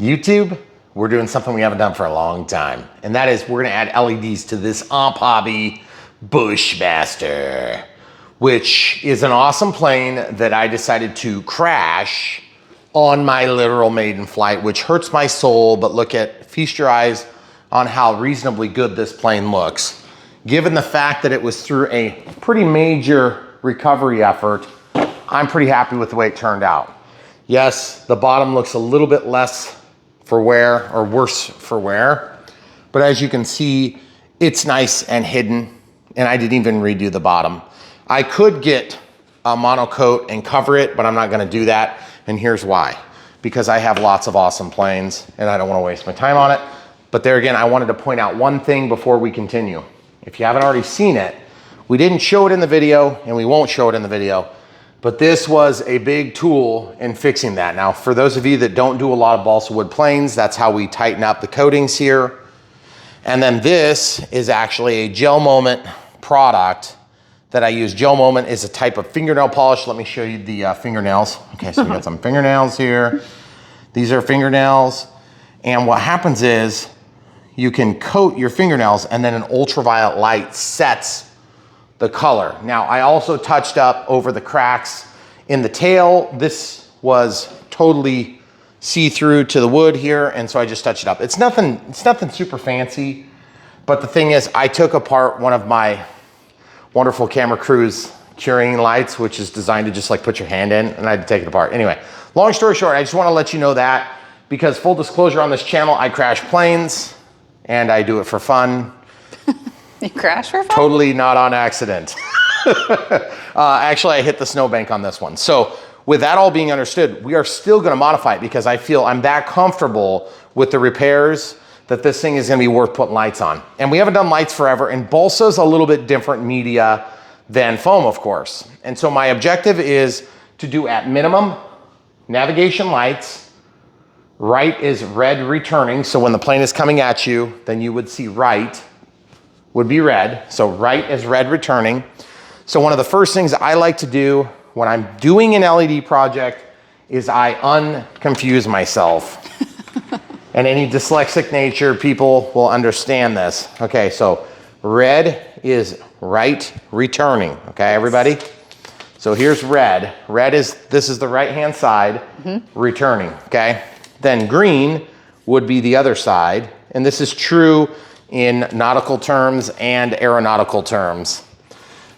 YouTube, we're doing something we haven't done for a long time. And that is we're gonna add LEDs to this omp-bm Bushmaster, which is an awesome plane that I decided to crash on my literal maiden flight, which hurts my soul, but feast your eyes on how reasonably good this plane looks. Given the fact that it was through a pretty major recovery effort, I'm pretty happy with the way it turned out. Yes, the bottom looks a little bit less for wear or worse for wear, but as you can see, it's nice and hidden, and I didn't even redo the bottom. I could get a monocoat and cover it, but I'm not gonna do that, and here's why. Because I have lots of awesome planes, and I don't wanna waste my time on it. But there again, I wanted to point out one thing before we continue. If you haven't already seen it, we didn't show it in the video, and we won't show it in the video, but this was a big tool in fixing that. Now, for those of you that don't do a lot of balsa wood planes, that's how we tighten up the coatings here. And then this is actually a Gel Moment product that I use. Gel Moment is a type of fingernail polish. Let me show you the fingernails. Okay, so we got some fingernails here. These are fingernails. And what happens is you can coat your fingernails and then an ultraviolet light sets the color. Now, I also touched up over the cracks in the tail. This was totally see-through to the wood here, and so I just touched it up. It's nothing super fancy, but the thing is, I took apart one of my wonderful Camera Cruise curing lights, which is designed to just like put your hand in, and I had to take it apart. Anyway, long story short, I just wanna let you know that, because full disclosure on this channel, I crash planes, and I do it for fun. You crash for fun? Totally not on accident. Actually, I hit the snowbank on this one. So with that all being understood, we are still gonna modify it because I feel I'm that comfortable with the repairs that this thing is gonna be worth putting lights on. And we haven't done lights forever, and balsa's a little bit different media than foam, of course. And so my objective is to do at minimum navigation lights. Right is red returning, so when the plane is coming at you, then you would see right would be red. So right is red returning. So one of the first things I like to do when I'm doing an LED project is I unconfuse myself. And any dyslexic nature people will understand this. Okay, so red is right returning, okay, everybody? So here's red. Red is, this is the right-hand side, returning, okay? Then green would be the other side, and this is true in nautical terms and aeronautical terms,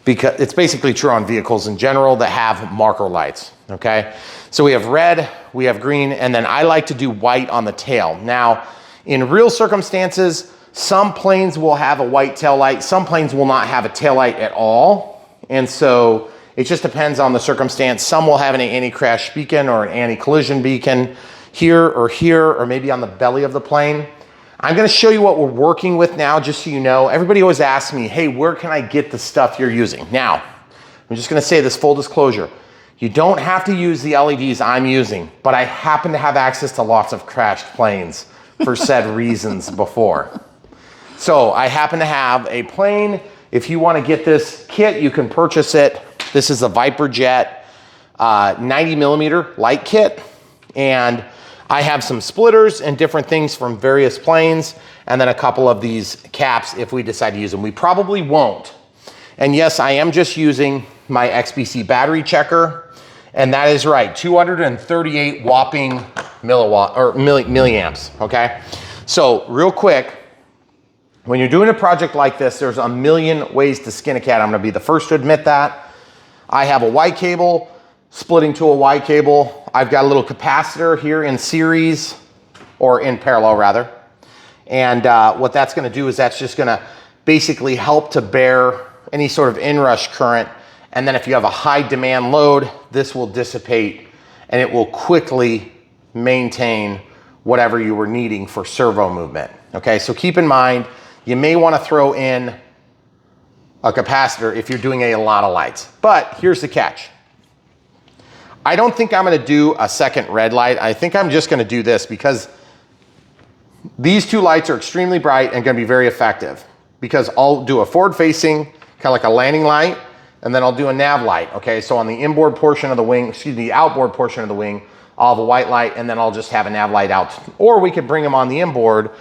because it's basically true on vehicles in general that have marker lights, okay? So we have red, we have green, and then I like to do white on the tail. Now, in real circumstances, some planes will have a white tail light, some planes will not have a tail light at all, and so it just depends on the circumstance. Some will have an anti-crash beacon or an anti-collision beacon here, or maybe on the belly of the plane. I'm gonna show you what we're working with now, just so you know. Everybody always asks me, hey, where can I get the stuff you're using? Now, I'm just gonna say this full disclosure. You don't have to use the LEDs I'm using, but I happen to have access to lots of crashed planes for said reasons before. So I happen to have a plane. If you wanna get this kit, you can purchase it. This is a Viper Jet 90mm light kit. And I have some splitters and different things from various planes, and then a couple of these caps if we decide to use them. We probably won't. And yes, I am just using my XBC battery checker, and that is right, 238 whopping milliamps, okay? So real quick, when you're doing a project like this, there's a million ways to skin a cat. I'm gonna be the first to admit that. I have a Y cable splitting to a Y cable. I've got a little capacitor here in series, or in parallel rather. And what that's gonna do is that's just gonna basically help to bear any sort of inrush current. And then if you have a high demand load, this will dissipate and it will quickly maintain whatever you were needing for servo movement. Okay, so keep in mind, you may wanna throw in a capacitor if you're doing a lot of lights. But here's the catch. I don't think I'm gonna do a second red light. I think I'm just gonna do this because these two lights are extremely bright and gonna be very effective, because I'll do a forward facing, kind of like a landing light, and then I'll do a nav light, okay? So on the inboard portion of the wing, the outboard portion of the wing, I'll have a white light, and then I'll just have a nav light out. Or we could bring them on the inboard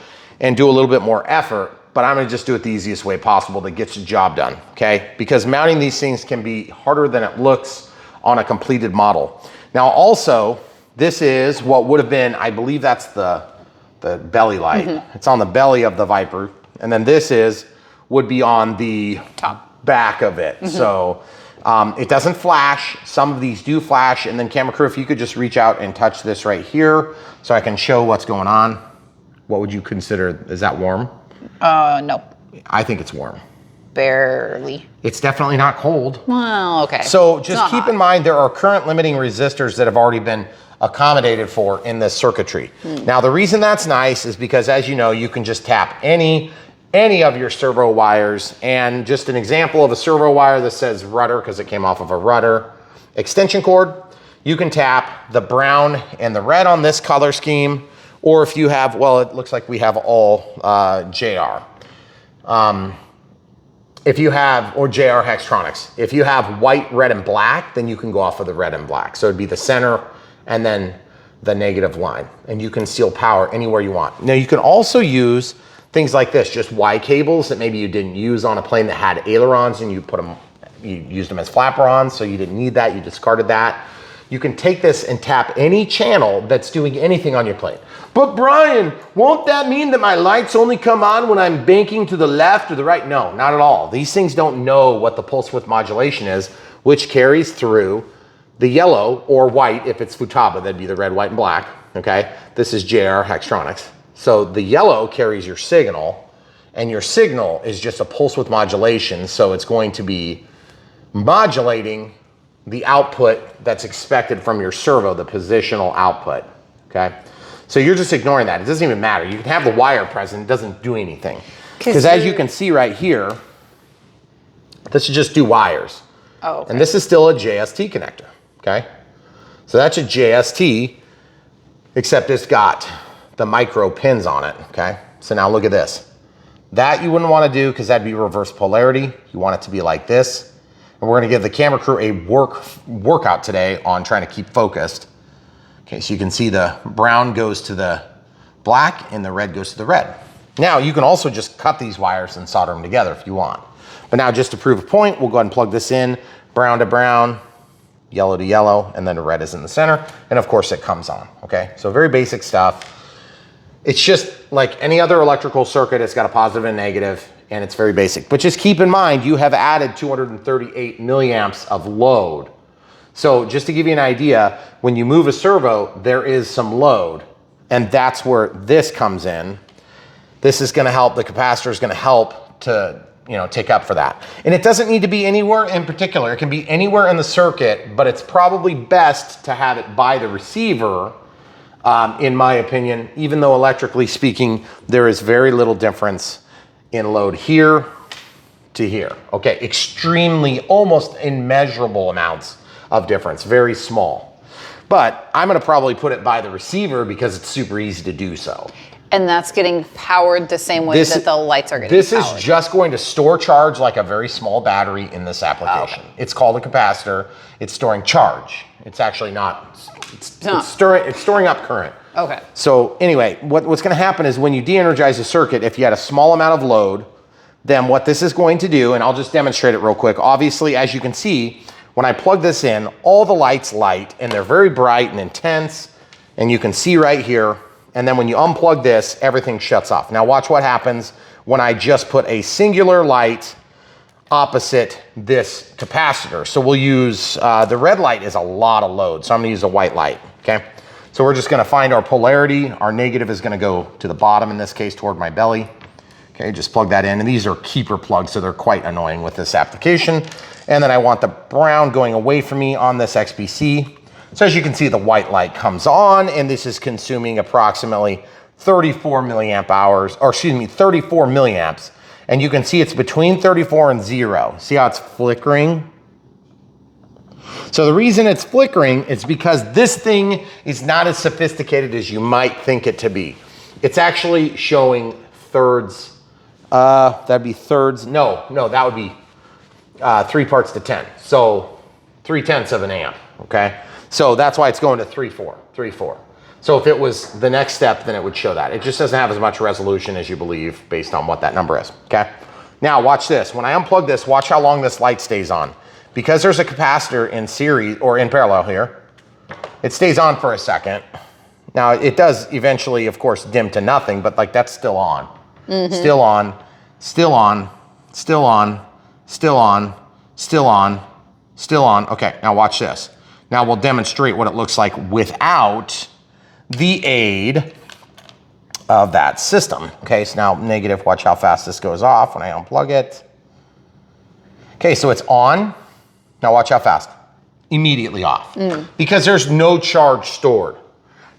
and do a little bit more effort, but I'm gonna just do it the easiest way possible to get the job done, okay? Because mounting these things can be harder than it looks on a completed model. Now also, this is what would have been, I believe that's the belly light. It's on the belly of the Viper. And then this would be on the top back of it. So it doesn't flash. Some of these do flash. And then camera crew, if you could just reach out and touch this right here so I can show what's going on. What would you consider, is that warm? No. I think it's warm. Barely. It's definitely not cold. Well, okay. So just keep in mind, there are current limiting resistors that have already been accommodated for in this circuitry. Now, the reason that's nice is because, as you know, you can just tap any of your servo wires, and just an example of a servo wire that says rudder, because it came off of a rudder extension cord, you can tap the brown and the red on this color scheme, or if you have, well, it looks like we have all JR. If you have, or JR Hextronics, if you have white, red, and black, then you can go off of the red and black. So it'd be the center and then the negative line, and you can seal power anywhere you want. Now you can also use things like this, just Y cables that maybe you didn't use on a plane that had ailerons, and you used them as flaperons, so you didn't need that, you discarded that. You can take this and tap any channel that's doing anything on your plane. But Brian, won't that mean that my lights only come on when I'm banking to the left or the right? No, not at all. These things don't know what the pulse width modulation is, which carries through the yellow or white. If it's Futaba, that'd be the red, white, and black, okay? This is JR Hextronics. So the yellow carries your signal, and your signal is just a pulse width modulation, so it's going to be modulating the output that's expected from your servo, the positional output, okay? So you're just ignoring that. It doesn't even matter. You can have the wire present, it doesn't do anything. Because as you can see right here, this is just 2 wires. Oh, okay. And this is still a JST connector, okay? So that's a JST, except it's got the micro pins on it, okay? So now look at this. That you wouldn't want to do because that'd be reverse polarity. You want it to be like this. And we're going to give the camera crew a workout today on trying to keep focused. Okay, so you can see the brown goes to the black and the red goes to the red. Now you can also just cut these wires and solder them together if you want. But now just to prove a point, we'll go ahead and plug this in, brown to brown, yellow to yellow, and then the red is in the center. And of course it comes on, okay? So very basic stuff. It's just like any other electrical circuit, it's got a positive and a negative, and it's very basic. But just keep in mind, you have added 238 milliamps of load. So just to give you an idea, when you move a servo, there is some load, and that's where this comes in. This is gonna help, the capacitor is gonna help to, you know, take up for that. And it doesn't need to be anywhere in particular. It can be anywhere in the circuit, but it's probably best to have it by the receiver, in my opinion, even though electrically speaking, there is very little difference in load here to here. Okay, extremely, almost immeasurable amounts of difference, very small. But I'm gonna probably put it by the receiver because it's super easy to do so. And that's getting powered the same way that the lights are getting powered. This is just going to store charge like a very small battery in this application. Okay. It's called a capacitor. It's storing charge. It's actually not, it's storing up current. Okay. So anyway, what's gonna happen is when you de-energize a circuit, if you had a small amount of load, then what this is going to do, and I'll just demonstrate it real quick. Obviously, as you can see, when I plug this in, all the lights light, and they're very bright and intense, and you can see right here. And then when you unplug this, everything shuts off. Now watch what happens when I just put a singular light opposite this capacitor. So we'll use, the red light is a lot of load, so I'm gonna use a white light, okay? So we're just gonna find our polarity. Our negative is gonna go to the bottom, in this case, toward my belly. Okay, just plug that in. And these are keeper plugs, so they're quite annoying with this application. And then I want the brown going away from me on this XBC. So as you can see, the white light comes on, and this is consuming approximately 34 milliamp hours, or excuse me, 34 milliamps. And you can see it's between 34 and 0. See how it's flickering? So the reason it's flickering is because this thing is not as sophisticated as you might think it to be. It's actually showing thirds, that'd be thirds, no, that would be 3 parts to 10. So 3/10 of an amp, okay? So that's why it's going to 3.4, 3.4. So if it was the next step, then it would show that. It just doesn't have as much resolution as you believe based on what that number is, okay? Now watch this. When I unplug this, watch how long this light stays on. Because there's a capacitor in series or in parallel here, it stays on for a second. Now it does eventually, of course, dim to nothing, but like that's still on. Still on, still on, still on, still on, still on, still on. Okay, now watch this. Now we'll demonstrate what it looks like without the aid of that system. Okay, so now negative, watch how fast this goes off when I unplug it. Okay, so it's on. Now watch how fast. Immediately off. Because there's no charge stored.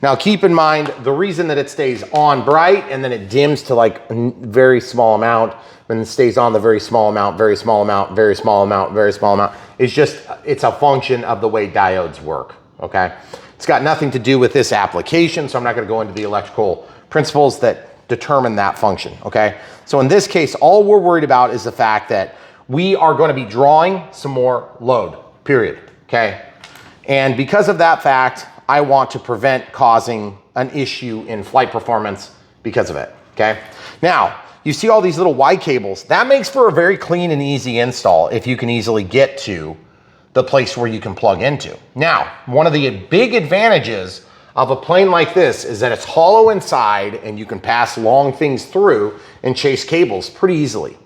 Now keep in mind, the reason that it stays on bright and then it dims to like a very small amount, and then stays on the very small amount, very small amount, very small amount, very small amount, is just, it's a function of the way diodes work, okay? It's got nothing to do with this application, so I'm not gonna go into the electrical principles that determine that function, okay? So in this case, all we're worried about is the fact that we are gonna be drawing some more load, period, okay? And because of that fact, I want to prevent causing an issue in flight performance because of it, okay? Now, you see all these little Y cables. That makes for a very clean and easy install if you can easily get to the place where you can plug into. Now, one of the big advantages of a plane like this is that it's hollow inside and you can pass long things through and chase cables pretty easily.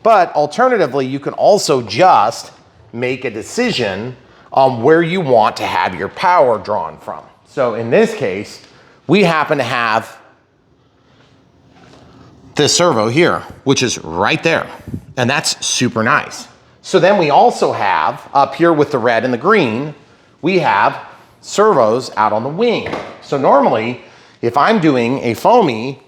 But alternatively, you can also just make a decision on where you want to have your power drawn from. So in this case, we happen to have this servo here, which is right there. And that's super nice. So then we also have up here with the red and the green, we have servos out on the wing. So normally, if I'm doing a foamy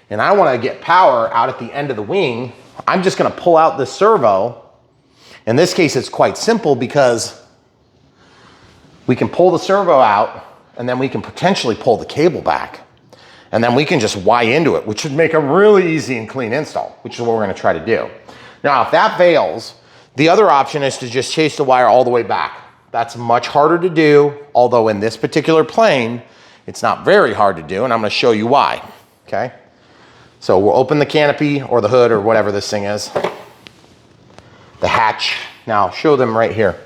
and I want to get power out at the end of the wing, I'm just going to pull out this servo. In this case, it's quite simple because we can pull the servo out and then we can potentially pull the cable back. And then we can just Y into it, which would make a really easy and clean install, which is what we're going to try to do. Now, if that fails, the other option is to just chase the wire all the way back. That's much harder to do, although in this particular plane, it's not very hard to do, and I'm going to show you why, okay? So we'll open the canopy or the hood or whatever this thing is, the hatch. Now, I'll show them right here.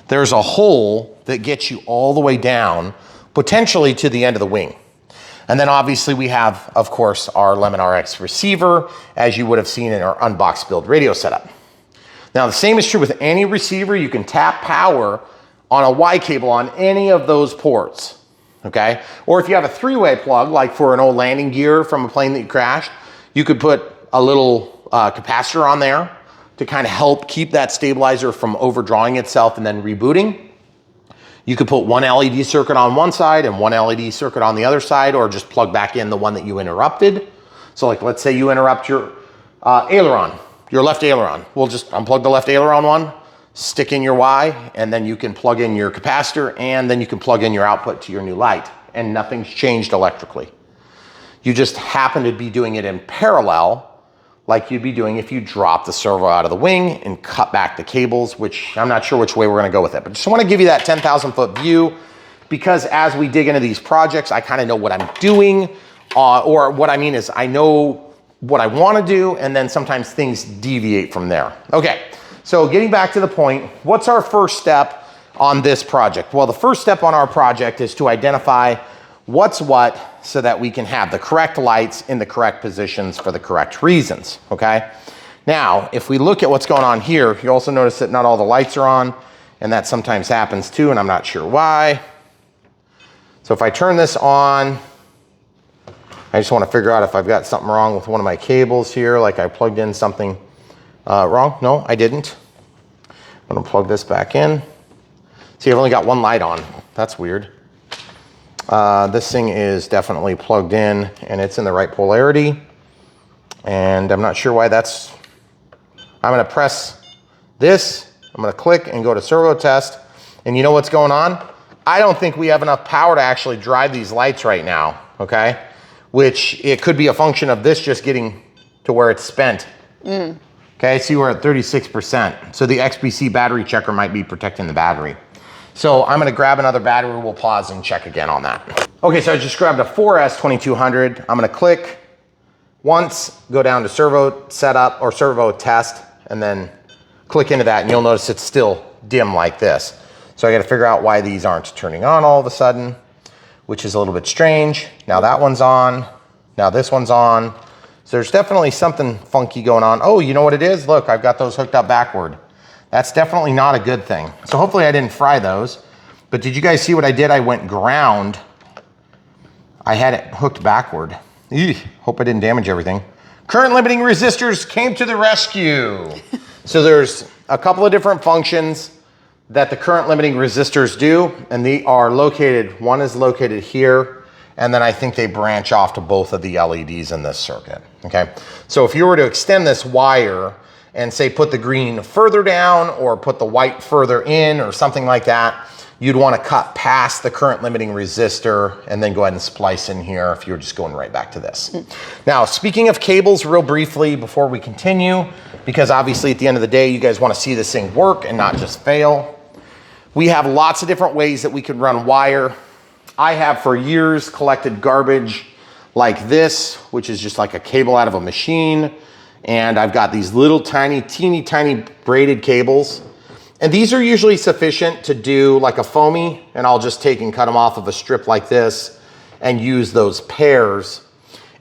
There's a hole that gets you all the way down, potentially to the end of the wing. And then obviously we have, of course, our Lemon RX receiver, as you would have seen in our unboxed build radio setup. Now, the same is true with any receiver. You can tap power on a Y cable on any of those ports, okay? Or if you have a three-way plug, like for an old landing gear from a plane that you crashed, you could put a little capacitor on there to kind of help keep that stabilizer from overdrawing itself and then rebooting. You could put one LED circuit on one side and one LED circuit on the other side, or just plug back in the one that you interrupted. So like, let's say you interrupt your aileron, your left aileron. We'll just unplug the left aileron one, stick in your Y, and then you can plug in your capacitor, and then you can plug in your output to your new light, and nothing's changed electrically. You just happen to be doing it in parallel, like you'd be doing if you drop the servo out of the wing and cut back the cables, which I'm not sure which way we're gonna go with it, but just wanna give you that 10,000 foot view, because as we dig into these projects, I kinda know what I'm doing, or what I mean is I know what I wanna do, and then sometimes things deviate from there. Okay, so getting back to the point, what's our first step on this project? Well, the first step on our project is to identify what's what so that we can have the correct lights in the correct positions for the correct reasons, okay? Now, if we look at what's going on here, you also notice that not all the lights are on, and that sometimes happens too, and I'm not sure why. So if I turn this on, I just want to figure out if I've got something wrong with one of my cables here, like I plugged in something wrong. No, I didn't. I'm gonna plug this back in. See, I've only got one light on. That's weird. This thing is definitely plugged in and it's in the right polarity. And I'm not sure why that's, I'm gonna press this, I'm gonna click and go to servo test. And you know what's going on? I don't think we have enough power to actually drive these lights right now, okay? Which it could be a function of this just getting to where it's spent. Okay, see we're at 36%. So the XBC battery checker might be protecting the battery. So I'm gonna grab another battery, we'll pause and check again on that. Okay, so I just grabbed a 4S2200. I'm gonna click once, go down to servo setup or servo test, and then click into that, and you'll notice it's still dim like this. So I gotta figure out why these aren't turning on all of a sudden, which is a little bit strange. Now that one's on, now this one's on. So there's definitely something funky going on. Oh, you know what it is? Look, I've got those hooked up backward. That's definitely not a good thing. So hopefully I didn't fry those. But did you guys see what I did? I went ground. I had it hooked backward. Eesh, hope I didn't damage everything. Current limiting resistors came to the rescue. So there's a couple of different functions that the current limiting resistors do, and they are located, one is located here, and then I think they branch off to both of the LEDs in this circuit, okay? So if you were to extend this wire and say put the green further down or put the white further in or something like that, you'd want to cut past the current limiting resistor and then go ahead and splice in here if you're just going right back to this. Now, speaking of cables real briefly before we continue, because obviously at the end of the day, you guys want to see this thing work and not just fail. We have lots of different ways that we can run wire. I have for years collected garbage like this, which is just like a cable out of a machine. And I've got these little tiny, teeny tiny braided cables. And these are usually sufficient to do like a foamy, and I'll just take and cut them off of a strip like this and use those pairs.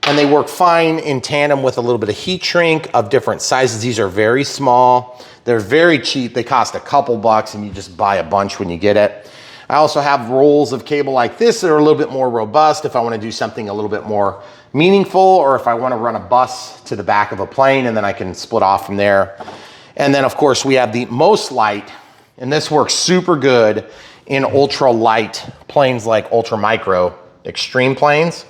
And they work fine in tandem with a little bit of heat shrink of different sizes. These are very small. They're very cheap. They cost a couple bucks and you just buy a bunch when you get it. I also have rolls of cable like this that are a little bit more robust if I want to do something a little bit more meaningful, or if I want to run a bus to the back of a plane and then I can split off from there. And then of course we have the most light, and this works super good in ultra light planes like ultra micro extreme planes.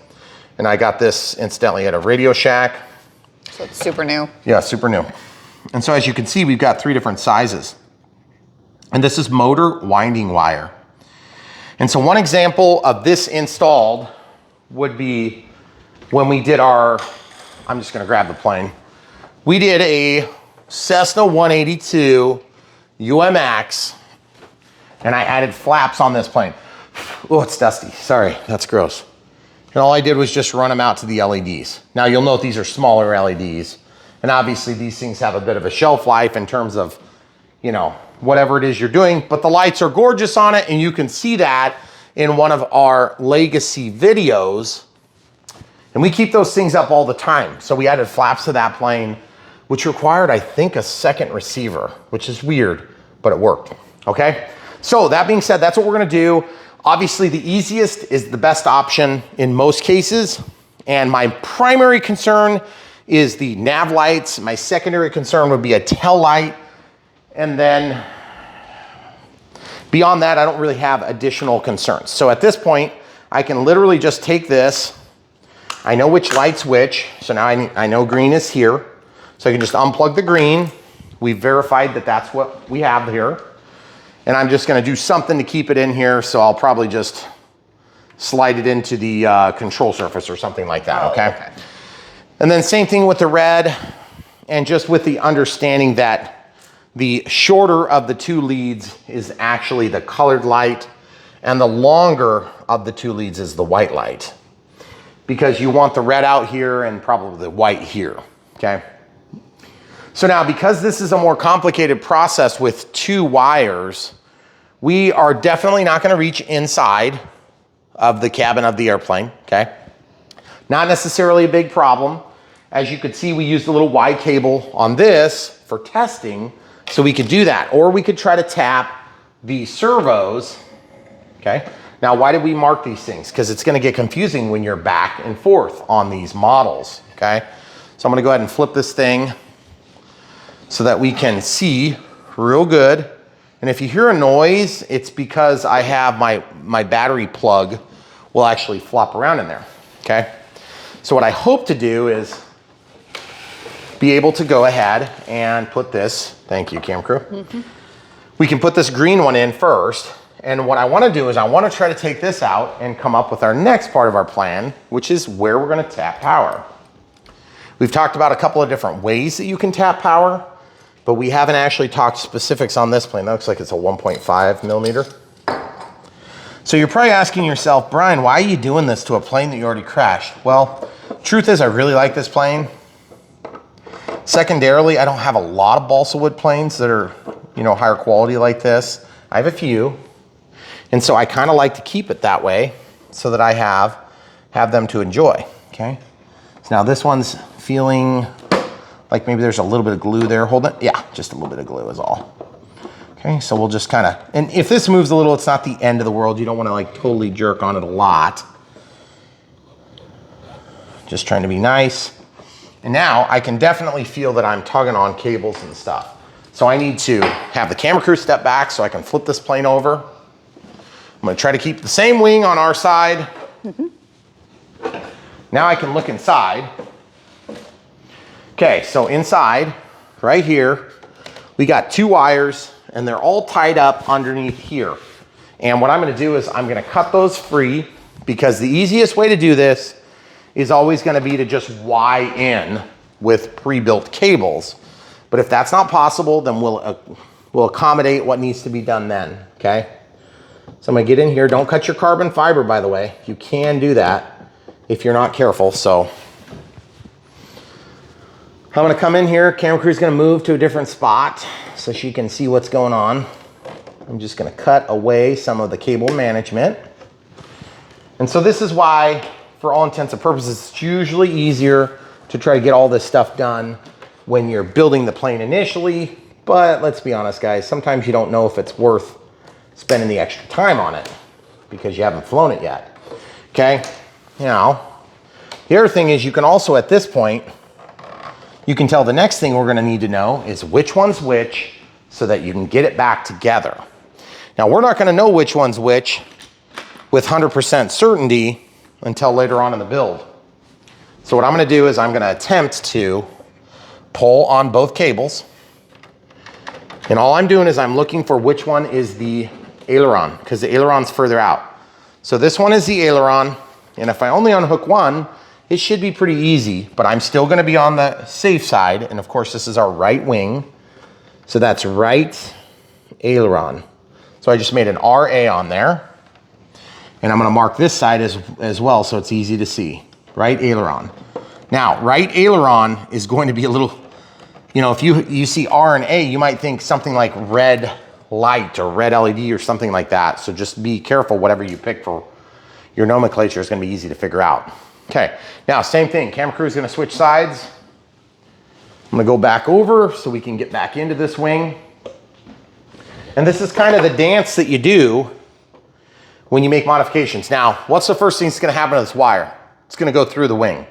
And I got this incidentally at a Radio Shack. So it's super new. Yeah, super new. And so as you can see, we've got 3 different sizes. And this is motor winding wire. And so one example of this installed would be when we did our, I'm just gonna grab the plane. We did a Cessna 182 UMX, and I added flaps on this plane. Oh, it's dusty, sorry, that's gross. And all I did was just run them out to the LEDs. Now you'll note these are smaller LEDs, and obviously these things have a bit of a shelf life in terms of, you know, whatever it is you're doing, but the lights are gorgeous on it, and you can see that in one of our legacy videos. And we keep those things up all the time. So we added flaps to that plane, which required, I think, a second receiver, which is weird, but it worked, okay? So that being said, that's what we're gonna do. Obviously, the easiest is the best option in most cases. And my primary concern is the nav lights. My secondary concern would be a tail light. And then beyond that, I don't really have additional concerns. So at this point, I can literally just take this. I know which light's which. So now I know green is here. So I can just unplug the green. We've verified that that's what we have here. And I'm just gonna do something to keep it in here. So I'll probably just slide it into the control surface or something like that, okay? And then same thing with the red, and just with the understanding that the shorter of the 2 leads is actually the colored light, and the longer of the 2 leads is the white light. Because you want the red out here and probably the white here, okay? So now, because this is a more complicated process with 2 wires, we are definitely not gonna reach inside of the cabin of the airplane, okay? Not necessarily a big problem. As you could see, we used a little Y cable on this for testing, so we could do that. Or we could try to tap the servos, okay? Now, why did we mark these things? Because it's gonna get confusing when you're back and forth on these models, okay? So I'm gonna go ahead and flip this thing so that we can see real good. And if you hear a noise, it's because I have my battery plug will actually flop around in there, okay? So what I hope to do is be able to go ahead and put this, thank you, cam crew. We can put this green one in first. And what I wanna do is I wanna try to take this out and come up with our next part of our plan, which is where we're gonna tap power. We've talked about a couple of different ways that you can tap power, but we haven't actually talked specifics on this plane. That looks like it's a 1.5 millimeter. So you're probably asking yourself, Brian, why are you doing this to a plane that you already crashed? Well, truth is I really like this plane. Secondarily, I don't have a lot of balsa wood planes that are, you know, higher quality like this. I have a few. And so I kind of like to keep it that way so that I have them to enjoy, okay? So now this one's feeling like maybe there's a little bit of glue there holding it. Yeah, just a little bit of glue is all. Okay, so we'll just kind of, and if this moves a little, it's not the end of the world. You don't want to like totally jerk on it a lot. Just trying to be nice. And now I can definitely feel that I'm tugging on cables and stuff. So I need to have the camera crew step back so I can flip this plane over. I'm going to try to keep the same wing on our side. Now I can look inside. Okay, so inside, right here, we got 2 wires and they're all tied up underneath here. And what I'm gonna do is I'm gonna cut those free because the easiest way to do this is always gonna be to just Y in with pre-built cables. But if that's not possible, then we'll accommodate what needs to be done then, okay? So I'm gonna get in here. Don't cut your carbon fiber, by the way. You can do that if you're not careful, so. I'm gonna come in here, camera crew's gonna move to a different spot so she can see what's going on. I'm just gonna cut away some of the cable management. And so this is why, for all intents and purposes, it's usually easier to try to get all this stuff done when you're building the plane initially. But let's be honest, guys, sometimes you don't know if it's worth spending the extra time on it because you haven't flown it yet, okay? Now, the other thing is you can also, at this point, you can tell the next thing we're gonna need to know is which one's which so that you can get it back together. Now, we're not gonna know which one's which with 100% certainty until later on in the build. So what I'm gonna do is I'm gonna attempt to pull on both cables. And all I'm doing is I'm looking for which one is the aileron because the aileron's further out. So this one is the aileron. And if I only unhook one, it should be pretty easy, but I'm still gonna be on the safe side. And of course, this is our right wing. So that's right aileron. So I just made an RA on there. And I'm gonna mark this side as well so it's easy to see. Right aileron. Now, right aileron is going to be a little, you know, if you see R and A, you might think something like red light or red LED or something like that. So just be careful, whatever you pick for your nomenclature is gonna be easy to figure out. Okay, now same thing, camera crew is gonna switch sides. I'm gonna go back over so we can get back into this wing. And this is kind of the dance that you do when you make modifications. Now, what's the first thing that's gonna happen to this wire? It's gonna go through the wing.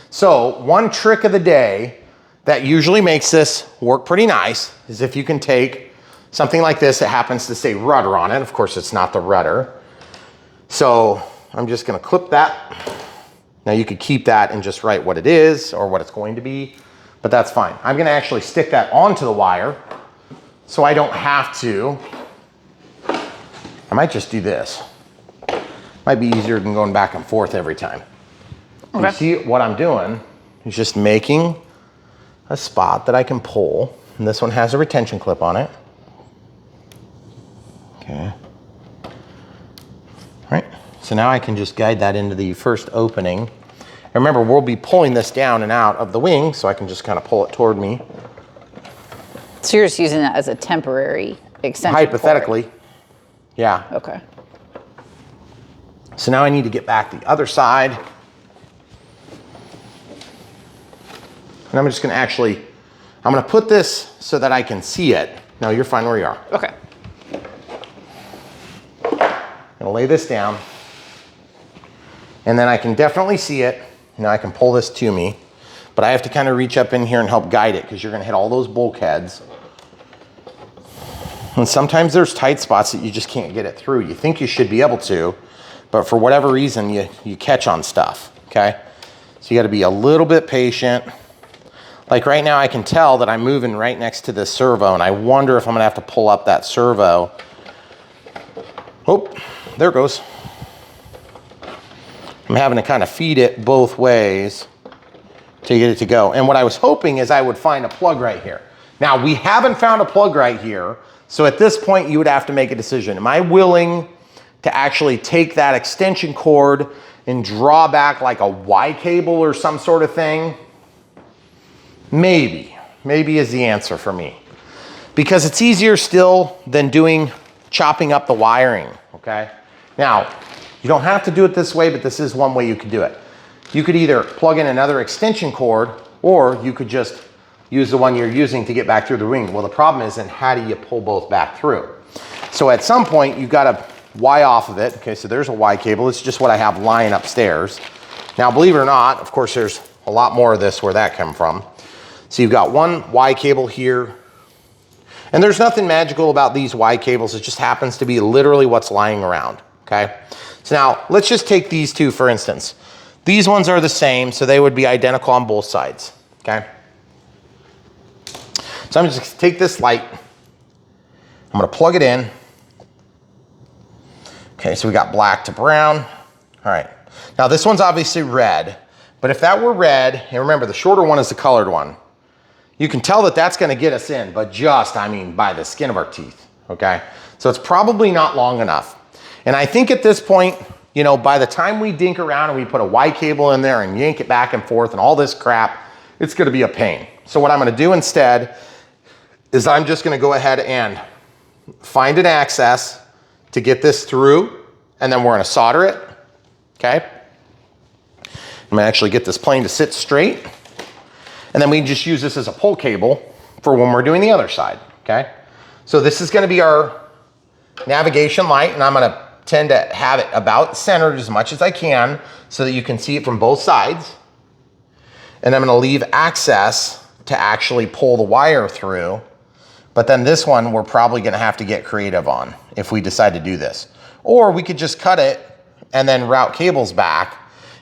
So one trick of the day that usually makes this work pretty nice is if you can take something like this that happens to say rudder on it. Of course, it's not the rudder. So I'm just gonna clip that. Now you could keep that and just write what it is or what it's going to be, but that's fine. I'm gonna actually stick that onto the wire so I don't have to. I might just do this. Might be easier than going back and forth every time. Okay. You see what I'm doing is just making a spot that I can pull. And this one has a retention clip on it. Okay. All right. So now I can just guide that into the first opening. And remember, we'll be pulling this down and out of the wing, so I can just kind of pull it toward me. So you're just using that as a temporary extension Hypothetically, cord. Yeah. Okay. So now I need to get back the other side. And I'm just gonna I'm gonna put this so that I can see it. No, you're fine where you are. Okay. I'm gonna lay this down. And then I can definitely see it. Now I can pull this to me, but I have to kind of reach up in here and help guide it because you're gonna hit all those bulkheads. And sometimes there's tight spots that you just can't get it through. You think you should be able to, but for whatever reason, you catch on stuff, okay? So you gotta be a little bit patient. Like right now, I can tell that I'm moving right next to this servo, and I wonder if I'm gonna have to pull up that servo. Oh, there it goes. I'm having to kind of feed it both ways to get it to go. And what I was hoping is I would find a plug right here. Now, we haven't found a plug right here, so at this point, you would have to make a decision. Am I willing to actually take that extension cord and draw back like a Y cable or some sort of thing? Maybe is the answer for me. Because it's easier still than chopping up the wiring, okay? Now, you don't have to do it this way, but this is one way you could do it. You could either plug in another extension cord, or you could just use the one you're using to get back through the ring. Well, the problem is then how do you pull both back through? So at some point, you've got to Y off of it. Okay, so there's a Y cable. It's just what I have lying upstairs. Now, believe it or not, of course, there's a lot more of this where that came from. So you've got one Y cable here. And there's nothing magical about these Y cables. It just happens to be literally what's lying around, okay? So now, let's just take these two, for instance. These ones are the same, so they would be identical on both sides, okay? So I'm just gonna take this light. I'm gonna plug it in. Okay, so we got black to brown. All right, now this one's obviously red, but if that were red, and remember the shorter one is the colored one, you can tell that that's gonna get us in, but just, I mean, by the skin of our teeth, okay? So it's probably not long enough. And I think at this point, you know, by the time we dink around and we put a Y cable in there and yank it back and forth and all this crap, it's gonna be a pain. So what I'm gonna do instead is I'm just gonna go ahead and find an access to get this through, and then we're gonna solder it, okay? I'm gonna actually get this plane to sit straight, and then we can just use this as a pull cable for when we're doing the other side, okay? So this is gonna be our navigation light, and I'm gonna tend to have it about centered as much as I can so that you can see it from both sides. And I'm gonna leave access to actually pull the wire through. But then this one, we're probably gonna have to get creative on if we decide to do this. Or we could just cut it and then route cables back,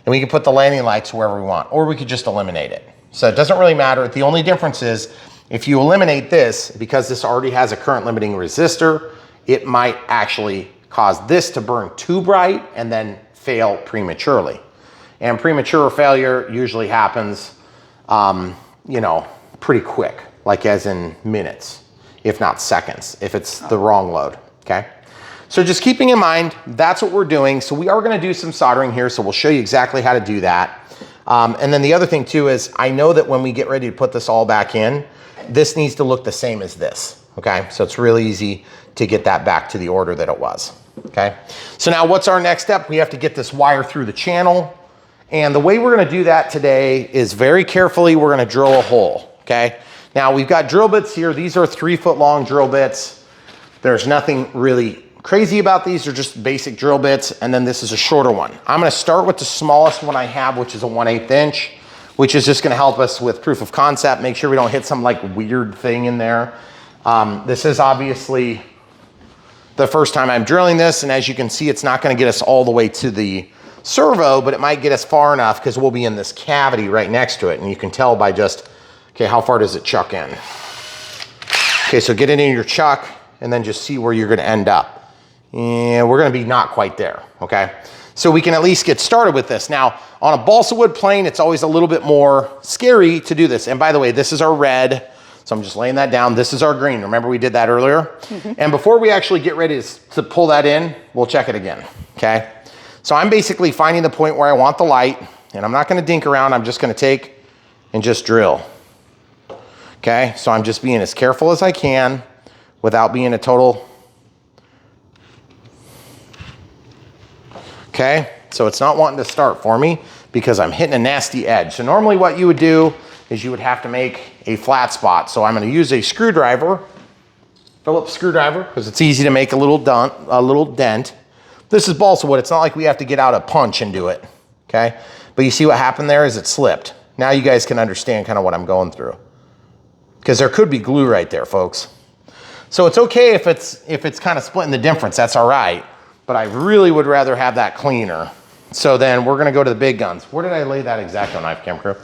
and we can put the landing lights wherever we want, or we could just eliminate it. So it doesn't really matter. The only difference is if you eliminate this, because this already has a current limiting resistor, it might actually cause this to burn too bright and then fail prematurely. And premature failure usually happens, you know, pretty quick, like as in minutes, if not seconds, if it's the wrong load, okay? So just keeping in mind, that's what we're doing. So we are gonna do some soldering here, so we'll show you exactly how to do that. And then the other thing too is, I know that when we get ready to put this all back in, this needs to look the same as this, okay? So it's really easy to get that back to the order that it was, okay? So now what's our next step? We have to get this wire through the channel. And the way we're gonna do that today is very carefully, we're gonna drill a hole, okay? Now we've got drill bits here. These are 3-foot long drill bits. There's nothing really crazy about these. They're just basic drill bits. And then this is a shorter one. I'm gonna start with the smallest one I have, which is a 1/8 inch, which is just gonna help us with proof of concept. Make sure we don't hit some like weird thing in there. This is obviously the first time I'm drilling this. And as you can see, it's not gonna get us all the way to the servo, but it might get us far enough because we'll be in this cavity right next to it. And you can tell by just, okay, how far does it chuck in? Okay, so get it in your chuck and then just see where you're gonna end up. And we're gonna be not quite there, okay? So we can at least get started with this. Now, on a balsa wood plane, it's always a little bit more scary to do this. And by the way, this is our red, so I'm just laying that down. This is our green. Remember we did that earlier? And before we actually get ready to pull that in, we'll check it again, okay? So I'm basically finding the point where I want the light, and I'm not gonna dink around. I'm just gonna take and just drill. Okay, so I'm just being as careful as I can without being a total. Okay, so it's not wanting to start for me because I'm hitting a nasty edge. So normally what you would do is you would have to make a flat spot. So I'm gonna use a screwdriver, Phillips screwdriver, because it's easy to make a little dent. This is balsa wood. It's not like we have to get out a punch and do it, okay? But you see what happened there is it slipped. Now you guys can understand kind of what I'm going through. Because there could be glue right there, folks. So it's okay if it's kind of splitting the difference, that's all right. But I really would rather have that cleaner. So then we're gonna go to the big guns. Where did I lay that X-Acto knife, Cam Crew?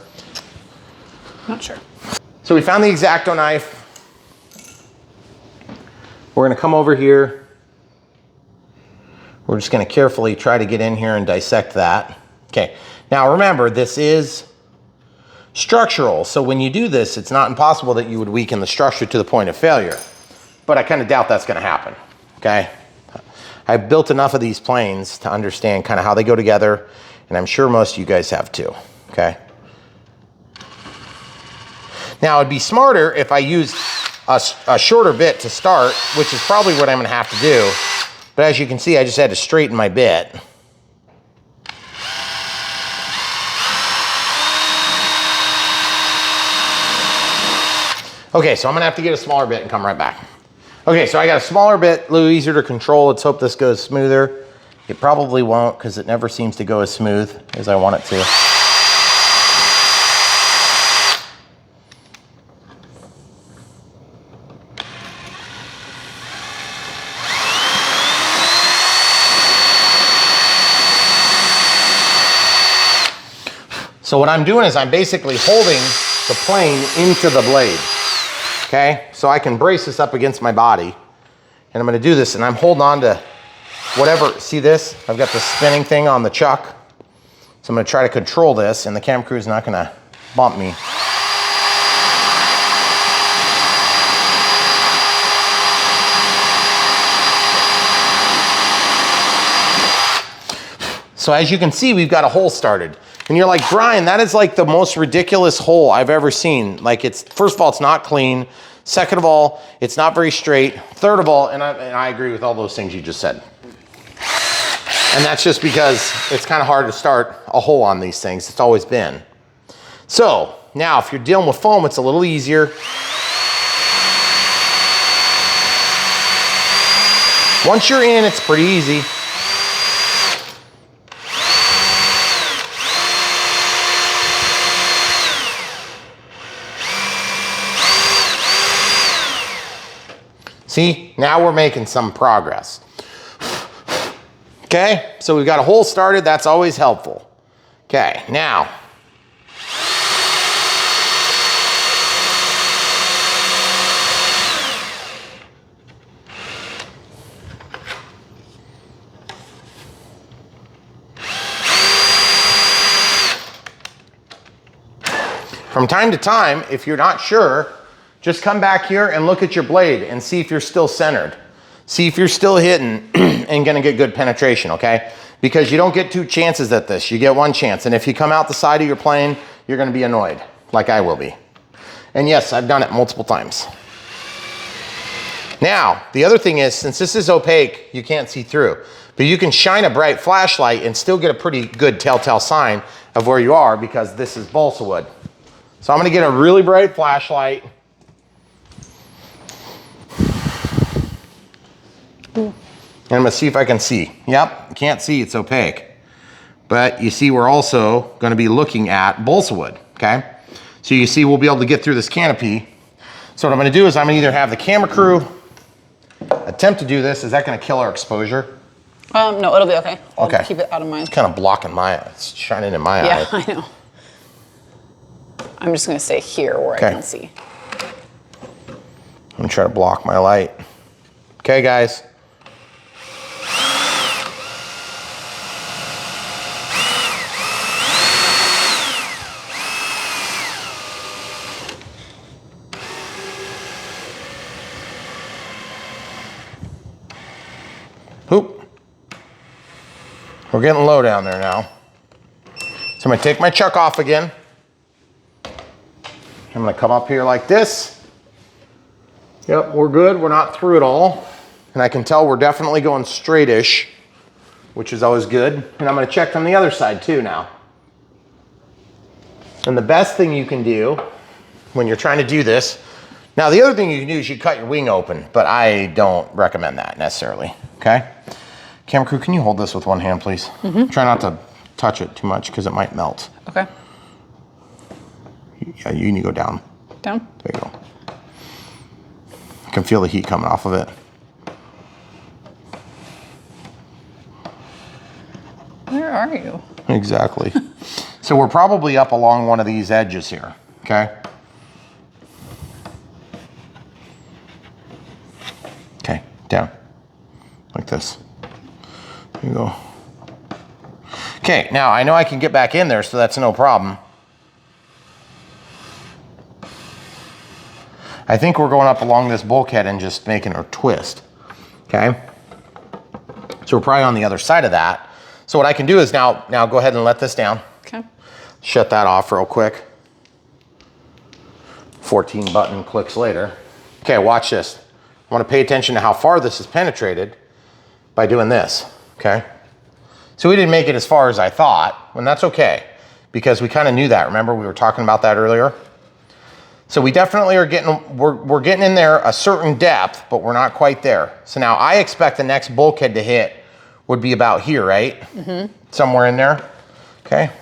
Not sure. So we found the X-Acto knife. We're gonna come over here. We're just gonna carefully try to get in here and dissect that. Okay, now remember, this is structural. So when you do this, it's not impossible that you would weaken the structure to the point of failure. But I kind of doubt that's gonna happen, okay? I've built enough of these planes to understand kind of how they go together, and I'm sure most of you guys have too, okay? Now, it'd be smarter if I used a shorter bit to start, which is probably what I'm gonna have to do. But as you can see, I just had to straighten my bit. Okay, so I'm gonna have to get a smaller bit and come right back. Okay, so I got a smaller bit, a little easier to control. Let's hope this goes smoother. It probably won't, because it never seems to go as smooth as I want it to. So what I'm doing is I'm basically holding the plane into the blade. Okay, so I can brace this up against my body, and I'm gonna do this, and I'm holding on to whatever, see this? I've got the spinning thing on the chuck. So I'm gonna try to control this, and the camera crew is not gonna bump me. So as you can see, we've got a hole started. And you're like, Brian, that is like the most ridiculous hole I've ever seen. Like, it's, first of all, it's not clean. Second of all, it's not very straight. Third of all, and I agree with all those things you just said. And that's just because it's kind of hard to start a hole on these things. It's always been. So now if you're dealing with foam, it's a little easier. Once you're in, it's pretty easy. See, now we're making some progress. Okay, so we've got a hole started. That's always helpful. Okay, now. From time to time, if you're not sure, just come back here and look at your blade and see if you're still centered. See if you're still hitting and gonna get good penetration, okay? Because you don't get two chances at this, you get one chance. And if you come out the side of your plane, you're gonna be annoyed, like I will be. And yes, I've done it multiple times. Now, the other thing is, since this is opaque, you can't see through. But you can shine a bright flashlight and still get a pretty good telltale sign of where you are, because this is balsa wood. So I'm gonna get a really bright flashlight. And I'm gonna see if I can see. Yep, can't see, it's opaque. But you see, we're also gonna be looking at balsa wood, okay? So you see, we'll be able to get through this canopy. So what I'm gonna do is I'm gonna either have the camera crew attempt to do this. Is that gonna kill our exposure? No, it'll be okay. I'll Okay. keep it out of mine. It's kind of blocking my, it's shining in my eye. Yeah, I know. I'm just gonna stay here where I can see. I'm gonna try to block my light. Okay, guys. Oop. We're getting low down there now. So I'm gonna take my chuck off again. I'm gonna come up here like this. Yep, we're good, we're not through it all. And I can tell we're definitely going straightish, which is always good. And I'm gonna check from the other side too now. And the best thing you can do when you're trying to do this, now the other thing you can do is you cut your wing open, but I don't recommend that necessarily, okay? Camera crew, can you hold this with one hand, please? Mm-hmm. Try not to touch it too much because it might melt. Okay. Yeah, you need to go down. Down? There you go. I can feel the heat coming off of it. Where are you? Exactly. So we're probably up along one of these edges here, okay? Okay, down, like this. There you go. Okay, now I know I can get back in there, so that's no problem. I think we're going up along this bulkhead and just making a twist, okay? So we're probably on the other side of that. So what I can do is now go ahead and let this down. Okay. Shut that off real quick. 14 button clicks later. Okay, watch this. I want to pay attention to how far this is penetrated by doing this, okay? So we didn't make it as far as I thought, and that's okay, because we kind of knew that. Remember, we were talking about that earlier? So we definitely are we're getting in there a certain depth, but we're not quite there. So now I expect the next bulkhead to hit would be about here, right? Mm-hmm. Somewhere in there, okay?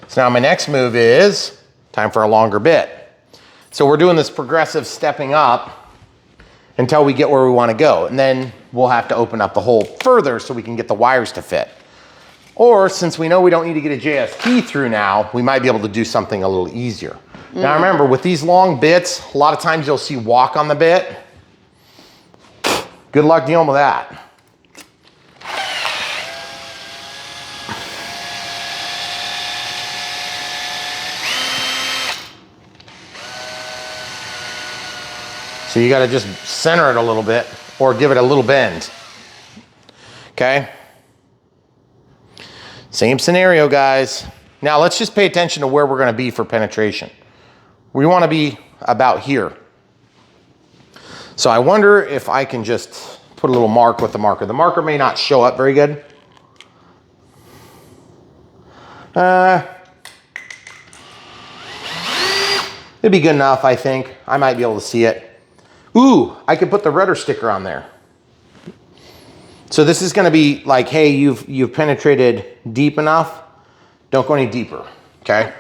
So now my next move is time for a longer bit. So we're doing this progressive stepping up until we get where we want to go. And then we'll have to open up the hole further so we can get the wires to fit. Or since we know we don't need to get a JS key through now, we might be able to do something a little easier. Now remember, with these long bits, a lot of times you'll see walk on the bit. Good luck dealing with that. So you gotta just center it a little bit or give it a little bend, okay? Same scenario, guys. Now let's just pay attention to where we're gonna be for penetration. We wanna be about here. So I wonder if I can just put a little mark with the marker. The marker may not show up very good. It'd be good enough, I think. I might be able to see it. Ooh, I could put the rudder sticker on there. So this is gonna be like, hey, you've penetrated deep enough. Don't go any deeper, okay?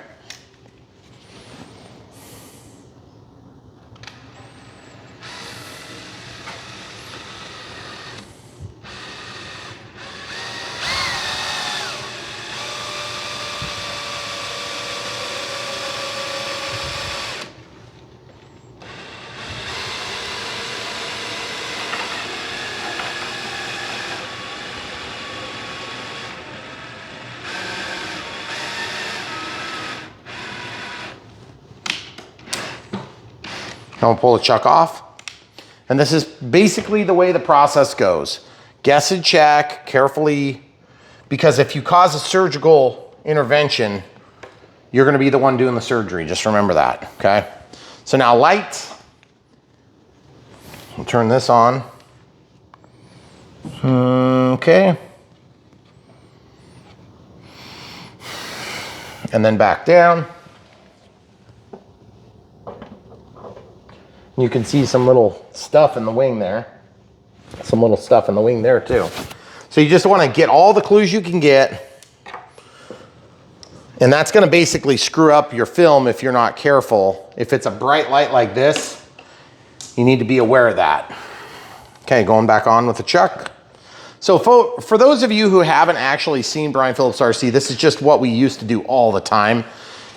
I'll pull the chuck off. And this is basically the way the process goes. Guess and check carefully, because if you cause a surgical intervention, you're gonna be the one doing the surgery. Just remember that, okay? So now light. I'll turn this on. Okay. And then back down. You can see some little stuff in the wing there. Some little stuff in the wing there too. So you just want to get all the clues you can get. And that's going to basically screw up your film if you're not careful. If it's a bright light like this, you need to be aware of that. Okay, going back on with the chuck. So for those of you who haven't actually seen Brian Phillips RC, this is just what we used to do all the time.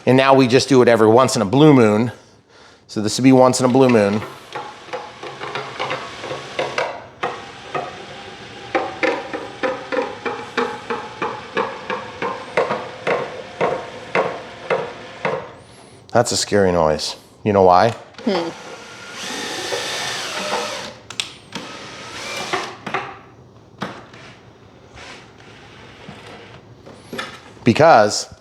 And now we just do it every once in a blue moon. So this would be once in a blue moon. That's a scary noise. You know why? Because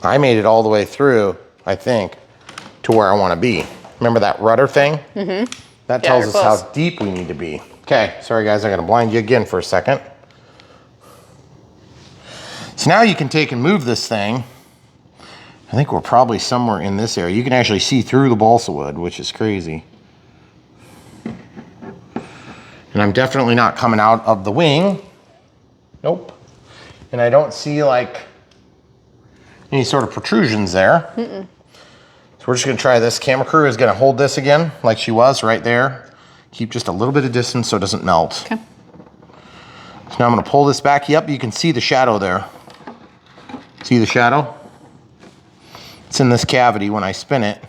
I made it all the way through, I think, to where I want to be. Remember that rudder thing? Mm-hmm. That tells us how deep we need to be. Okay, sorry guys, I gotta blind you again for a second. So now you can take and move this thing. I think we're probably somewhere in this area. You can actually see through the balsa wood, which is crazy. And I'm definitely not coming out of the wing. Nope. And I don't see like any sort of protrusions there. Mm-mm. So we're just gonna try this. Camera crew is gonna hold this again, like she was right there. Keep just a little bit of distance so it doesn't melt. Okay. So now I'm gonna pull this back. Yep, you can see the shadow there. See the shadow? It's in this cavity when I spin it.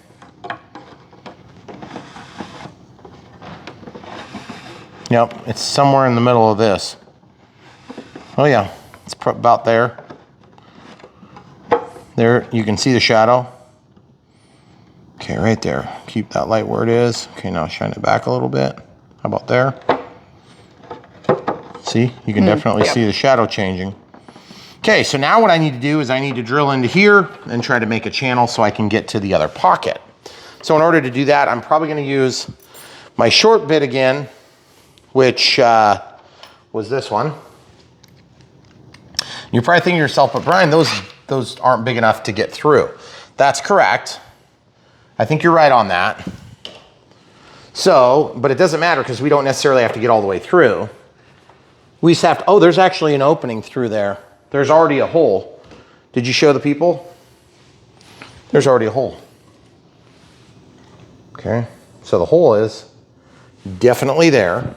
Yep, it's somewhere in the middle of this. Oh yeah, it's about there. There, you can see the shadow. Okay, right there. Keep that light where it is. Okay, now shine it back a little bit. How about there? See, you can definitely see the shadow changing. Okay, so now what I need to do is I need to drill into here and try to make a channel so I can get to the other pocket. So in order to do that, I'm probably gonna use my short bit again, which was this one. You're probably thinking to yourself, but Brian, those aren't big enough to get through. That's correct. I think you're right on that. So, but it doesn't matter because we don't necessarily have to get all the way through. We just have to, oh, there's actually an opening through there. There's already a hole. Did you show the people? There's already a hole. Okay, so the hole is definitely there.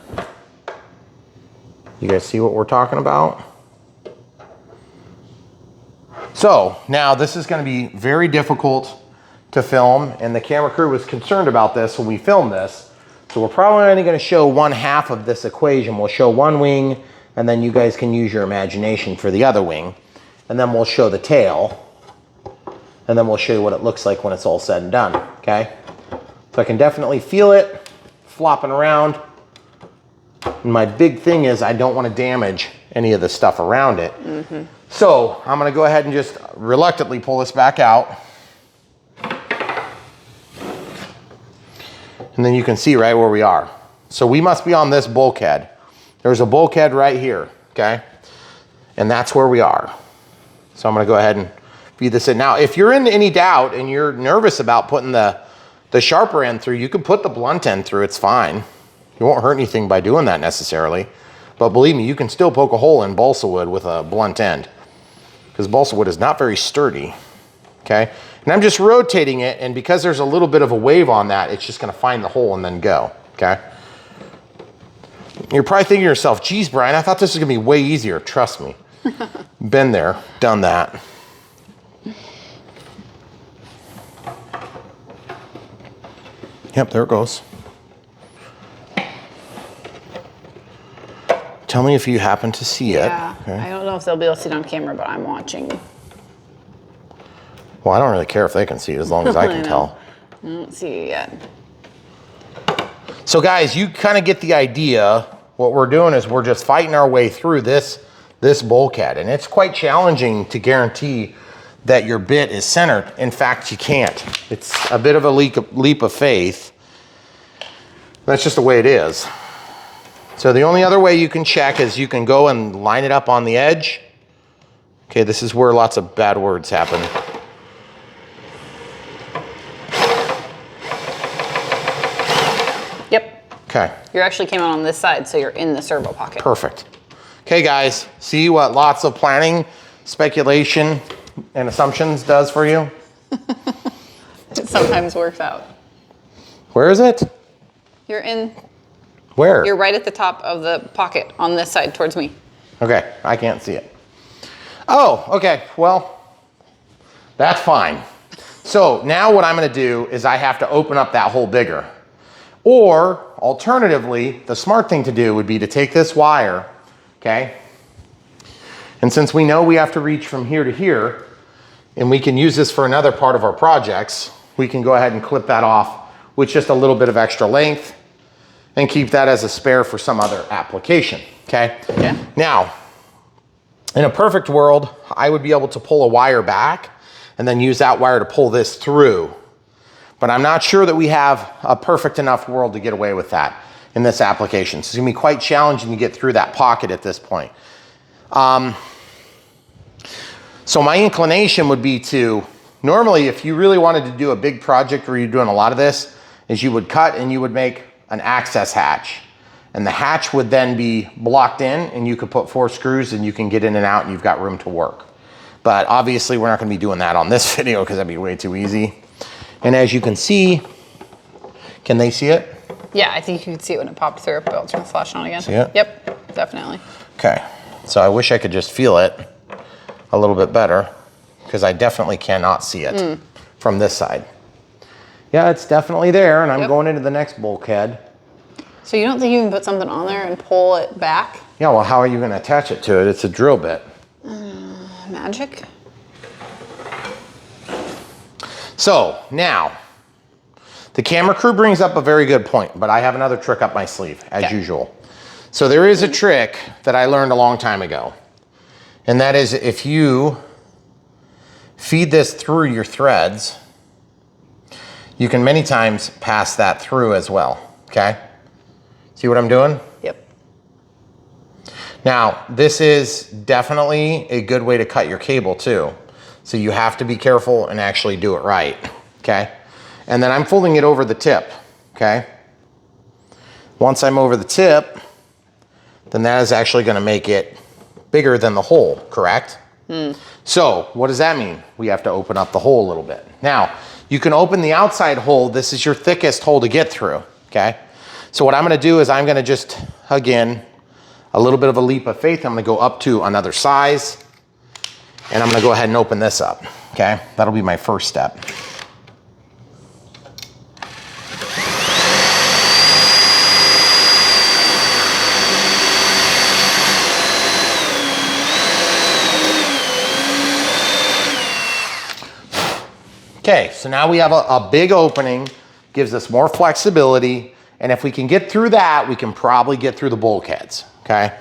You guys see what we're talking about? So now this is going to be very difficult to film, and the camera crew was concerned about this when we filmed this. So we're probably only going to show one half of this equation. We'll show one wing, and then you guys can use your imagination for the other wing. And then we'll show the tail, and then we'll show you what it looks like when it's all said and done, okay? So I can definitely feel it flopping around. And my big thing is I don't want to damage any of the stuff around it. So I'm going to go ahead and just reluctantly pull this back out. And then you can see right where we are. So we must be on this bulkhead. There's a bulkhead right here, okay? And that's where we are. So I'm gonna go ahead and feed this in. Now, if you're in any doubt and you're nervous about putting the sharper end through, you can put the blunt end through, it's fine. You won't hurt anything by doing that necessarily. But believe me, you can still poke a hole in balsa wood with a blunt end, because balsa wood is not very sturdy, okay? And I'm just rotating it, and because there's a little bit of a wave on that, it's just gonna find the hole and then go, okay? You're probably thinking to yourself, geez, Brian, I thought this was gonna be way easier. Trust me. Been there, done that. Yep, there it goes. Tell me if you happen to see it. Yeah, okay? I don't know if they'll be able to see it on camera, but I'm watching. Well, I don't really care if they can see it as long as I can tell. I don't see it yet. So guys, you kind of get the idea. What we're doing is we're just fighting our way through this bulkhead, and it's quite challenging to guarantee that your bit is centered. In fact, you can't. It's a bit of a leap of faith. That's just the way it is. So the only other way you can check is you can go and line it up on the edge. Okay, this is where lots of bad words happen. Yep. Okay. You actually came out on this side, so you're in the servo pocket. Perfect. Okay, guys, see what lots of planning, speculation, and assumptions does for you? It sometimes works out. Where is it? You're in. Where? You're right at the top of the pocket on this side towards me. Okay, I can't see it. Oh, okay, well, that's fine. So now what I'm gonna do is I have to open up that hole bigger. Or, alternatively, the smart thing to do would be to take this wire, okay? And since we know we have to reach from here to here, and we can use this for another part of our projects, we can go ahead and clip that off with just a little bit of extra length and keep that as a spare for some other application, okay? Yeah. Now, in a perfect world, I would be able to pull a wire back and then use that wire to pull this through. But I'm not sure that we have a perfect enough world to get away with that in this application. So it's gonna be quite challenging to get through that pocket at this point. So my inclination would be to, normally if you really wanted to do a big project where you're doing a lot of this, is you would cut and you would make an access hatch. And the hatch would then be blocked in, and you could put 4 screws and you can get in and out and you've got room to work. But obviously we're not gonna be doing that on this video because that'd be way too easy. And as you can see, can they see it? Yeah, I think you could see it when it popped through, but I'll turn the flash on again. See it? Yep, definitely. Okay, so I wish I could just feel it a little bit better, because I definitely cannot see it from this side. Yeah, it's definitely there, and I'm going into the next bulkhead. So you don't think you can put something on there and pull it back? Yeah, well, how are you gonna attach it to it? It's a drill bit. Magic? So now, The camera crew brings up a very good point, but I have another trick up my sleeve, as Okay. usual. So there is a trick that I learned a long time ago, and that is if you feed this through your threads, you can many times pass that through as well, okay? See what I'm doing? Yep. Now, this is definitely a good way to cut your cable too. So you have to be careful and actually do it right, okay? And then I'm folding it over the tip, okay? Once I'm over the tip, then that is actually gonna make it bigger than the hole, correct? So what does that mean? We have to open up the hole a little bit. Now, you can open the outside hole. This is your thickest hole to get through, okay? So what I'm gonna do is I'm gonna just, again, a little bit of a leap of faith. I'm gonna go up to another size, and I'm gonna go ahead and open this up, okay? That'll be my first step. Okay, so now we have a big opening, gives us more flexibility, and if we can get through that, we can probably get through the bulkheads, okay?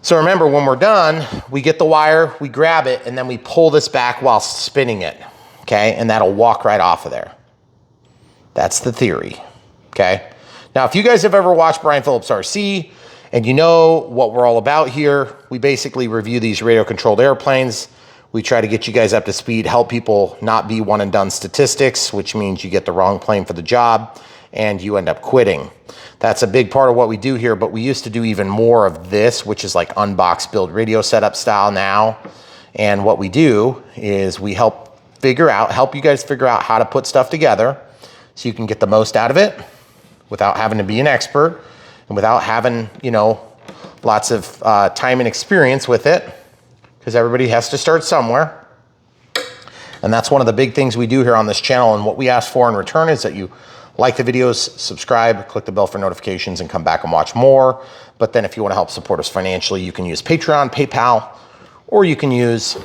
So remember, when we're done, we get the wire, we grab it, and then we pull this back while spinning it, okay? And that'll walk right off of there. That's the theory, okay? Now, if you guys have ever watched Brian Phillips RC, and you know what we're all about here, we basically review these radio-controlled airplanes. We try to get you guys up to speed, help people not be one and done statistics, which means you get the wrong plane for the job and you end up quitting. That's a big part of what we do here, but we used to do even more of this, which is like unbox build radio setup style now. And what we do is we help you guys figure out how to put stuff together so you can get the most out of it without having to be an expert and without having, you know, lots of time and experience with it, because everybody has to start somewhere. And that's one of the big things we do here on this channel. And what we ask for in return is that you like the videos, subscribe, click the bell for notifications, and come back and watch more. But then if you want to help support us financially, you can use Patreon, PayPal, or you can use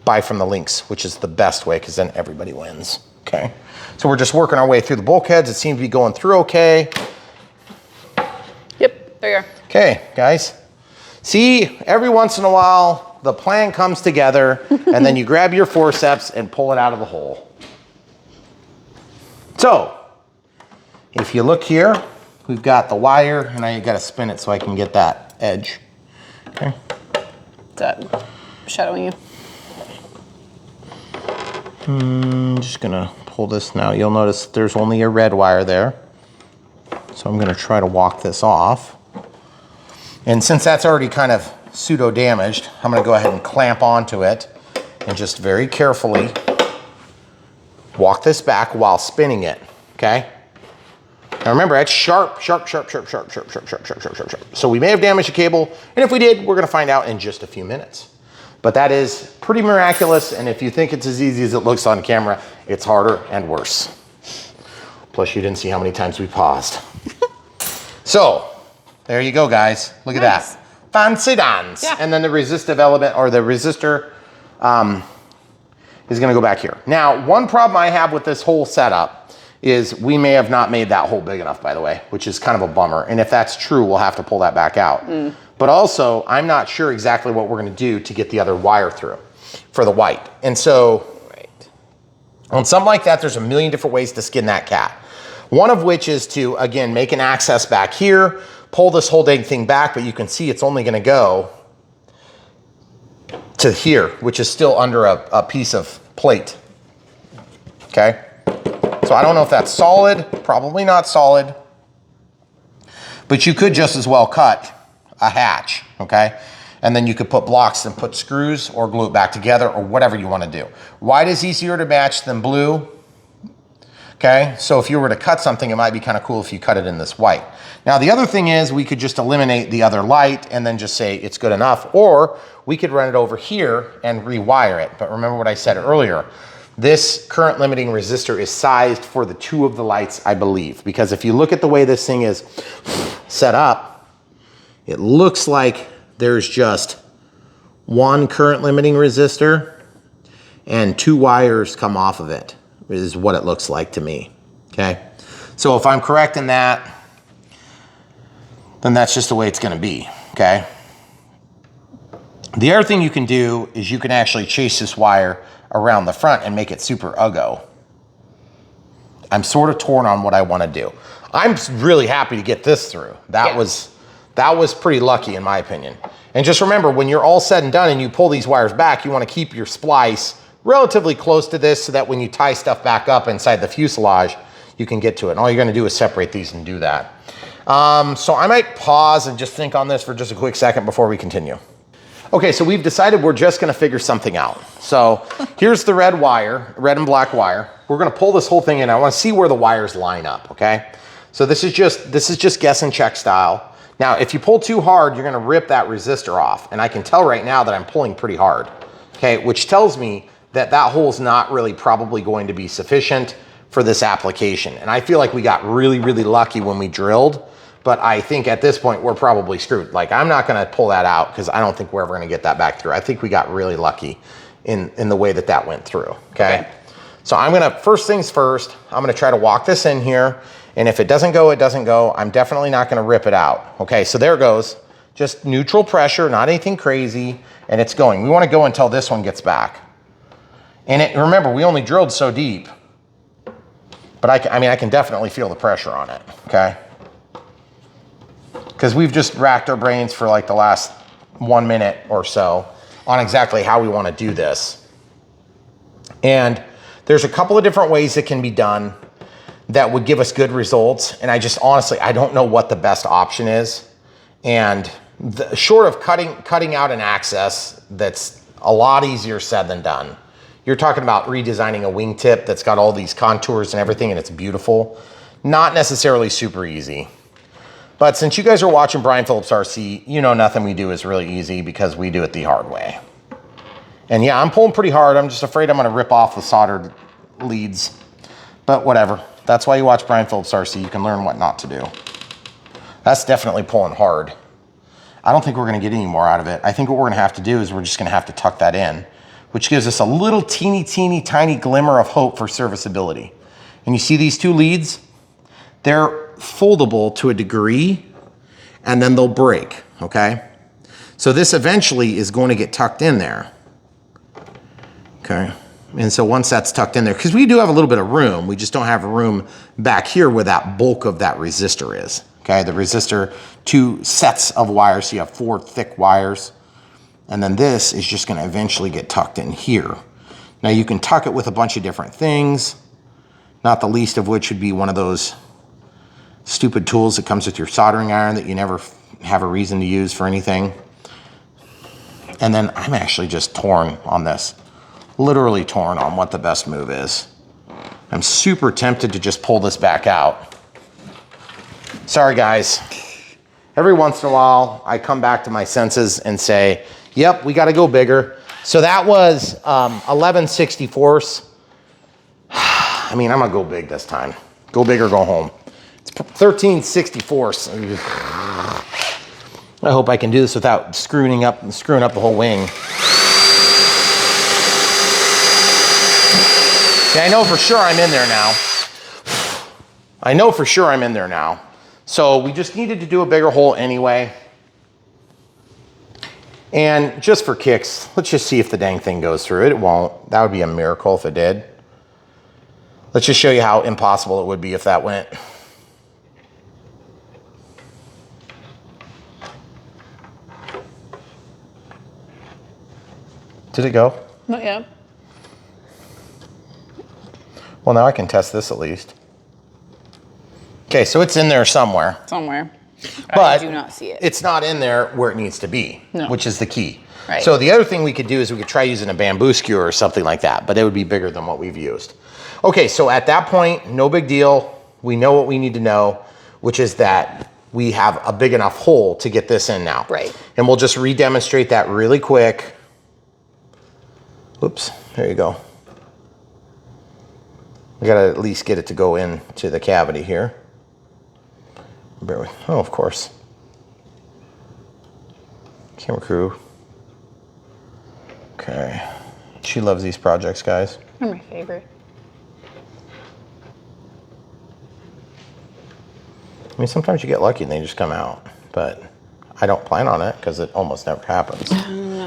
buy from the links, which is the best way, because then everybody wins, okay? So we're just working our way through the bulkheads. It seems to be going through okay. Yep, there you are. Okay, guys. See, every once in a while, the plan comes together, and then you grab your forceps and pull it out of the hole. So, if you look here, we've got the wire, and I gotta spin it so I can get that edge. Okay. Is that shadowing you? I'm just gonna pull this now. You'll notice there's only a red wire there. So I'm gonna try to walk this off. And since that's already kind of pseudo damaged, I'm gonna go ahead and clamp onto it and just very carefully walk this back while spinning it, okay? Now remember, that's sharp, sharp, sharp, sharp, sharp, sharp, sharp, sharp, sharp, sharp, sharp, sharp. So we may have damaged the cable, and if we did, we're gonna find out in just a few minutes. But that is pretty miraculous, and if you think it's as easy as it looks on camera, it's harder and worse. Plus, you didn't see how many times we paused. So, there you go, guys. Look at Nice. that. Fancy dance. Yeah. And then the resistive element, or the resistor, is gonna go back here. Now, one problem I have with this whole setup is we may have not made that hole big enough, by the way, which is kind of a bummer. And if that's true, we'll have to pull that back out. But also, I'm not sure exactly what we're gonna do to get the other wire through for the white. And so, on something like that, there's a million different ways to skin that cat. One of which is to, again, make an access back here, pull this whole dang thing back, but you can see it's only gonna go to here, which is still under a piece of plate, okay? So I don't know if that's solid, probably not solid, but you could just as well cut a hatch, okay? And then you could put blocks and put screws or glue it back together or whatever you wanna do. White is easier to match than blue, okay? So if you were to cut something, it might be kind of cool if you cut it in this white. Now the other thing is we could just eliminate the other light and then just say it's good enough, or we could run it over here and rewire it. But remember what I said earlier, this current limiting resistor is sized for the two of the lights, I believe, because if you look at the way this thing is set up, it looks like there's just one current limiting resistor and two wires come off of it. is what it looks like to me, okay? So if I'm correct in that, then that's just the way it's gonna be, okay? The other thing you can do is you can actually chase this wire around the front and make it super uggo. I'm sort of torn on what I wanna do. I'm really happy to get this through. That was pretty lucky in my opinion. And just remember, when you're all said and done and you pull these wires back, you wanna keep your splice relatively close to this so that when you tie stuff back up inside the fuselage, you can get to it. And all you're gonna do is separate these and do that. So I might pause and just think on this for just a quick second before we continue. Okay, so we've decided we're just gonna figure something out. So here's the red wire, red and black wire. We're gonna pull this whole thing in. I wanna see where the wires line up, okay? So this is just guess and check style. Now, if you pull too hard, you're gonna rip that resistor off. And I can tell right now that I'm pulling pretty hard, okay? Which tells me that that hole's not really probably going to be sufficient for this application. And I feel like we got really, really lucky when we drilled, but I think at this point we're probably screwed. Like, I'm not gonna pull that out because I don't think we're ever gonna get that back through. I think we got really lucky in the way that that went through, okay? So I'm gonna, first things first, I'm gonna try to walk this in here, and if it doesn't go, it doesn't go. I'm definitely not gonna rip it out. Okay, so there it goes. Just neutral pressure, not anything crazy, and it's going. We wanna go until this one gets back. And remember, we only drilled so deep, but I can definitely feel the pressure on it, okay? Because we've just racked our brains for like the last 1 minute or so on exactly how we wanna do this. And there's a couple of different ways it can be done that would give us good results. And I just honestly, I don't know what the best option is. And short of cutting out an axis, that's a lot easier said than done. You're talking about redesigning a wingtip that's got all these contours and everything and it's beautiful. Not necessarily super easy. But since you guys are watching Brian Phillips RC, you know nothing we do is really easy because we do it the hard way. And yeah, I'm pulling pretty hard. I'm just afraid I'm gonna rip off the soldered leads, but whatever. That's why you watch Brian Phillips RC. You can learn what not to do. That's definitely pulling hard. I don't think we're gonna get any more out of it. I think what we're gonna have to do is we're just gonna have to tuck that in, which gives us a little teeny tiny glimmer of hope for serviceability. And you see these two leads? They're foldable to a degree, and then they'll break, okay? So this eventually is going to get tucked in there, okay? And so once that's tucked in there, because we do have a little bit of room, we just don't have room back here where that bulk of that resistor is, okay? The resistor, 2 sets of wires, so you have 4 thick wires, and then this is just gonna eventually get tucked in here. Now you can tuck it with a bunch of different things, not the least of which would be one of those stupid tools that comes with your soldering iron that you never have a reason to use for anything. And then I'm actually just torn on this. Literally torn on what the best move is. I'm super tempted to just pull this back out. Sorry guys. Every once in a while, I come back to my senses and say, yep, we gotta go bigger. So that was 11/64. I mean, I'm gonna go big this time. Go big or go home. It's 13/64. I hope I can do this without screwing up the whole wing. Yeah, I know for sure I'm in there now. I know for sure I'm in there now. So we just needed to do a bigger hole anyway. And just for kicks, let's just see if the dang thing goes through. It won't. That would be a miracle if it did. Let's just show you how impossible it would be if that went. Did it go? Not yet. Well, now I can test this at least. Okay, so it's in there somewhere. Somewhere. But I do not see it. It's not in there where it needs to be, No. which is the key. Right. So the other thing we could do is we could try using a bamboo skewer or something like that, but it would be bigger than what we've used. Okay, so at that point, no big deal. We know what we need to know, which is that we have a big enough hole to get this in now. Right. And we'll just re-demonstrate that really quick. Oops, there you go. We gotta at least get it to go into the cavity here. Bear with, oh, of course. Camera crew. Okay. She loves these projects, guys. They're my favorite. I mean, sometimes you get lucky and they just come out, but I don't plan on it because it almost never happens.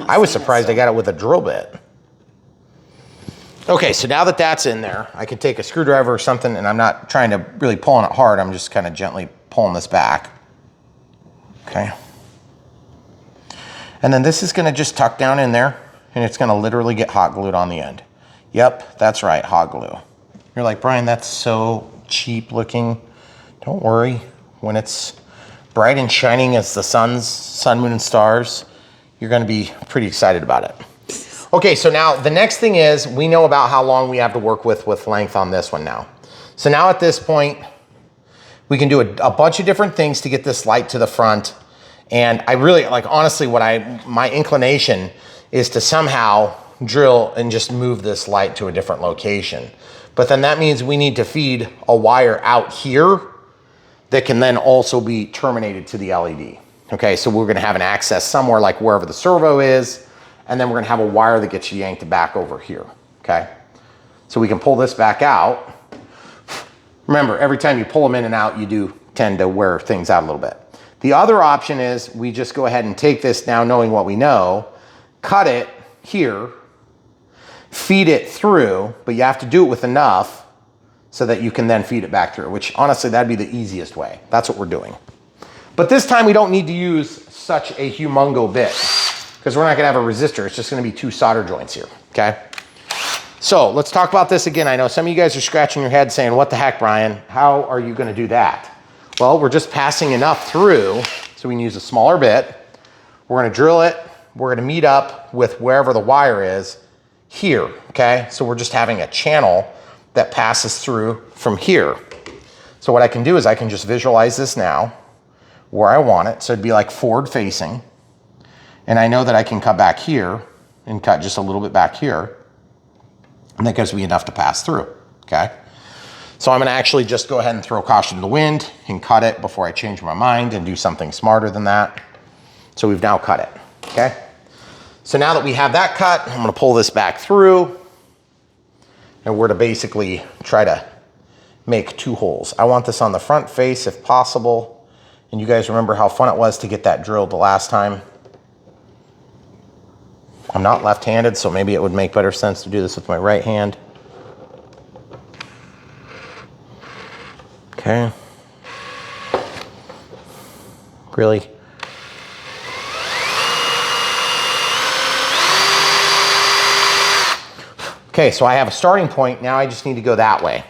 I was surprised I got it with a drill bit. Okay, so now that that's in there, I can take a screwdriver or something, and I'm not trying to really pull on it hard. I'm just kind of gently pulling this back. Okay. And then this is going to just tuck down in there, and it's going to literally get hot glued on the end. Yep, that's right, hot glue. You're like, Brian, that's so cheap looking. Don't worry. When it's bright and shining as the sun, moon, and stars, you're going to be pretty excited about it. Okay, so now the next thing is we know about how long we have to work with length on this one now. So now at this point, we can do a bunch of different things to get this light to the front. And I really, like, honestly, my inclination is to somehow drill and just move this light to a different location. But then that means we need to feed a wire out here that can then also be terminated to the LED. Okay, so we're gonna have an access somewhere like wherever the servo is, and then we're gonna have a wire that gets yanked back over here, okay? So we can pull this back out. Remember, every time you pull them in and out, you do tend to wear things out a little bit. The other option is we just go ahead and take this now knowing what we know, cut it here, feed it through, but you have to do it with enough so that you can then feed it back through, which honestly, that'd be the easiest way. That's what we're doing. But this time we don't need to use such a humongo bit because we're not gonna have a resistor. It's just gonna be 2 solder joints here, okay? So let's talk about this again. I know some of you guys are scratching your head saying, what the heck, Brian? How are you gonna do that? Well, we're just passing enough through so we can use a smaller bit. We're gonna drill it. We're gonna meet up with wherever the wire is here, okay? So we're just having a channel that passes through from here. So what I can do is I can just visualize this now where I want it. So it'd be like forward facing. And I know that I can cut back here and cut just a little bit back here. And that gives me enough to pass through, okay? So I'm gonna actually just go ahead and throw caution to the wind and cut it before I change my mind and do something smarter than that. So we've now cut it, okay? So now that we have that cut, I'm gonna pull this back through and we're to basically try to make 2 holes. I want this on the front face if possible. And you guys remember how fun it was to get that drilled the last time. I'm not left-handed, so maybe it would make better sense to do this with my right hand. Okay. Really? Okay, so I have a starting point. Now I just need to go that way.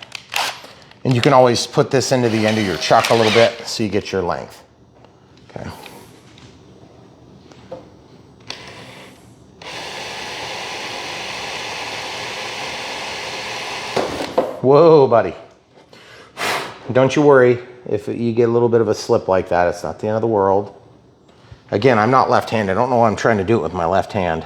And you can always put this into the end of your chuck a little bit so you get your length. Okay. Whoa, buddy. Don't you worry if you get a little bit of a slip like that. It's not the end of the world. Again, I'm not left-handed. I don't know why I'm trying to do it with my left hand.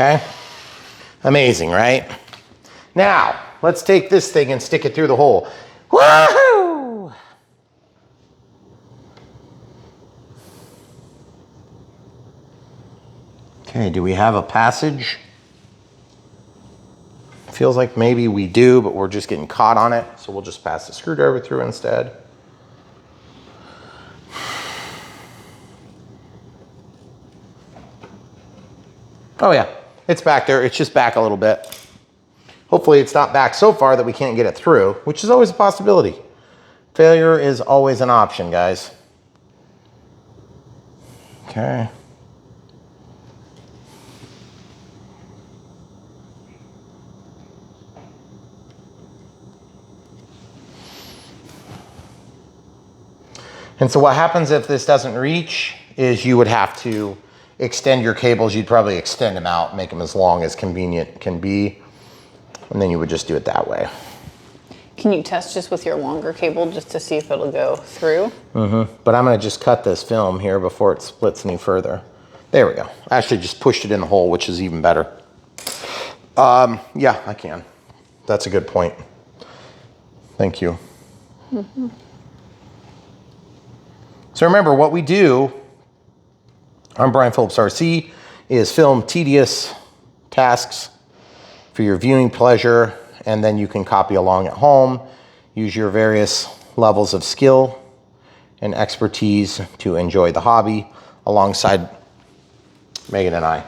Okay, amazing, right? Now, let's take this thing and stick it through the hole. Woohoo! Okay, do we have a passage? Feels like maybe we do, but we're just getting caught on it. So we'll just pass the screwdriver through instead. Oh yeah. It's back there, it's just back a little bit. Hopefully it's not back so far that we can't get it through, which is always a possibility. Failure is always an option, guys. Okay. And so what happens if this doesn't reach is you would have to extend your cables. You'd probably extend them out, make them as long as convenient can be, and then you would just do it that way. Can Can you test just with your longer cable just to see if it'll go through? But I'm gonna just cut this film here before it splits any further. There we go. I actually just pushed it in the hole, which is even better. Yeah, I can. That's a good point. Thank you. So remember, what we do on Brian Phillips RC is film tedious tasks for your viewing pleasure, and then you can copy along at home, use your various levels of skill and expertise to enjoy the hobby alongside Megan and I.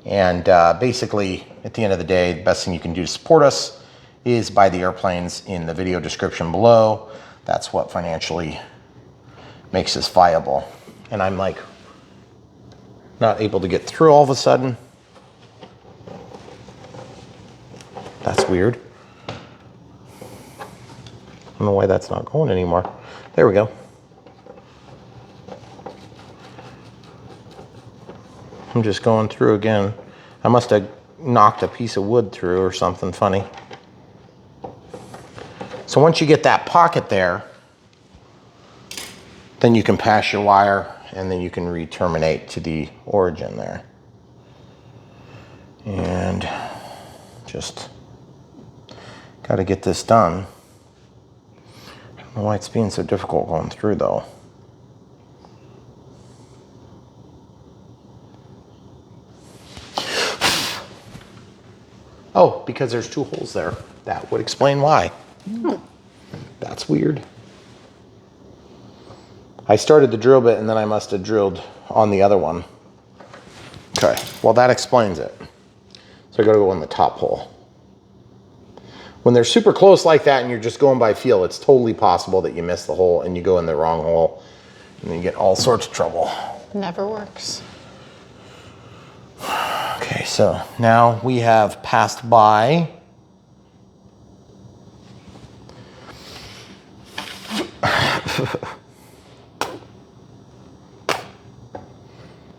And basically, at the end of the day, the best thing you can do to support us is buy the airplanes in the video description below. That's what financially makes this viable. And I'm like not able to get through all of a sudden. That's weird. I don't know why that's not going anymore. There we go. I'm just going through again. I must have knocked a piece of wood through or something funny. So once you get that pocket there, then you can pass your wire and then you can re-terminate to the origin there. And just got to get this done. I don't know why it's being so difficult going through though. Oh, because there's two holes there. That would explain why. That's weird. I started the drill bit and then I must have drilled on the other one. Okay, well that explains it. So I gotta go in the top hole. When they're super close like that and you're just going by feel, it's totally possible that you miss the hole and you go in the wrong hole and then you get all sorts of trouble. Never works. Okay, so now we have passed by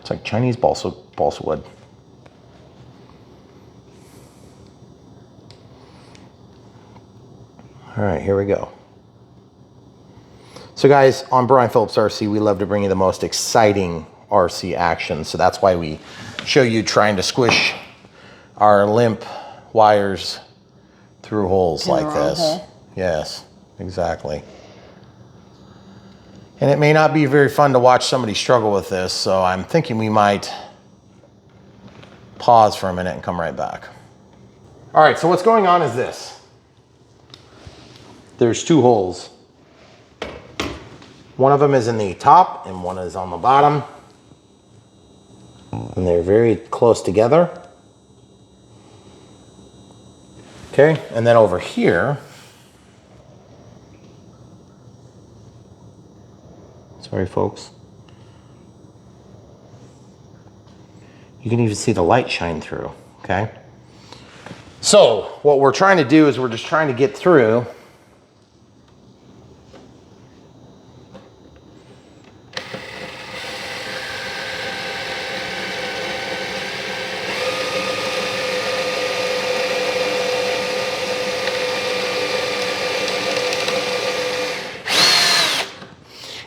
it's like Chinese balsa wood. All right, here we go. So guys, on Brian Phillips RC, we love to bring you the most exciting RC action. So that's why we show you trying to squish our limp wires through holes like this. Hole. Yes, exactly. And it may not be very fun to watch somebody struggle with this, so I'm thinking we might pause for a minute and come right back. All right, so what's going on is this. There's two holes. One of them is in the top and one is on the bottom. And they're very close together. Okay, and then over here, sorry folks, you can even see the light shine through, okay? So what we're trying to do is we're just trying to get through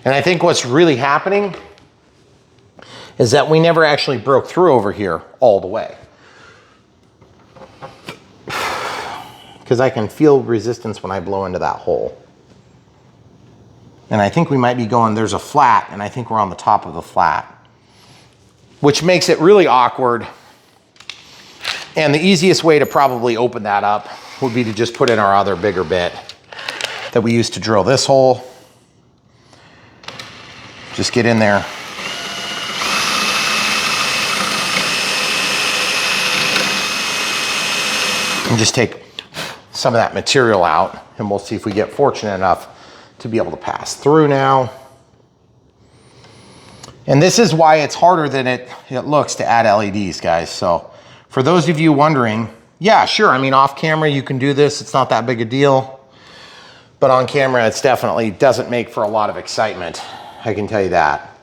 and I think what's really happening is that we never actually broke through over here all the way. Because I can feel resistance when I blow into that hole. And I think we might be going, there's a flat, and I think we're on the top of the flat, which makes it really awkward. And the easiest way to probably open that up would be to just put in our other bigger bit that we used to drill this hole. Just get in there. And just take some of that material out, and we'll see if we get fortunate enough to be able to pass through now. And this is why it's harder than it looks to add LEDs, guys. So for those of you wondering, yeah, sure, I mean, off camera you can do this, it's not that big a deal. But on camera, it's definitely doesn't make for a lot of excitement. I can tell you that.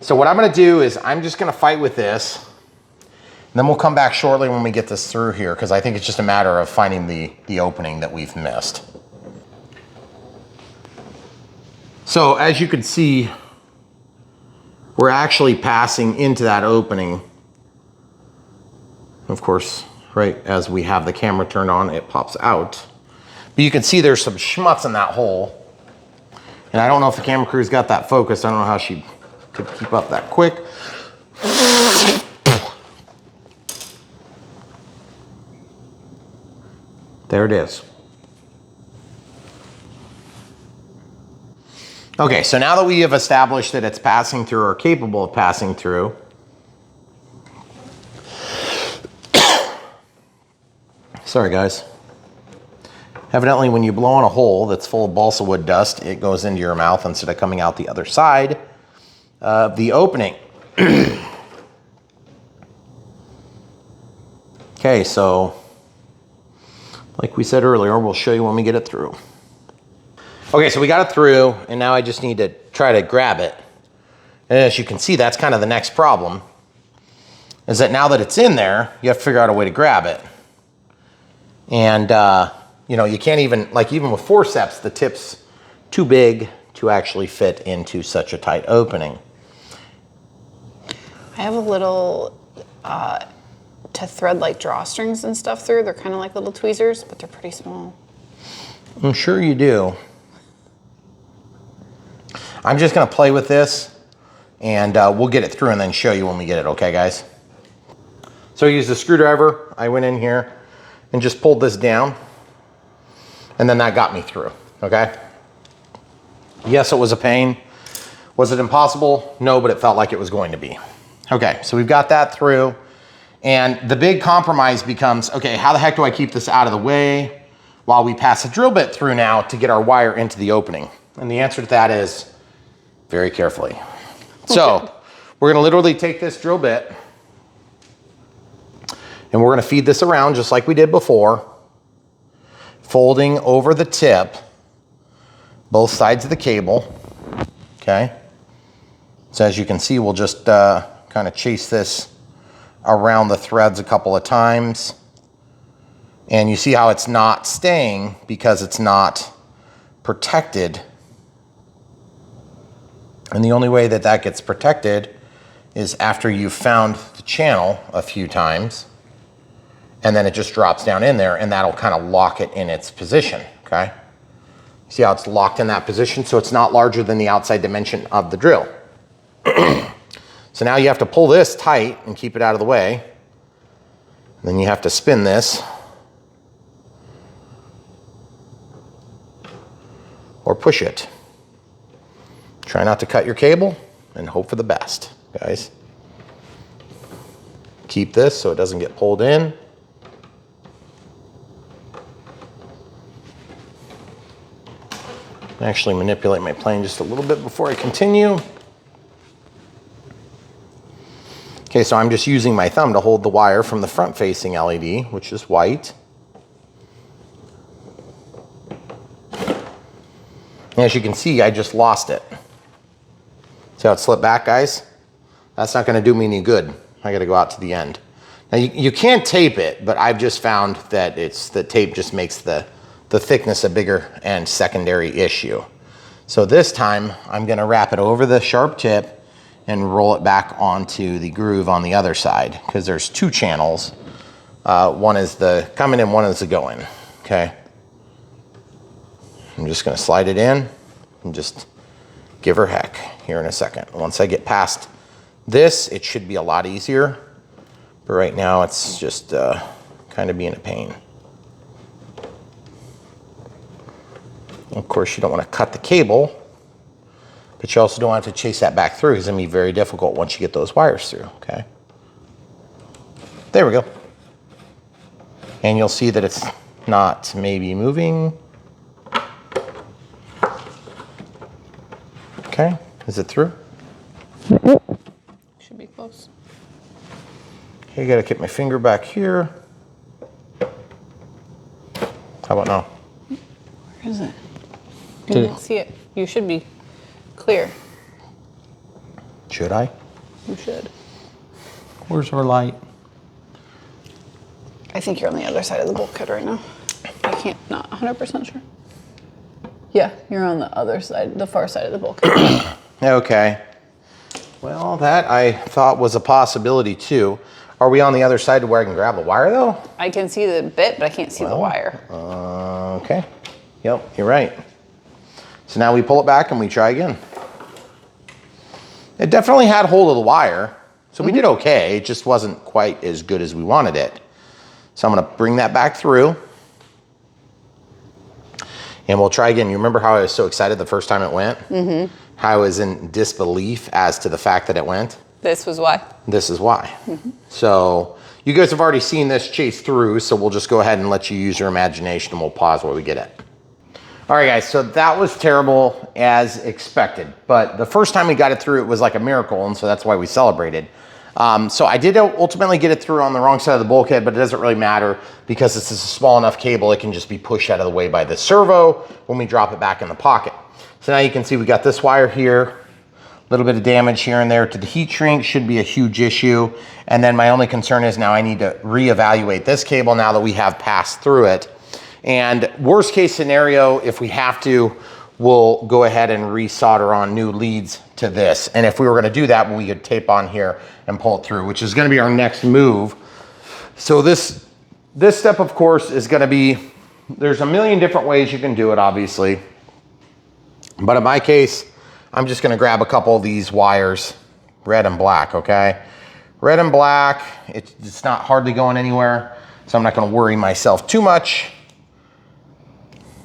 So what I'm gonna do is I'm just gonna fight with this, and then we'll come back shortly when we get this through here, because I think it's just a matter of finding the opening that we've missed. So as you can see, we're actually passing into that opening. Of course, right as we have the camera turned on, it pops out. But you can see there's some schmutz in that hole. And I don't know if the camera crew's got that focused. I don't know how she could keep up that quick. There it is. Okay, so now that we have established that it's passing through or capable of passing through, sorry guys. Evidently when you blow on a hole that's full of balsa wood dust, it goes into your mouth instead of coming out the other side of the opening. Okay, so like we said earlier, we'll show you when we get it through. Okay, so we got it through, and now I just need to try to grab it. And as you can see, that's kind of the next problem, is that now that it's in there, you have to figure out a way to grab it. And, you know, you can't even, like even with forceps, the tip's too big to actually fit into such a tight opening. I have a little, to thread like drawstrings and stuff through. They're kind of like little tweezers, but they're pretty small. I'm sure you do. I'm just gonna play with this and we'll get it through and then show you when we get it, okay guys? So I used a screwdriver. I went in here and just pulled this down and then that got me through, okay? Yes, it was a pain. Was it impossible? No, but it felt like it was going to be. Okay, so we've got that through and the big compromise becomes, okay, how the heck do I keep this out of the way while we pass a drill bit through now to get our wire into the opening? And the answer to that is very carefully. So we're gonna literally take this drill bit and we're gonna feed this around just like we did before, folding over the tip, both sides of the cable, okay? So as you can see, we'll just kind of chase this around the threads a couple of times. And you see how it's not staying because it's not protected. And the only way that that gets protected is after you've found the channel a few times, and then it just drops down in there and that'll kind of lock it in its position, okay? See how it's locked in that position? So it's not larger than the outside dimension of the drill. So now you have to pull this tight and keep it out of the way. Then you have to spin this or push it. Try not to cut your cable and hope for the best, guys. Keep this so it doesn't get pulled in. Actually manipulate my plane just a little bit before I continue. Okay, so I'm just using my thumb to hold the wire from the front facing LED, which is white. And as you can see, I just lost it. See how it slipped back, guys? That's not gonna do me any good. I gotta go out to the end. Now you can't tape it, but I've just found that the tape just makes the thickness a bigger and secondary issue. So this time, I'm gonna wrap it over the sharp tip and roll it back onto the groove on the other side, because there's two channels. One is the coming in, one is the going, okay? I'm just gonna slide it in and just give her heck here in a second. Once I get past this, it should be a lot easier, but right now it's just kind of being a pain. Of course, you don't want to cut the cable, but you also don't have to chase that back through because it's going to be very difficult once you get those wires through, okay? There we go. And you'll see that it's not maybe moving. Okay, is it through? Should be close. Okay, I gotta get my finger back here. How about now? Where is it? You didn't see it. You should be clear. Should I? You should. Where's our light? I think you're on the other side of the bulkhead right now. I can't, not 100% sure. Yeah, you're on the other side, the far side of the bulkhead. Okay. Well, that I thought was a possibility too. Are we on the other side to where I can grab the wire though? I can see the bit, but I can't see the wire. Okay. Yep, you're right. So now we pull it back and we try again. It definitely had hold of the wire, so we did okay. It just wasn't quite as good as we wanted it. So I'm gonna bring that back through. And we'll try again. You remember how I was so excited the first time it went? Mm-hmm. How I was in disbelief as to the fact that it went? This was why. This is why. So you guys have already seen this chase through, so we'll just go ahead and let you use your imagination and we'll pause while we get it. All right, guys, so that was terrible as expected, but the first time we got it through, it was like a miracle, and so that's why we celebrated. So I did ultimately get it through on the wrong side of the bulkhead, but it doesn't really matter because this is a small enough cable, it can just be pushed out of the way by the servo when we drop it back in the pocket. So now you can see we got this wire here, a little bit of damage here and there to the heat shrink, should be a huge issue. And then my only concern is now I need to reevaluate this cable now that we have passed through it. And worst case scenario, if we have to, we'll go ahead and resolder on new leads to this. And if we were gonna do that, we could tape on here and pull it through, which is gonna be our next move. So this step, of course, is gonna be, there's a million different ways you can do it, obviously. But in my case, I'm just gonna grab a couple of these wires, red and black, okay? Red and black, it's not hardly going anywhere, so I'm not gonna worry myself too much.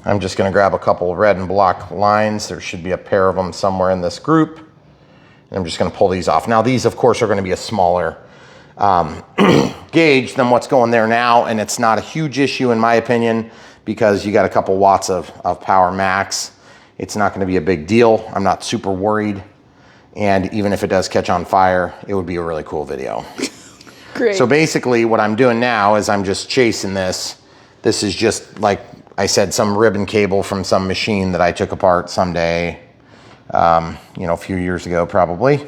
I'm just gonna grab a couple of red and black lines. There should be a pair of them somewhere in this group. And I'm just gonna pull these off. Now these, of course, are gonna be a smaller gauge than what's going there now, and it's not a huge issue in my opinion, because you got a couple watts of power max. It's not gonna be a big deal. I'm not super worried. And even if it does catch on fire, it would be a really cool video. Great. So basically what I'm doing now is I'm just chasing this. This is just, like I said, some ribbon cable from some machine that I took apart someday, you know, a few years ago probably.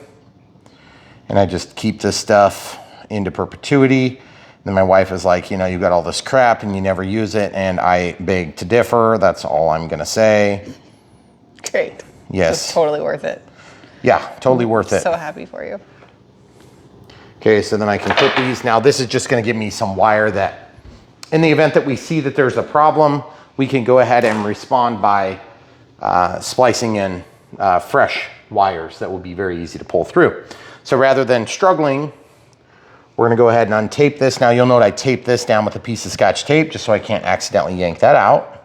And I just keep this stuff into perpetuity. Then my wife is like, you know, you got all this crap and you never use it, and I beg to differ. That's all I'm gonna say. Great. Yes. It's totally worth it. Yeah, totally worth it. So happy for you. Okay, so then I can put these. Now this is just gonna give me some wire that, in the event that we see that there's a problem, we can go ahead and respond by splicing in fresh wires that will be very easy to pull through. So rather than struggling, we're gonna go ahead and untape this. Now you'll note I taped this down with a piece of Scotch tape just so I can't accidentally yank that out.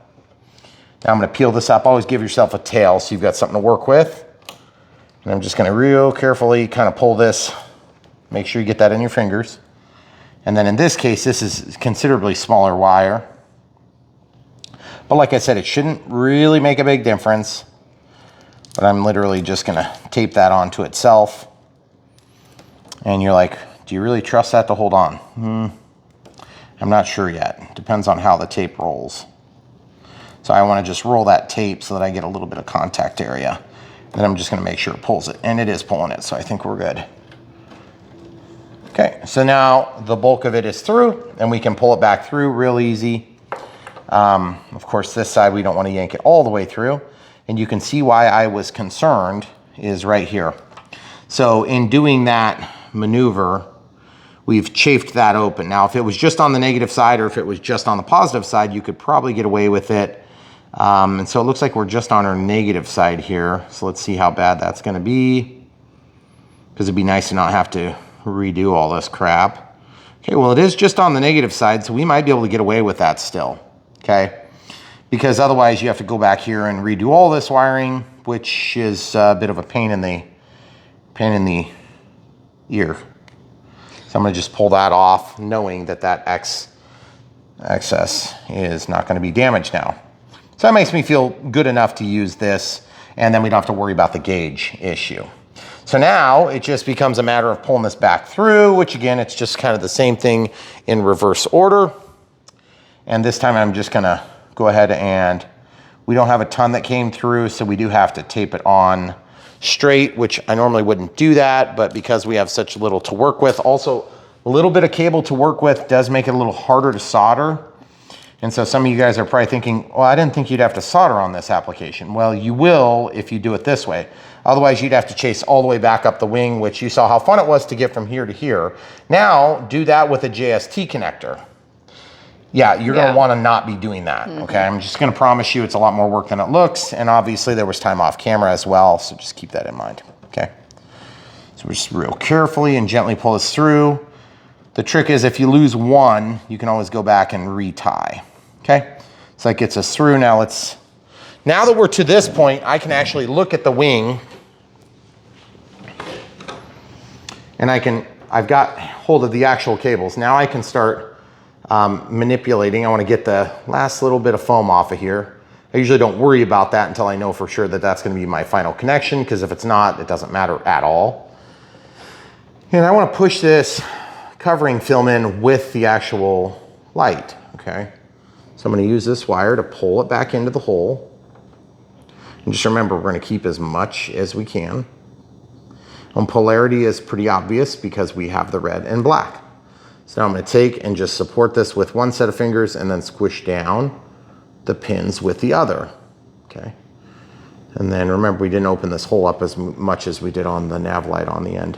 Now I'm gonna peel this up. Always give yourself a tail so you've got something to work with. And I'm just gonna real carefully kind of pull this. Make sure you get that in your fingers. And then in this case, this is considerably smaller wire. But like I said, it shouldn't really make a big difference. But I'm literally just gonna tape that onto itself. And you're like, do you really trust that to hold on? I'm not sure yet. Depends on how the tape rolls. So I wanna just roll that tape so that I get a little bit of contact area. And then I'm just gonna make sure it pulls it. And it is pulling it, so I think we're good. Okay, so now the bulk of it is through, and we can pull it back through real easy. Of course, this side, we don't want to yank it all the way through. And you can see why I was concerned is right here. So in doing that maneuver, we've chafed that open. Now, if it was just on the negative side or if it was just on the positive side, you could probably get away with it. And so it looks like we're just on our negative side here. So let's see how bad that's going to be, because it'd be nice to not have to redo all this crap. Okay, well, it is just on the negative side, so we might be able to get away with that still, okay? Because otherwise you have to go back here and redo all this wiring, which is a bit of a pain in the ear. So I'm gonna just pull that off, knowing that that excess is not gonna be damaged now. So that makes me feel good enough to use this, and then we don't have to worry about the gauge issue. So now it just becomes a matter of pulling this back through, which again, it's just kind of the same thing in reverse order. And this time I'm just gonna go ahead, and we don't have a ton that came through, so we do have to tape it on straight, which I normally wouldn't do that, but because we have such little to work with, also a little bit of cable to work with does make it a little harder to solder. And so some of you guys are probably thinking, well, I didn't think you'd have to solder on this application. Well, you will if you do it this way. Otherwise, you'd have to chase all the way back up the wing, which you saw how fun it was to get from here to here. Now, do that with a JST connector. Yeah, you're gonna wanna not be doing that, okay? I'm just gonna promise you it's a lot more work than it looks, and obviously there was time off camera as well, so just keep that in mind, okay? So we're just real carefully and gently pull this through. The trick is if you lose one, you can always go back and retie. Okay, so that gets us through. Now that we're to this point, I can actually look at the wing and I've got hold of the actual cables. Now I can start manipulating. I want to get the last little bit of foam off of here. I usually don't worry about that until I know for sure that that's going to be my final connection, because if it's not, it doesn't matter at all. And I want to push this covering film in with the actual light, okay? So I'm going to use this wire to pull it back into the hole. And just remember, we're going to keep as much as we can. And polarity is pretty obvious because we have the red and black. So now I'm going to take and just support this with one set of fingers and then squish down the pins with the other, okay? And then remember, we didn't open this hole up as much as we did on the nav light on the end.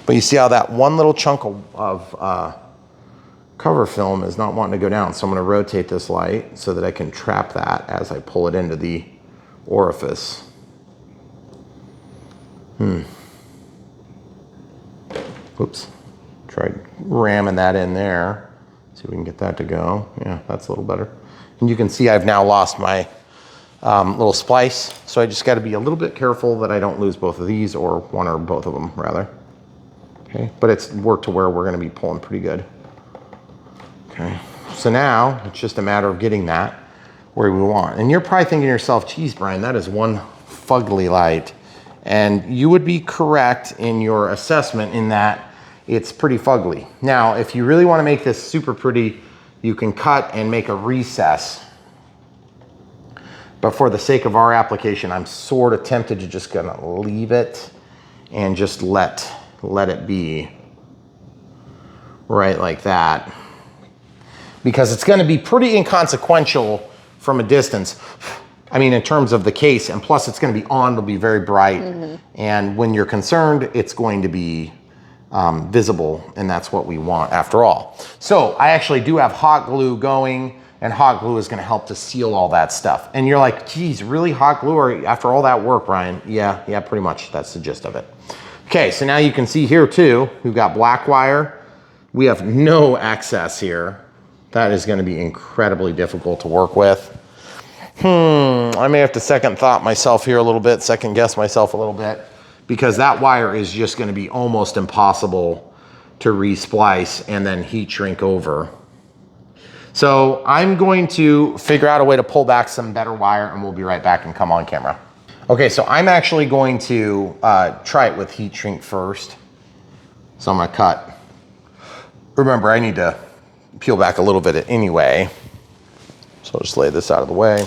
But you see how that one little chunk of cover film is not wanting to go down. So I'm going to rotate this light so that I can trap that as I pull it into the orifice. Oops. Tried ramming that in there. See if we can get that to go. Yeah, that's a little better. And you can see I've now lost my little splice. So I just got to be a little bit careful that I don't lose both of these, or one or both of them rather. Okay, but it's worked to where we're going to be pulling pretty good. Okay, so now it's just a matter of getting that where we want. And you're probably thinking to yourself, geez, Brian, that is one fugly light. And you would be correct in your assessment in that it's pretty fugly. Now, if you really want to make this super pretty, you can cut and make a recess. But for the sake of our application, I'm sort of tempted to just gonna leave it and just let it be right like that. Because it's going to be pretty inconsequential from a distance. I mean, in terms of the case, and plus it's going to be on, it'll be very bright. And when you're concerned, it's going to be visible, and that's what we want after all. So I actually do have hot glue going, and hot glue is going to help to seal all that stuff. And you're like, geez, really hot glue or after all that work, Brian? Yeah, pretty much. That's the gist of it. Okay, so now you can see here too, we've got black wire. We have no access here. That is going to be incredibly difficult to work with. I may have to second guess myself a little bit, because that wire is just going to be almost impossible to resplice and then heat shrink over. So I'm going to figure out a way to pull back some better wire, and we'll be right back and come on camera. Okay, so I'm actually going to try it with heat shrink first. So I'm going to cut. Remember, I need to peel back a little bit anyway. So I'll just lay this out of the way.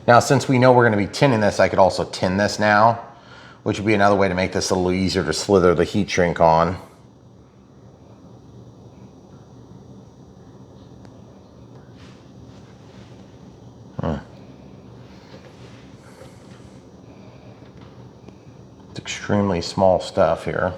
Now, since we know we're going to be tinning this, I could also tin this now, which would be another way to make this a little easier to slither the heat shrink on. It's extremely small stuff here.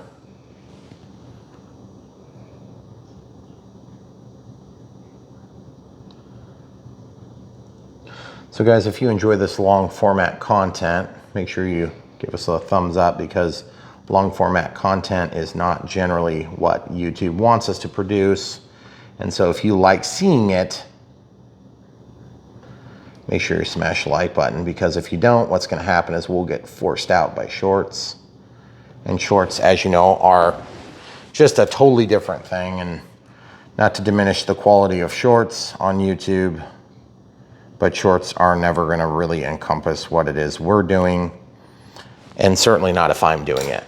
So guys, if you enjoy this long format content, make sure you give us a thumbs up, because long format content is not generally what YouTube wants us to produce. And so if you like seeing it, make sure you smash the like button, because if you don't, what's going to happen is we'll get forced out by shorts. And shorts, as you know, are just a totally different thing. And not to diminish the quality of shorts on YouTube, but shorts are never going to really encompass what it is we're doing, and certainly not if I'm doing it.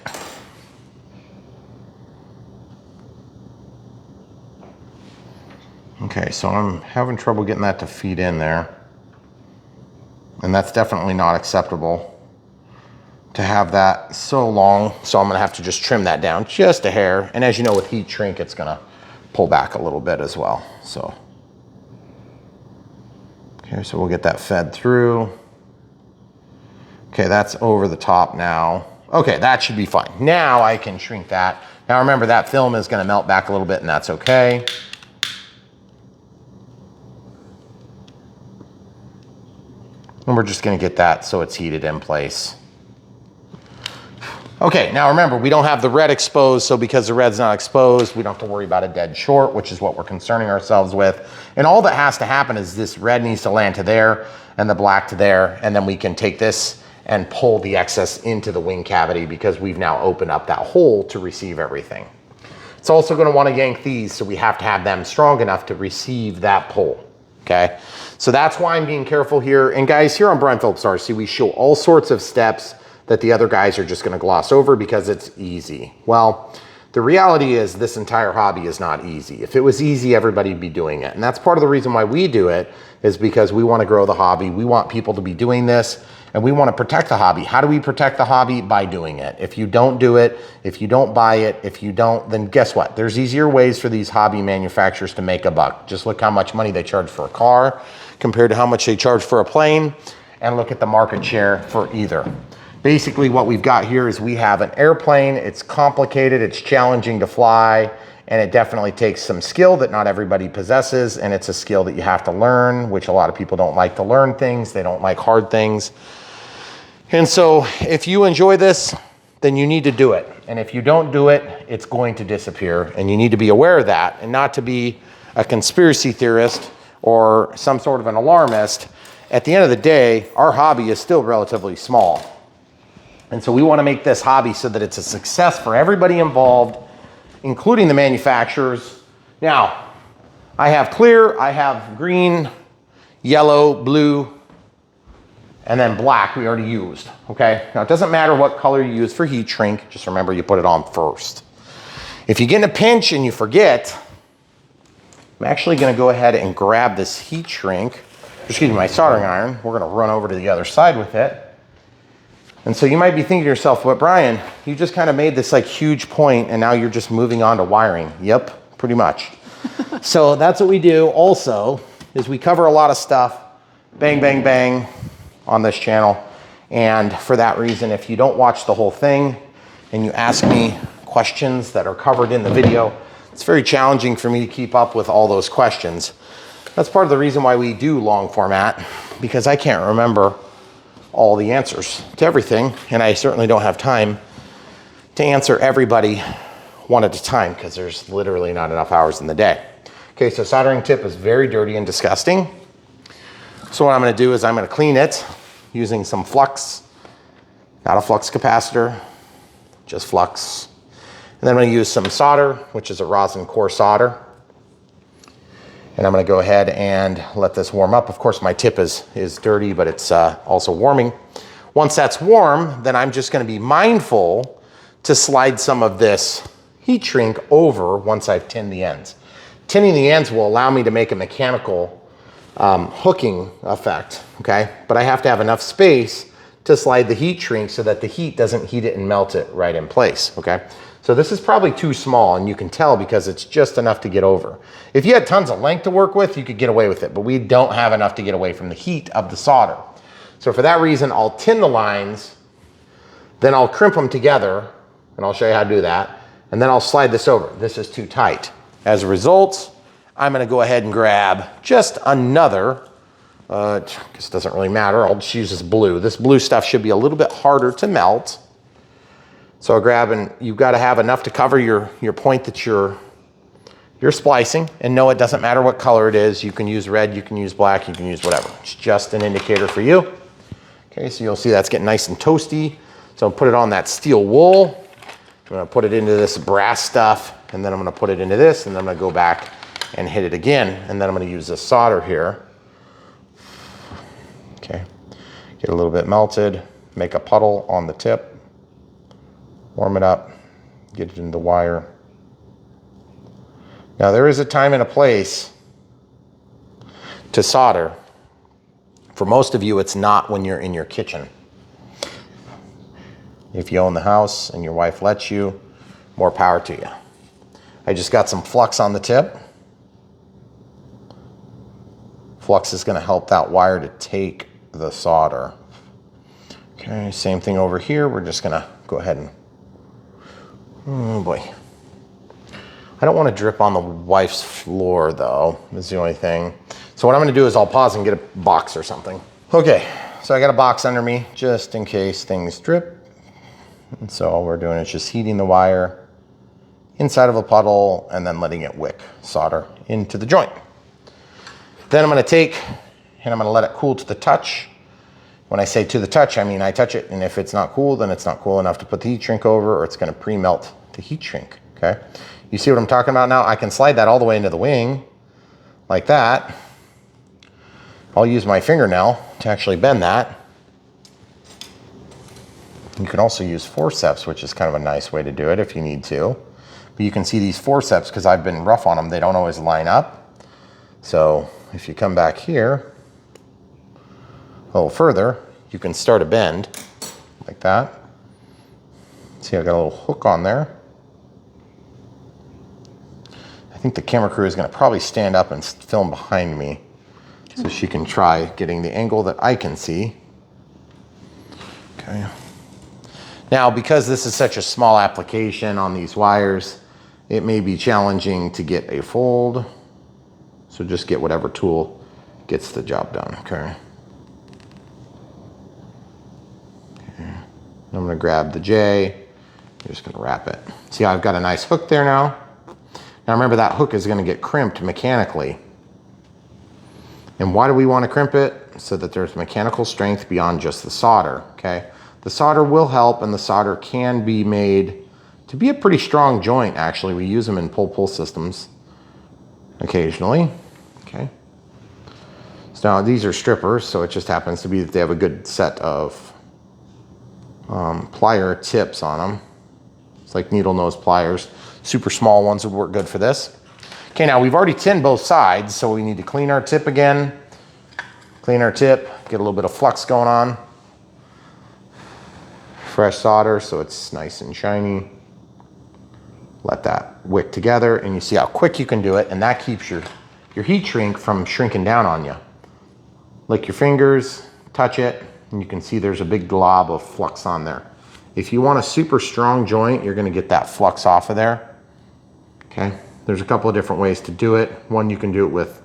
Okay, so I'm having trouble getting that to feed in there. And that's definitely not acceptable to have that so long. So I'm gonna have to just trim that down just a hair. And as you know, with heat shrink, it's gonna pull back a little bit as well. So, okay, so we'll get that fed through. Okay, that's over the top now. Okay, that should be fine. Now I can shrink that. Now remember, that film is gonna melt back a little bit, and that's okay. And we're just gonna get that so it's heated in place. Okay, now remember, we don't have the red exposed, so because the red's not exposed, we don't have to worry about a dead short, which is what we're concerning ourselves with. And all that has to happen is this red needs to land to there, and the black to there, and then we can take this and pull the excess into the wing cavity because we've now opened up that hole to receive everything. It's also gonna wanna yank these, so we have to have them strong enough to receive that pull, okay? So that's why I'm being careful here. And guys, here on Brian Phillips RC, we show all sorts of steps that the other guys are just gonna gloss over because it's easy. Well, the reality is this entire hobby is not easy. If it was easy, everybody would be doing it. And that's part of the reason why we do it, is because we wanna grow the hobby. We want people to be doing this, and we wanna protect the hobby. How do we protect the hobby? By doing it. If you don't do it, if you don't buy it, if you don't, then guess what? There's easier ways for these hobby manufacturers to make a buck. Just look how much money they charge for a car compared to how much they charge for a plane, and look at the market share for either. Basically what we've got here is we have an airplane. It's complicated, it's challenging to fly, and it definitely takes some skill that not everybody possesses, and it's a skill that you have to learn, which a lot of people don't like to learn things. They don't like hard things. And so if you enjoy this, then you need to do it. And if you don't do it, it's going to disappear, and you need to be aware of that, and not to be a conspiracy theorist or some sort of an alarmist. At the end of the day, our hobby is still relatively small. And so we want to make this hobby so that it's a success for everybody involved, including the manufacturers. Now, I have clear, I have green, yellow, blue, and then black we already used, okay? Now, it doesn't matter what color you use for heat shrink, just remember you put it on first. If you get in a pinch and you forget, I'm actually gonna go ahead and grab this heat shrink, excuse me, my soldering iron. We're gonna run over to the other side with it. And so you might be thinking to yourself, well, Brian, you just kind of made this like huge point and now you're just moving on to wiring. Yep, pretty much. So that's what we do also, is we cover a lot of stuff, bang, bang, bang, on this channel. And for that reason, if you don't watch the whole thing and you ask me questions that are covered in the video, it's very challenging for me to keep up with all those questions. That's part of the reason why we do long format, because I can't remember all the answers to everything, and I certainly don't have time to answer everybody one at a time because there's literally not enough hours in the day. Okay, so soldering tip is very dirty and disgusting. So what I'm gonna do is I'm gonna clean it using some flux, not a flux capacitor, just flux. And then I'm gonna use some solder, which is a rosin core solder. And I'm gonna go ahead and let this warm up. Of course, my tip is dirty, but it's also warming. Once that's warm, then I'm just gonna be mindful to slide some of this heat shrink over once I've tinned the ends. Tinning the ends will allow me to make a mechanical hooking effect, okay? But I have to have enough space to slide the heat shrink so that the heat doesn't heat it and melt it right in place, okay? So this is probably too small, and you can tell because it's just enough to get over. If you had tons of length to work with, you could get away with it, but we don't have enough to get away from the heat of the solder. So for that reason, I'll tin the lines, then I'll crimp them together, and I'll show you how to do that, and then I'll slide this over. This is too tight. As a result, I'm gonna go ahead and grab just another, I guess it doesn't really matter, I'll just use this blue. This blue stuff should be a little bit harder to melt. So I'll grab, and you've got to have enough to cover your point that you're splicing. And no, it doesn't matter what color it is. You can use red, you can use black, you can use whatever. It's just an indicator for you. Okay, so you'll see that's getting nice and toasty. So I'll put it on that steel wool. I'm gonna put it into this brass stuff, and then I'm gonna put it into this, and then I'm gonna go back and hit it again, and then I'm gonna use this solder here. Okay, get a little bit melted, make a puddle on the tip. Warm it up, get it in the wire. Now there is a time and a place to solder. For most of you, it's not when you're in your kitchen. If you own the house and your wife lets you, more power to you. I just got some flux on the tip. Flux is going to help that wire to take the solder. Okay, same thing over here. We're just going to go ahead and, oh boy. I don't want to drip on the wife's floor though, is the only thing. So what I'm going to do is I'll pause and get a box or something. Okay, so I got a box under me just in case things drip. And so all we're doing is just heating the wire inside of a puddle and then letting it wick solder into the joint. Then I'm going to take and I'm going to let it cool to the touch. When I say to the touch, I mean I touch it, and if it's not cool, then it's not cool enough to put the heat shrink over, or it's going to pre-melt the heat shrink. Okay, you see what I'm talking about now? I can slide that all the way into the wing like that. I'll use my fingernail to actually bend that. You can also use forceps, which is kind of a nice way to do it if you need to. But you can see these forceps, because I've been rough on them, they don't always line up. So if you come back here a little further, you can start a bend like that. See, I got a little hook on there. I think the camera crew is going to probably stand up and film behind me so she can try getting the angle that I can see. Okay. Now, because this is such a small application on these wires, it may be challenging to get a fold. So just get whatever tool gets the job done, okay? I'm going to grab the J. I'm just going to wrap it. See how I've got a nice hook there now? Now remember, that hook is going to get crimped mechanically. And why do we want to crimp it? So that there's mechanical strength beyond just the solder, okay? The solder will help, and the solder can be made to be a pretty strong joint, actually. We use them in pull-pull systems occasionally, okay? So now these are strippers, so it just happens to be that they have a good set of plier tips on them. It's like needle nose pliers. Super small ones would work good for this. Okay, now we've already tinned both sides, so we need to clean our tip again. Clean our tip, get a little bit of flux going on. Fresh solder so it's nice and shiny. Let that wick together, and you see how quick you can do it, and that keeps your heat shrink from shrinking down on you. Lick your fingers, touch it, and you can see there's a big glob of flux on there. If you want a super strong joint, you're going to get that flux off of there. Okay, there's a couple of different ways to do it. One, you can do it with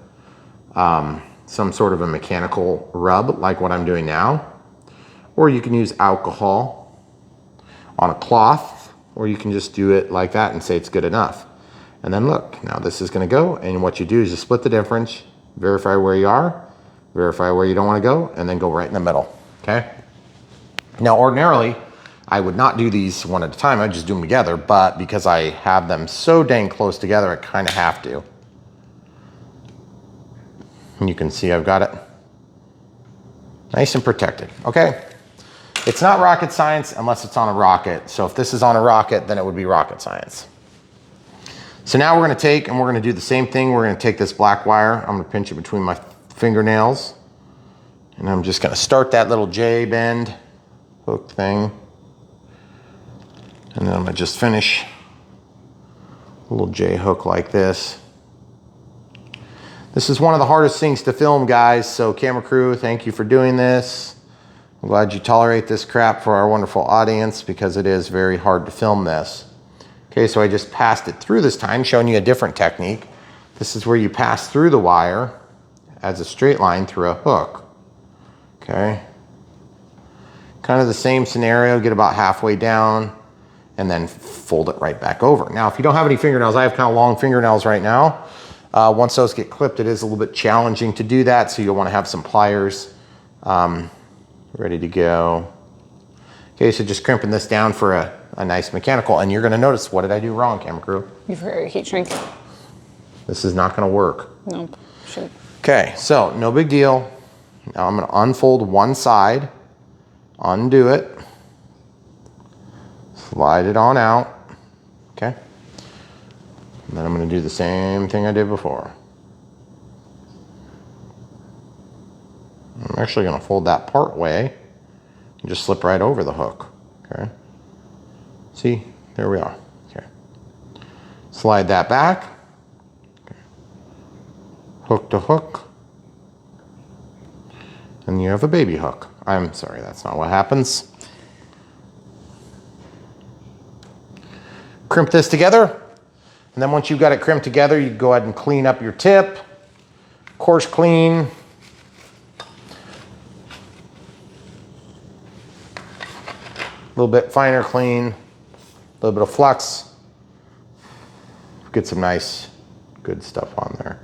some sort of a mechanical rub, like what I'm doing now, or you can use alcohol on a cloth, or you can just do it like that and say it's good enough. And then look, now this is going to go, and what you do is you split the difference, verify where you are, verify where you don't want to go, and then go right in the middle. Okay. Now, ordinarily, I would not do these one at a time. I'd just do them together, but because I have them so dang close together, I kind of have to. And you can see I've got it nice and protected. Okay. It's not rocket science unless it's on a rocket. So if this is on a rocket, then it would be rocket science. So now we're going to take and we're going to do the same thing. We're going to take this black wire. I'm going to pinch it between my fingernails. And I'm just going to start that little J bend hook thing. And then I'm going to just finish a little J hook like this. This is one of the hardest things to film, guys. So camera crew, thank you for doing this. I'm glad you tolerate this crap for our wonderful audience, because it is very hard to film this. Okay, so I just passed it through this time, showing you a different technique. This is where you pass through the wire as a straight line through a hook. Okay, kind of the same scenario, get about halfway down and then fold it right back over. Now, if you don't have any fingernails, I have kind of long fingernails right now. Once those get clipped, it is a little bit challenging to do that, so you'll want to have some pliers ready to go. Okay, so just crimping this down for a nice mechanical, and you're going to notice, what did I do wrong, camera crew? You forgot your heat shrink. This is not going to work. Nope. Should. Okay, so no big deal. Now I'm going to unfold one side, undo it, slide it on out, okay? And then I'm going to do the same thing I did before. I'm actually going to fold that part way and just slip right over the hook, okay? See, there we are. Okay. Slide that back. Okay. Hook to hook. And you have a baby hook. I'm sorry, that's not what happens. Crimp this together. And then once you've got it crimped together, you go ahead and clean up your tip. Coarse clean. A little bit finer clean. A little bit of flux. Get some nice, good stuff on there.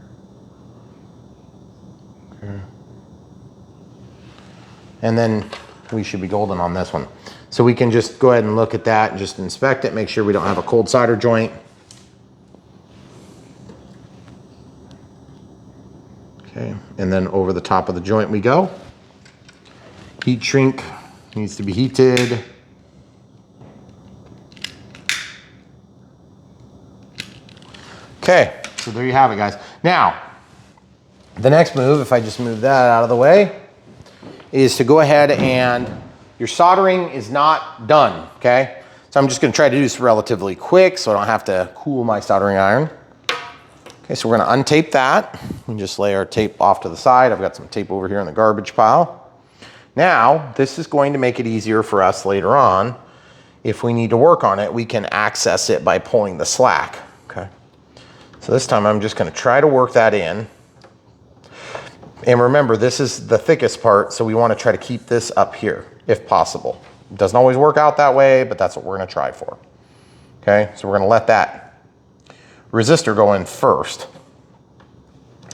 Okay. And then we should be golden on this one. So we can just go ahead and look at that and just inspect it, make sure we don't have a cold solder joint. Okay, and then over the top of the joint we go. Heat shrink needs to be heated. Okay, so there you have it, guys. Now, the next move, if I just move that out of the way, is to go ahead and your soldering is not done, okay? So I'm just gonna try to do this relatively quick so I don't have to cool my soldering iron. Okay, so we're gonna untape that and just lay our tape off to the side. I've got some tape over here in the garbage pile. Now, this is going to make it easier for us later on. If we need to work on it, we can access it by pulling the slack, okay? So this time I'm just gonna try to work that in. And remember, this is the thickest part, so we wanna try to keep this up here, if possible. It doesn't always work out that way, but that's what we're gonna try for. Okay, so we're gonna let that resistor go in first.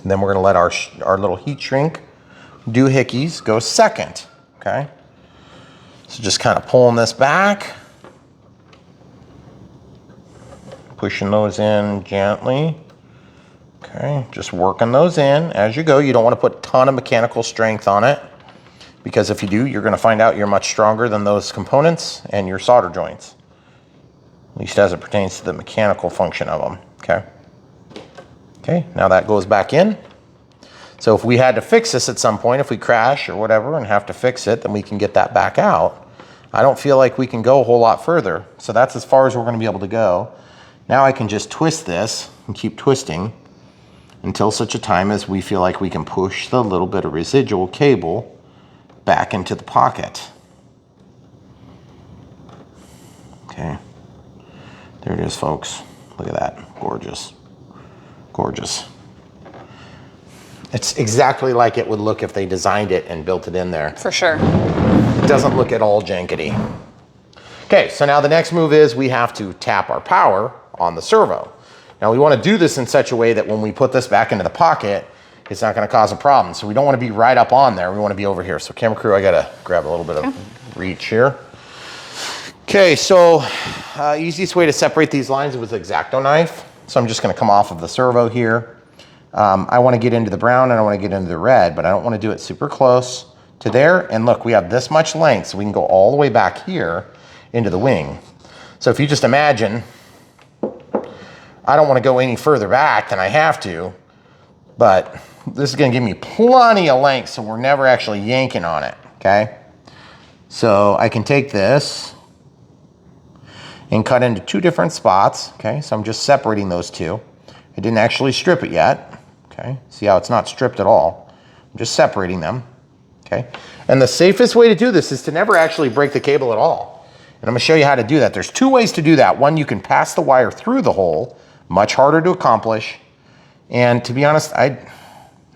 And then we're gonna let our little heat shrink doohickeys go second, okay? So just kind of pulling this back. Pushing those in gently. Okay, just working those in as you go. You don't want to put a ton of mechanical strength on it, because if you do, you're going to find out you're much stronger than those components and your solder joints, at least as it pertains to the mechanical function of them, okay? Okay, now that goes back in. So if we had to fix this at some point, if we crash or whatever and have to fix it, then we can get that back out. I don't feel like we can go a whole lot further. So that's as far as we're going to be able to go. Now I can just twist this and keep twisting until such a time as we feel like we can push the little bit of residual cable back into the pocket. Okay, there it is, folks. Look at that, gorgeous, gorgeous. It's exactly like it would look if they designed it and built it in there. For sure. It doesn't look at all jankety. Okay, so now the next move is we have to tap our power on the servo. Now we want to do this in such a way that when we put this back into the pocket, it's not going to cause a problem. So we don't want to be right up on there. We want to be over here. So camera crew, I got to grab a little bit of reach here. Okay, so easiest way to separate these lines was X-Acto knife. So I'm just going to come off of the servo here. I want to get into the brown and I want to get into the red, but I don't want to do it super close to there. And look, we have this much length, so we can go all the way back here into the wing. So if you just imagine, I don't want to go any further back than I have to, but this is going to give me plenty of length, so we're never actually yanking on it, okay? So I can take this and cut into two different spots, okay? So I'm just separating those two. I didn't actually strip it yet, okay? See how it's not stripped at all? I'm just separating them, okay? And the safest way to do this is to never actually break the cable at all. And I'm gonna show you how to do that. There's two ways to do that. One, you can pass the wire through the hole, much harder to accomplish. And to be honest, I'm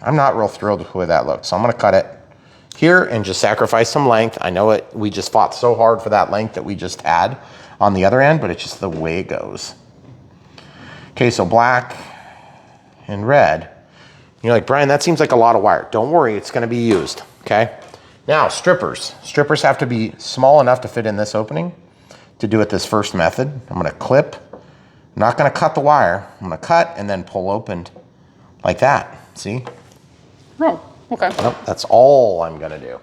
not real thrilled with the way that looks. So I'm gonna cut it here and just sacrifice some length. I know we just fought so hard for that length that we just had on the other end, but it's just the way it goes. Okay, so black and red. You're like, Brian, that seems like a lot of wire. Don't worry, it's gonna be used, okay? Now, strippers. Strippers have to be small enough to fit in this opening to do it this first method. I'm gonna clip. I'm not gonna cut the wire. I'm gonna cut and then pull open like that, see? Oh, okay. Nope, that's all I'm gonna do.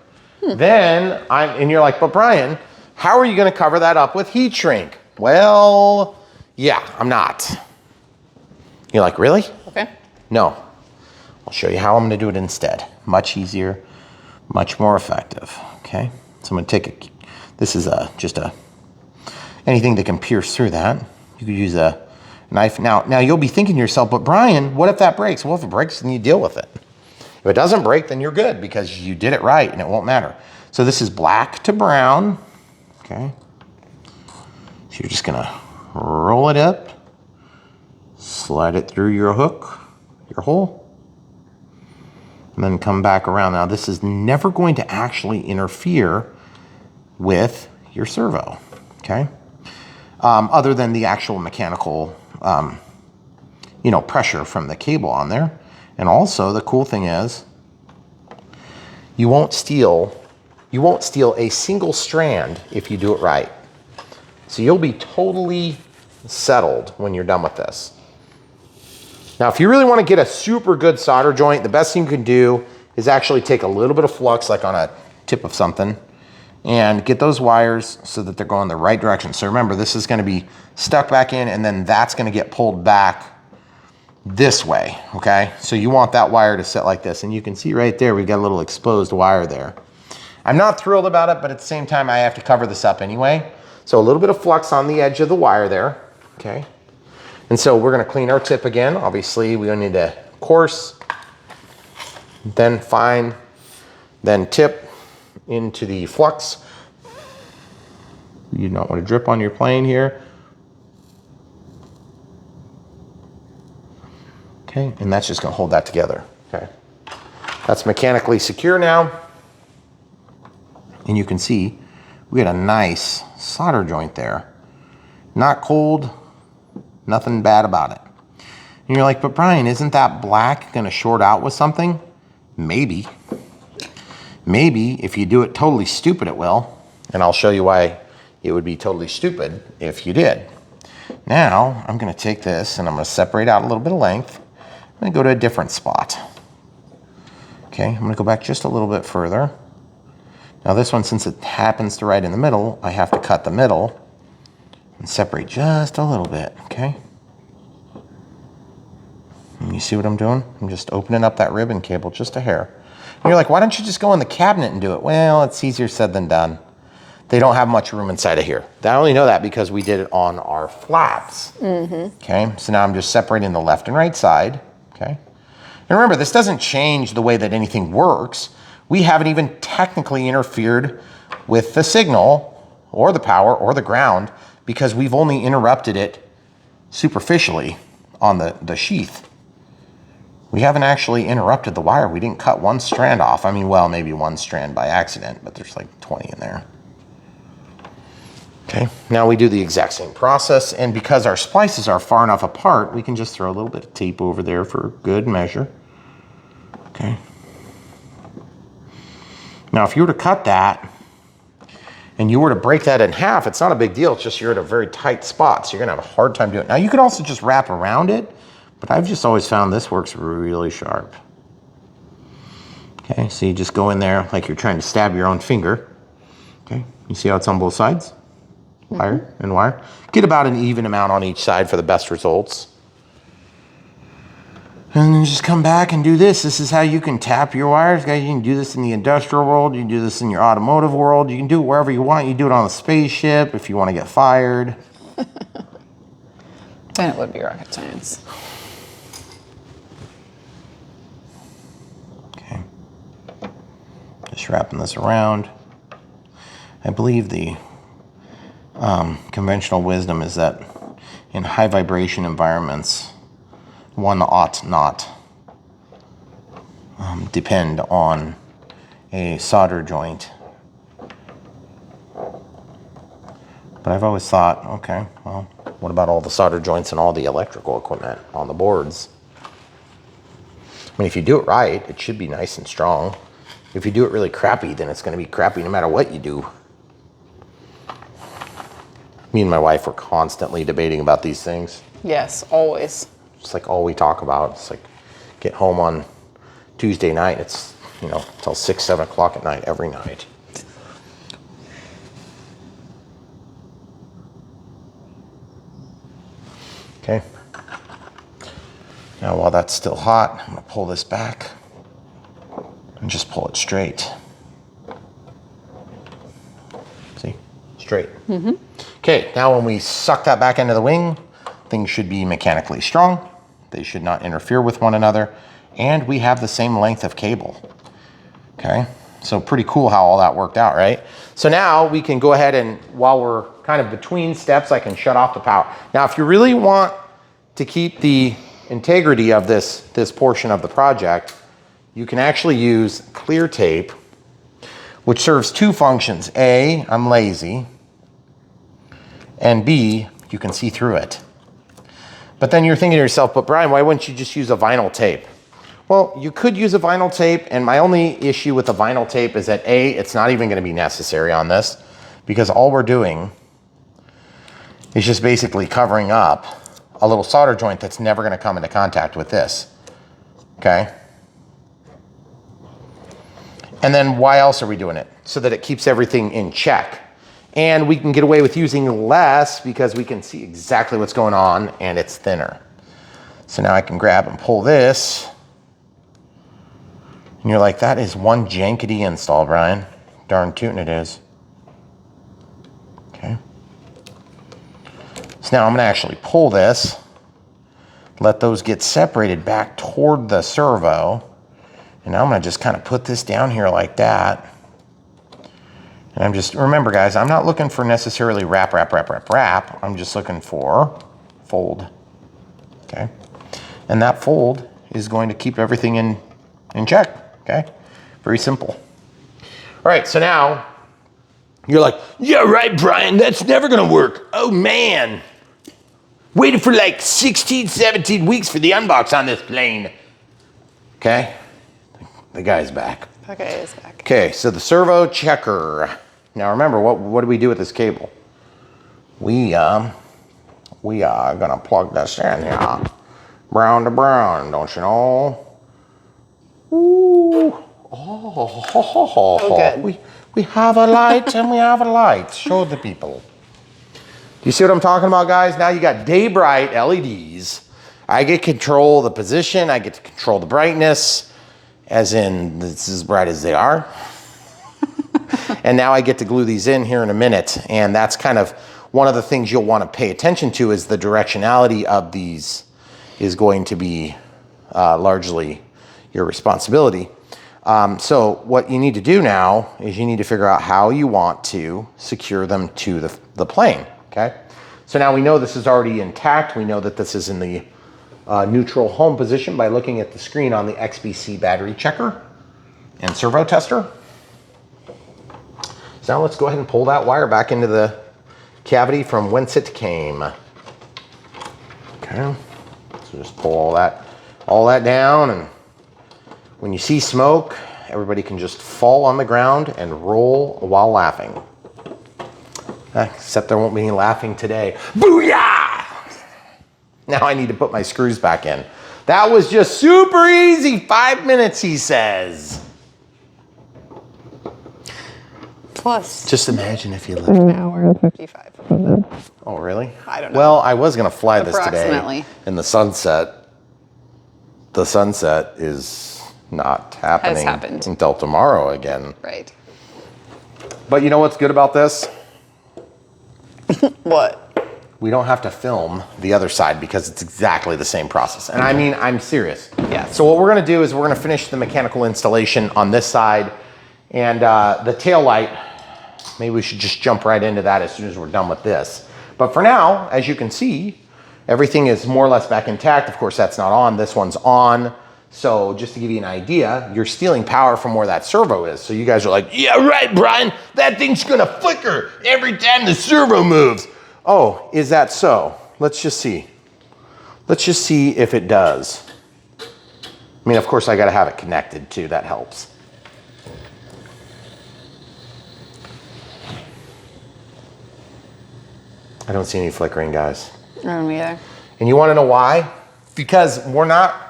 Then, and you're like, but Brian, how are you gonna cover that up with heat shrink? Well, yeah, I'm not. You're like, really? Okay. No, I'll show you how I'm gonna do it instead. Much easier, much more effective, okay? So I'm gonna take this is just a anything that can pierce through that. You could use a knife. Now you'll be thinking to yourself, but Brian, what if that breaks? Well, if it breaks, then you deal with it. If it doesn't break, then you're good because you did it right and it won't matter. So this is black to brown, okay? So you're just gonna roll it up, slide it through your hook, your hole, and then come back around. Now this is never going to actually interfere with your servo, okay? Other than the actual mechanical, pressure from the cable on there. And also the cool thing is you won't steal a single strand if you do it right. So you'll be totally settled when you're done with this. Now, if you really want to get a super good solder joint, the best thing you can do is actually take a little bit of flux, like on a tip of something, and get those wires so that they're going the right direction. So remember, this is going to be stuck back in, and then that's going to get pulled back this way, okay? So you want that wire to sit like this, and you can see right there, we got a little exposed wire there. I'm not thrilled about it, but at the same time, I have to cover this up anyway. So a little bit of flux on the edge of the wire there, okay? And so we're gonna clean our tip again. Obviously, we need to coarse, then fine, then tip into the flux. You don't want to drip on your plane here. Okay, and that's just gonna hold that together, okay? That's mechanically secure now. And you can see we had a nice solder joint there. Not cold, nothing bad about it. And you're like, but Brian, isn't that black gonna short out with something? Maybe. Maybe if you do it totally stupid, it will. And I'll show you why it would be totally stupid if you did. Now, I'm gonna take this and I'm gonna separate out a little bit of length. I'm gonna go to a different spot. Okay, I'm gonna go back just a little bit further. Now this one, since it happens to right in the middle, I have to cut the middle and separate just a little bit, okay? And you see what I'm doing? I'm just opening up that ribbon cable just a hair. And you're like, why don't you just go in the cabinet and do it? Well, it's easier said than done. They don't have much room inside of here. I only know that because we did it on our flaps. Okay, so now I'm just separating the left and right side, okay? And remember, this doesn't change the way that anything works. We haven't even technically interfered with the signal or the power or the ground because we've only interrupted it superficially on the sheath. We haven't actually interrupted the wire. We didn't cut one strand off. I mean, well, maybe one strand by accident, but there's like 20 in there. Okay, now we do the exact same process, and because our splices are far enough apart, we can just throw a little bit of tape over there for good measure. Okay. Now, if you were to cut that and you were to break that in half, it's not a big deal. It's just you're at a very tight spot, so you're gonna have a hard time doing it. Now, you could also just wrap around it, but I've just always found this works really sharp. Okay, so you just go in there like you're trying to stab your own finger. Okay, you see how it's on both sides? Wire and wire. Get about an even amount on each side for the best results. And then just come back and do this. This is how you can tap your wires, guys. You can do this in the industrial world. You can do this in your automotive world. You can do it wherever you want. You do it on a spaceship if you want to get fired. Then it would be rocket science. Okay. Just wrapping this around. I believe the conventional wisdom is that in high vibration environments, one ought not depend on a solder joint. But I've always thought, okay, well, what about all the solder joints and all the electrical equipment on the boards? I mean, if you do it right, it should be nice and strong. If you do it really crappy, then it's going to be crappy no matter what you do. Me and my wife were constantly debating about these things. Yes, always. It's like all we talk about. It's like get home on Tuesday night. It's, you know, till 6, 7 o'clock at night every night. Okay. Now while that's still hot, I'm gonna pull this back and just pull it straight. See, straight. Okay, now when we suck that back into the wing, things should be mechanically strong. They should not interfere with one another. And we have the same length of cable. Okay, so pretty cool how all that worked out, right? So now we can go ahead and, while we're kind of between steps, I can shut off the power. Now, if you really want to keep the integrity of this portion of the project, you can actually use clear tape, which serves two functions. A, I'm lazy, and B, you can see through it. But then you're thinking to yourself, but Brian, why wouldn't you just use a vinyl tape? Well, you could use a vinyl tape, and my only issue with the vinyl tape is that A, it's not even gonna be necessary on this, because all we're doing is just basically covering up a little solder joint that's never gonna come into contact with this, okay? And then why else are we doing it? So that it keeps everything in check. And we can get away with using less because we can see exactly what's going on and it's thinner. So now I can grab and pull this. And you're like, that is one jankety install, Brian. Darn tootin' it is. Okay. So now I'm gonna actually pull this, let those get separated back toward the servo. And now I'm gonna just kind of put this down here like that. And I'm just, remember guys, I'm not looking for necessarily wrap. I'm just looking for fold, okay? And that fold is going to keep everything in check, okay? Very simple. All right, so now you're like, yeah, right, Brian, that's never gonna work. Oh man, waited for like 16, 17 weeks for the unbox on this plane. Okay, the guy's back. Okay, it's back. Okay, so the servo checker. Now remember, what do we do with this cable? We are gonna plug this in here. Brown to brown, don't you know? Ooh, Oh, good. We have a light and we have a light. Show the people. You see what I'm talking about, guys? Now you got day bright LEDs. I get control of the position. I get to control the brightness, as in it's as bright as they are. And now I get to glue these in here in a minute. And that's kind of one of the things you'll want to pay attention to, is the directionality of these is going to be largely your responsibility. So what you need to do now is you need to figure out how you want to secure them to the plane, okay? So now we know this is already intact. We know that this is in the neutral home position by looking at the screen on the XBC battery checker and servo tester. So now let's go ahead and pull that wire back into the cavity from whence it came. Okay, so just pull all that down, and when you see smoke, everybody can just fall on the ground and roll while laughing. Except there won't be any laughing today. Booyah! Now I need to put my screws back in. That was just super easy. 5 minutes, he says. Plus, Just imagine if you lived. an hour and 55. Oh, really? I don't know. Well, I was gonna fly this today Approximately. in the sunset. The sunset is not happening happened. until tomorrow again. Right. But you know what's good about this? What? We don't have to film the other side because it's exactly the same process. And I mean, I'm serious. Yes. So what we're gonna do is we're gonna finish the mechanical installation on this side, and the tail light, maybe we should just jump right into that as soon as we're done with this. But for now, as you can see, everything is more or less back intact. Of course, that's not on, this one's on. So just to give you an idea, you're stealing power from where that servo is. So you guys are like, yeah, right, Brian, that thing's gonna flicker every time the servo moves. Oh, is that so? Let's just see. Let's just see if it does. I mean, of course, I gotta have it connected too, that helps. I don't see any flickering, guys. I don't either. And you wanna know why? Because we're not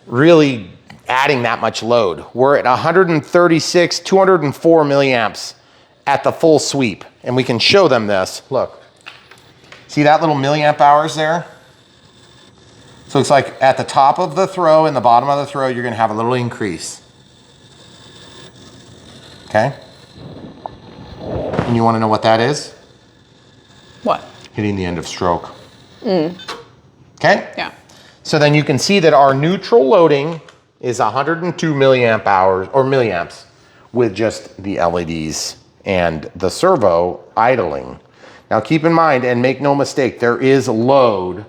really adding that much load. We're at 136, 204 milliamps at the full sweep. And we can show them this, look. See that little milliamp hours there? So it's like at the top of the throw and the bottom of the throw, you're gonna have a little increase. Okay? And you wanna know what that is? hitting the end of stroke. Okay? Yeah. So then you can see that our neutral loading is 102 milliamp hours or milliamps with just the LEDs and the servo idling. Now keep in mind and make no mistake, there is load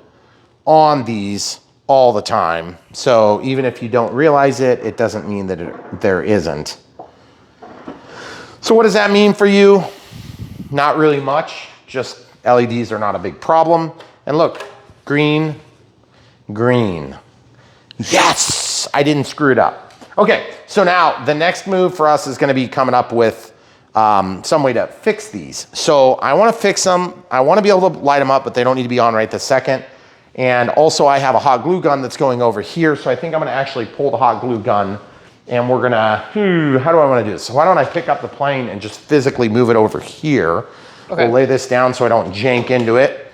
on these all the time. So even if you don't realize it, it doesn't mean that there isn't. So what does that mean for you? Not really much, just LEDs are not a big problem. And look, green, green. Yes, I didn't screw it up. Okay, so now the next move for us is gonna be coming up with some way to fix these. So I wanna fix them. I wanna be able to light them up, but they don't need to be on right this second. And also I have a hot glue gun that's going over here. So I think I'm gonna actually pull the hot glue gun and we're gonna, how do I wanna do this? So why don't I pick up the plane and just physically move it over here. Okay. We'll lay this down so I don't jank into it.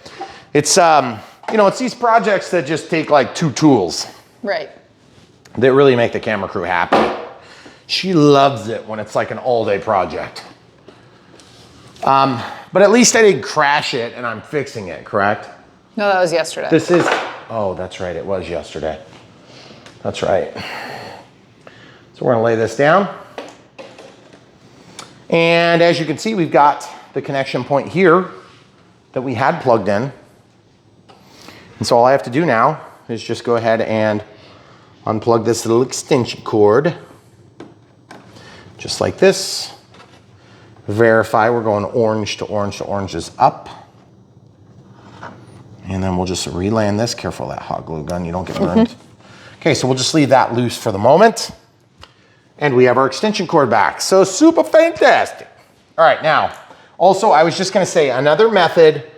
It's, you know, it's these projects that just take like 2 tools. Right. That really make the camera crew happy. She loves it when it's like an all-day project. But at least I didn't crash it and I'm fixing it, correct? No, that was yesterday. This is, oh, that's right, it was yesterday. That's right. So we're gonna lay this down. And as you can see, we've got the connection point here that we had plugged in. And so all I have to do now is just go ahead and unplug this little extension cord, just like this. Verify we're going orange to orange to orange is up. And then we'll just reland this. Careful of that hot glue gun, you don't get burned. Okay, so we'll just leave that loose for the moment. And we have our extension cord back. So super fantastic. All right, now, also I was just gonna say another method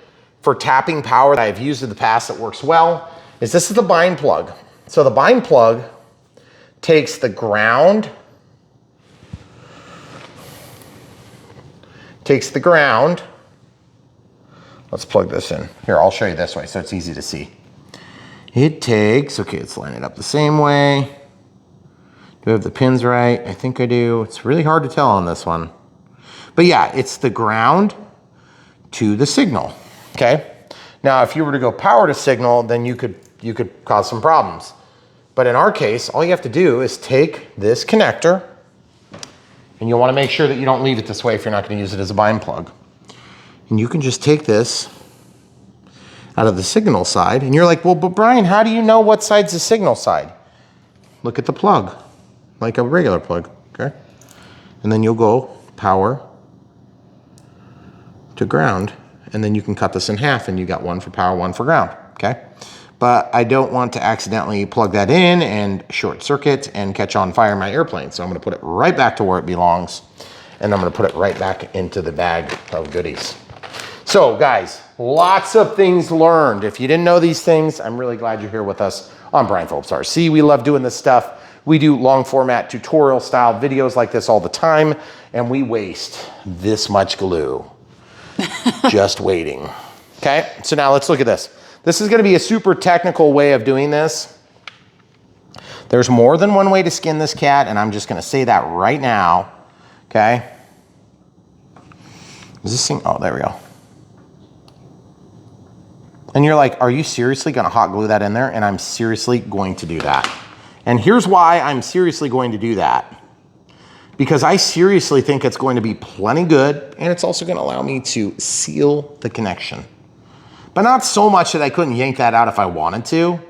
for tapping power that I've used in the past that works well is this is the bind plug. So the bind plug takes the ground, let's plug this in. Here, I'll show you this way so it's easy to see. It takes, okay, let's line it up the same way. Do I have the pins right? I think I do. It's really hard to tell on this one. But yeah, it's the ground to the signal, okay? Now, if you were to go power to signal, then you could cause some problems. But in our case, all you have to do is take this connector, and you'll wanna make sure that you don't leave it this way if you're not gonna use it as a bind plug. And you can just take this out of the signal side, and you're like, well, but Brian, how do you know what side's the signal side? Look at the plug, like a regular plug, okay? And then you'll go power to ground, and then you can cut this in half, and you got one for power, one for ground, okay? But I don't want to accidentally plug that in and short circuit and catch on fire in my airplane. So I'm gonna put it right back to where it belongs, and I'm gonna put it right back into the bag of goodies. So guys, lots of things learned. If you didn't know these things, I'm really glad you're here with us on Brian Phillips RC. We love doing this stuff. We do long format tutorial style videos like this all the time, and we waste this much glue just waiting. Okay, so now let's look at this. This is gonna be a super technical way of doing this. There's more than one way to skin this cat, and I'm just gonna say that right now, okay? Is this thing, oh, there we go. And you're like, are you seriously gonna hot glue that in there? And I'm seriously going to do that. And here's why I'm seriously going to do that. Because I seriously think it's going to be plenty good, and it's also gonna allow me to seal the connection. But not so much that I couldn't yank that out if I wanted to.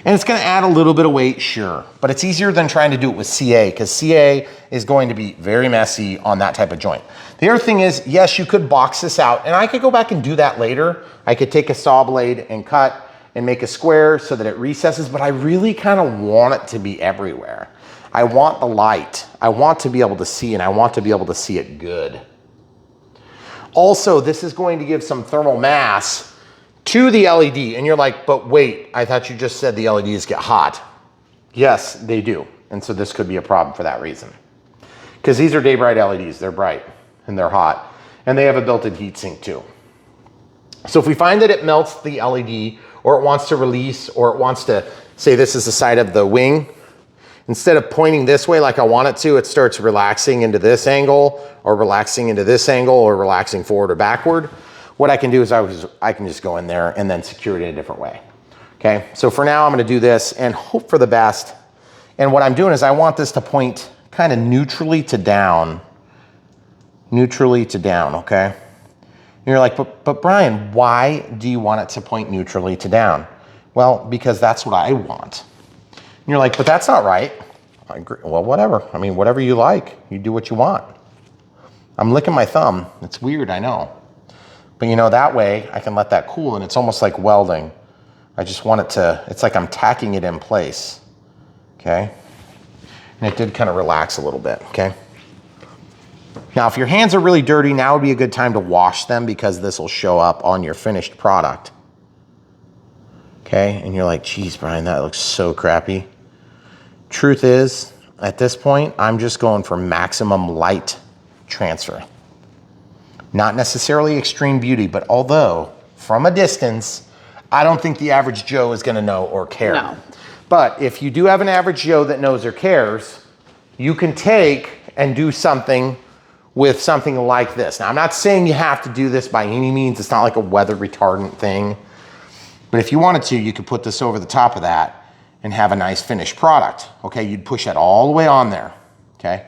And it's gonna add a little bit of weight, sure, but it's easier than trying to do it with CA, because CA is going to be very messy on that type of joint. The other thing is, yes, you could box this out, and I could go back and do that later. I could take a saw blade and cut and make a square so that it recesses, but I really kind of want it to be everywhere. I want the light. I want to be able to see, and I want to be able to see it good. Also, this is going to give some thermal mass to the LED, and you're like, but wait, I thought you just said the LEDs get hot. Yes, they do, and so this could be a problem for that reason. Because these are day bright LEDs, they're bright, and they're hot, and they have a built-in heatsink too. So if we find that it melts the LED, or it wants to release, or it wants to, say this is the side of the wing, instead of pointing this way like I want it to, it starts relaxing into this angle, or relaxing into this angle, or relaxing forward or backward. what I can do is I can just go in there and then secure it in a different way. Okay, so for now I'm gonna do this and hope for the best. And what I'm doing is I want this to point kind of neutrally to down, okay? And you're like, but Brian, why do you want it to point neutrally to down? Well, because that's what I want. And you're like, but that's not right. I agree. Well, whatever. I mean, whatever you like, you do what you want. I'm licking my thumb. It's weird, I know. But you know, that way I can let that cool and it's almost like welding. I just want it to, it's like I'm tacking it in place, okay? And it did kind of relax a little bit, okay? Now, if your hands are really dirty, now would be a good time to wash them because this will show up on your finished product. Okay, and you're like, geez, Brian, that looks so crappy. Truth is, at this point, I'm just going for maximum light transfer. Not necessarily extreme beauty, but although from a distance, I don't think the average Joe is gonna know or care. No. But if you do have an average Joe that knows or cares, you can take and do something with something like this. Now, I'm not saying you have to do this by any means. It's not like a weather retardant thing. But if you wanted to, you could put this over the top of that and have a nice finished product. Okay, you'd push that all the way on there, okay?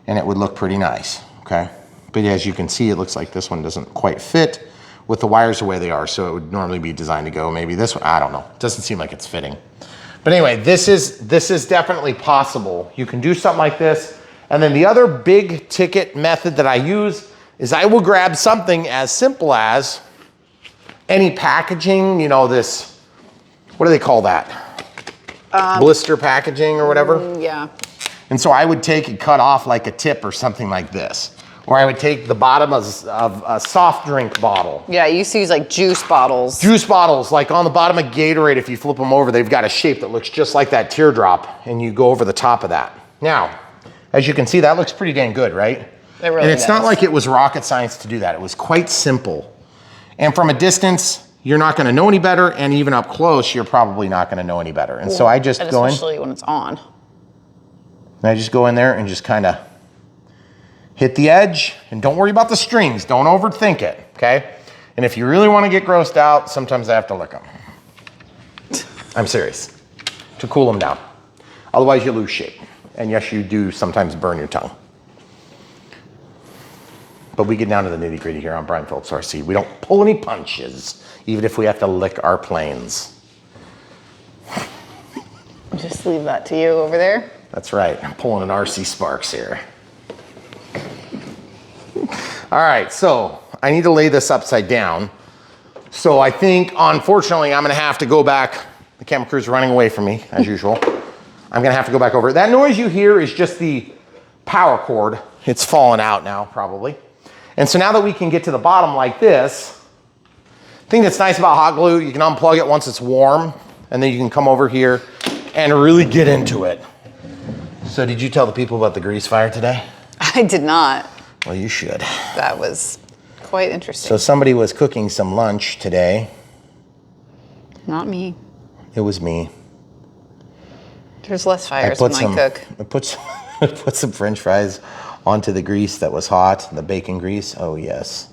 And it would look pretty nice, okay? But as you can see, it looks like this one doesn't quite fit with the wires the way they are, so it would normally be designed to go maybe this one. I don't know. It doesn't seem like it's fitting. But anyway, this is definitely possible. You can do something like this. And then the other big ticket method that I use is I will grab something as simple as any packaging, you know, this, what do they call that? Blister packaging or whatever? Yeah. And so I would take and cut off like a tip or something like this. Or I would take the bottom of a soft drink bottle. Yeah, you used to use like juice bottles. Juice bottles, like on the bottom of Gatorade, if you flip them over, they've got a shape that looks just like that teardrop, and you go over the top of that. Now, as you can see, that looks pretty dang good, right? It really And it's does. not like it was rocket science to do that. It was quite simple. And from a distance, you're not gonna know any better, and even up close, you're probably not gonna know any better. And so I just go in. Especially when it's on. And I just go in there and just kind of hit the edge, and don't worry about the strings. Don't overthink it, okay? And if you really want to get grossed out, sometimes I have to lick them. I'm serious, to cool them down. Otherwise you lose shape. And yes, you do sometimes burn your tongue. But we get down to the nitty gritty here on Brian Phillips RC. We don't pull any punches, even if we have to lick our planes. Just leave that to you over there. That's right, I'm pulling an RC Sparks here. All right, so I need to lay this upside down. So I think, unfortunately, I'm gonna have to go back. The camera crew's running away from me, as usual. I'm gonna have to go back over it. That noise you hear is just the power cord. It's fallen out now, probably. And so now that we can get to the bottom like this, the thing that's nice about hot glue, you can unplug it once it's warm, and then you can come over here and really get into it. So did you tell the people about the grease fire today? I did not. Well, you should. That was quite interesting. So somebody was cooking some lunch today. Not me. It was me. There's less fires when I cook. I put some French fries onto the grease that was hot, the bacon grease. Oh, yes.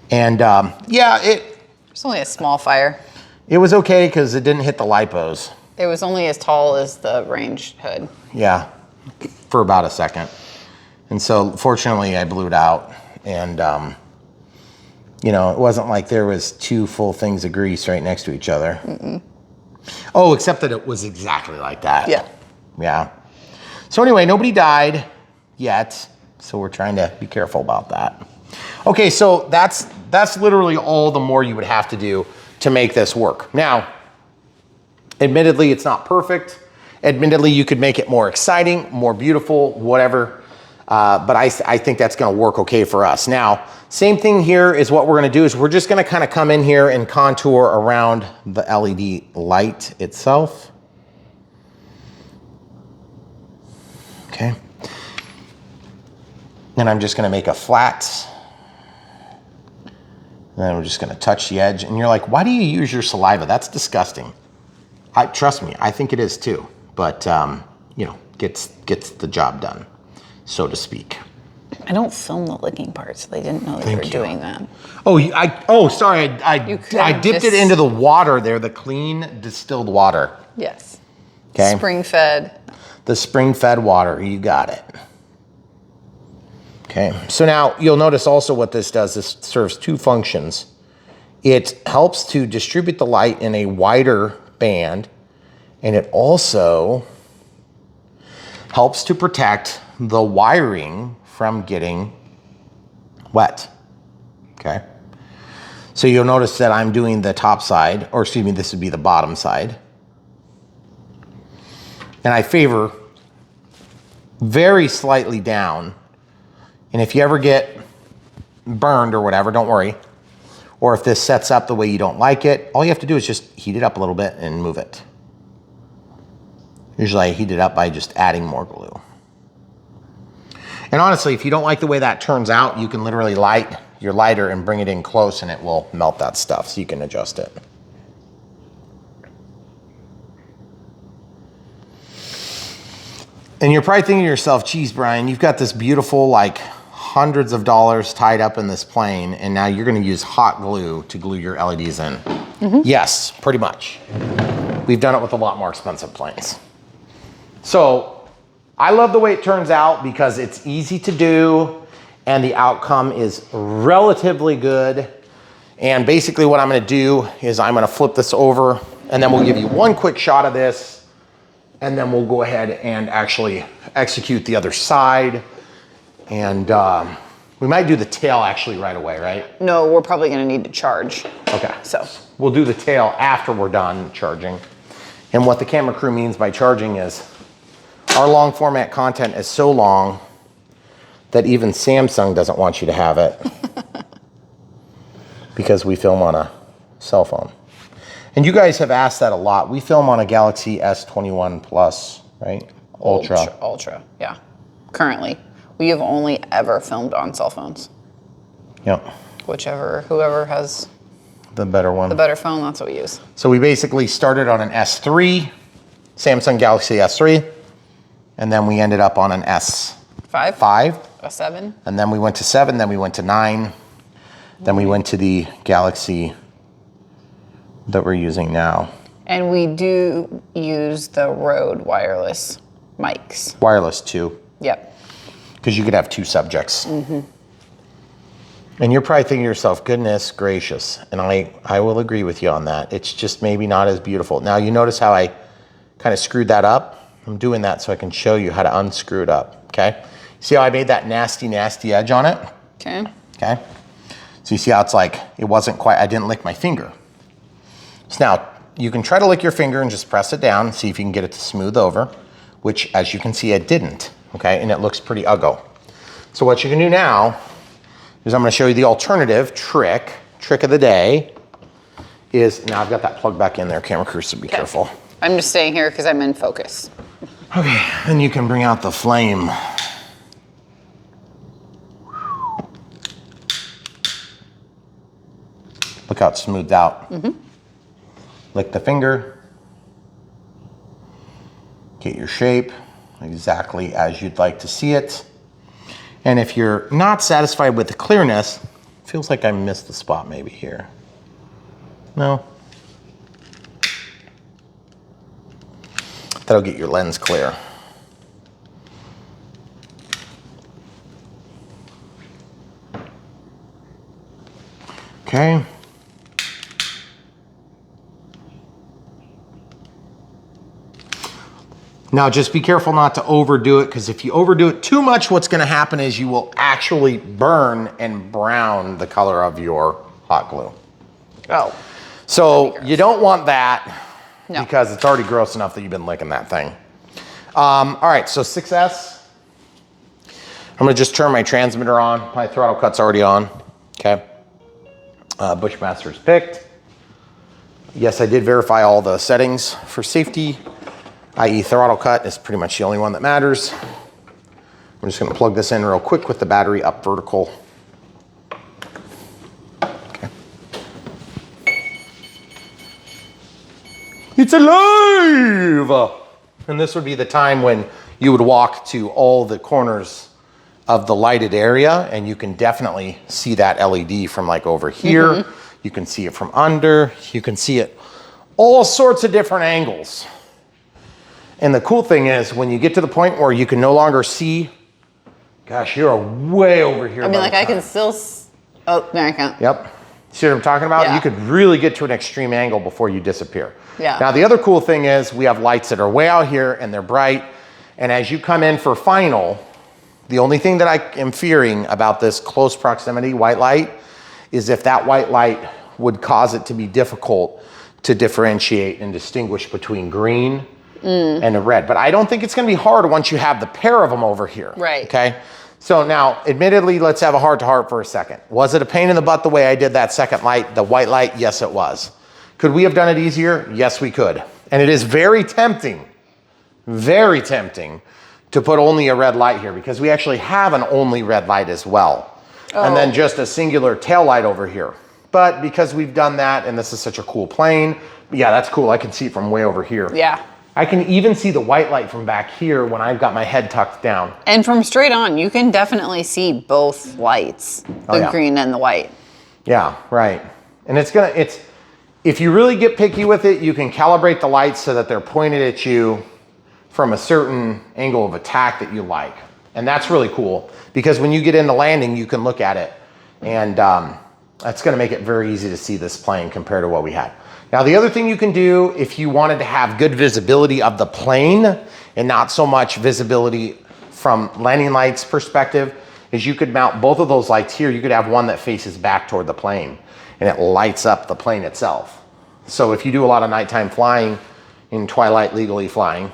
And yeah, It's only a small fire. it was okay because it didn't hit the lipos. It was only as tall as the range hood. Yeah, for about a second. And so fortunately I blew it out. And, you know, it wasn't like there was two full things of grease right next to each other. Mm-mm. Oh, except that it was exactly like that. Yeah. Yeah. So anyway, nobody died yet. So we're trying to be careful about that. Okay, so that's literally all the more you would have to do to make this work. Now, admittedly, it's not perfect. Admittedly, you could make it more exciting, more beautiful, whatever. But I think that's gonna work okay for us. Now, same thing here is what we're gonna do is we're just gonna kind of come in here and contour around the LED light itself. Okay. Then I'm just gonna make a flat. Then we're just gonna touch the edge. And you're like, why do you use your saliva? That's disgusting. Trust me, I think it is too. But, you know, gets the job done, so to speak. I don't film the licking part, so they didn't know that you were doing that. Oh, sorry. I dipped it just- into the water there, the clean distilled water. Yes. Okay. Spring-fed. The spring-fed water, you got it. Okay, so now you'll notice also what this does. This serves two functions. It helps to distribute the light in a wider band, and it also helps to protect the wiring from getting wet. Okay, so you'll notice that I'm doing the top side, or excuse me, this would be the bottom side. And I favor very slightly down. And if you ever get burned or whatever, don't worry. Or if this sets up the way you don't like it, all you have to do is just heat it up a little bit and move it. Usually I heat it up by just adding more glue. And honestly, if you don't like the way that turns out, you can literally light your lighter and bring it in close and it will melt that stuff, so you can adjust it. And you're probably thinking to yourself, geez, Brian, you've got this beautiful, like, hundreds of dollars tied up in this plane, and now you're gonna use hot glue to glue your LEDs in. Mm-hmm. Yes, pretty much. We've done it with a lot more expensive planes. So I love the way it turns out because it's easy to do and the outcome is relatively good. And basically what I'm gonna do is I'm gonna flip this over and then we'll give you one quick shot of this, and then we'll go ahead and actually execute the other side. And we might do the tail actually right away, right? No, we're probably gonna need to charge. Okay. So we'll do the tail after we're done charging. And what the camera crew means by charging is our long format content is so long that even Samsung doesn't want you to have it because we film on a cell phone. And you guys have asked that a lot. We film on a Galaxy S21 Plus, right? Ultra, yeah. Currently, we have only ever filmed on cell phones. Yep. Whoever has the better one. the better phone, that's what we use. So we basically started on an S3, Samsung Galaxy S3, and then we ended up on an S5. A 7. And then we went to 7, then we went to 9, then we went to the Galaxy that we're using now. And we do use the Rode wireless mics. Wireless too. Yep. Because you could have two subjects. Mm-hmm. And you're probably thinking to yourself, goodness gracious. And I will agree with you on that. It's just maybe not as beautiful. Now you notice how I kind of screwed that up? I'm doing that so I can show you how to unscrew it up, okay? See how I made that nasty, nasty edge on it? Okay. Okay. So you see how it's like, it wasn't quite, I didn't lick my finger. So now, you can try to lick your finger and just press it down, see if you can get it to smooth over, which as you can see, it didn't, okay? And it looks pretty uggo. So what you can do now is I'm gonna show you the alternative trick of the day is, now I've got that plug back in there, camera crew, so be careful. I'm just staying here because I'm in focus. Okay, and you can bring out the flame. Look how it's smoothed out. Mm-hmm. Lick the finger. Get your shape exactly as you'd like to see it. And if you're not satisfied with the clearness, feels like I missed the spot maybe here. No. That'll get your lens clear. Okay. Now just be careful not to overdo it, because if you overdo it too much, what's gonna happen is you will actually burn and brown the color of your hot glue. Oh. So you don't want that. No. Because it's already gross enough that you've been licking that thing. All right, so 6S. I'm gonna just turn my transmitter on. My throttle cut's already on, okay? Bushmaster's picked. Yes, I did verify all the settings for safety, i.e. throttle cut is pretty much the only one that matters. I'm just gonna plug this in real quick with the battery up vertical. Okay. It's alive! And this would be the time when you would walk to all the corners of the lighted area, and you can definitely see that LED from like over here. You can see it from under. You can see it all sorts of different angles. And the cool thing is when you get to the point where you can no longer see, gosh, you're way over here. I mean, like I can still, oh, no, I can't. Yep. See what I'm talking about? Yeah. You could really get to an extreme angle before you disappear. Yeah. Now, the other cool thing is we have lights that are way out here and they're bright. And as you come in for final, the only thing that I am fearing about this close proximity white light is if that white light would cause it to be difficult to differentiate and distinguish between green and a red. But I don't think it's gonna be hard once you have the pair of them over here. Right. Okay. So now, admittedly, let's have a heart-to-heart for a second. Was it a pain in the butt the way I did that second light, the white light? Yes, it was. Could we have done it easier? Yes, we could. And it is very tempting to put only a red light here because we actually have an only red light as well. And then just a singular tail light over here. But because we've done that, and this is such a cool plane, yeah, that's cool. I can see it from way over here. Yeah. I can even see the white light from back here when I've got my head tucked down. And from straight on, you can definitely see both lights, the green and the white. Yeah, right. And if you really get picky with it, you can calibrate the lights so that they're pointed at you from a certain angle of attack that you like. And that's really cool because when you get into landing, you can look at it. And that's gonna make it very easy to see this plane compared to what we had. Now, the other thing you can do if you wanted to have good visibility of the plane and not so much visibility from landing lights perspective is you could mount both of those lights here. You could have one that faces back toward the plane and it lights up the plane itself. So if you do a lot of nighttime flying in twilight legally flying,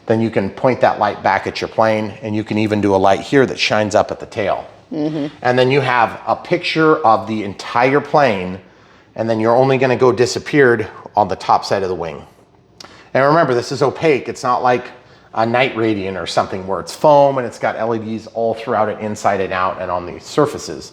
then you can point that light back at your plane and you can even do a light here that shines up at the tail. And then you have a picture of the entire plane and then you're only gonna go disappeared on the top side of the wing. And remember, this is opaque. It's not like a night radiant or something where it's foam and it's got LEDs all throughout it, inside and out and on the surfaces.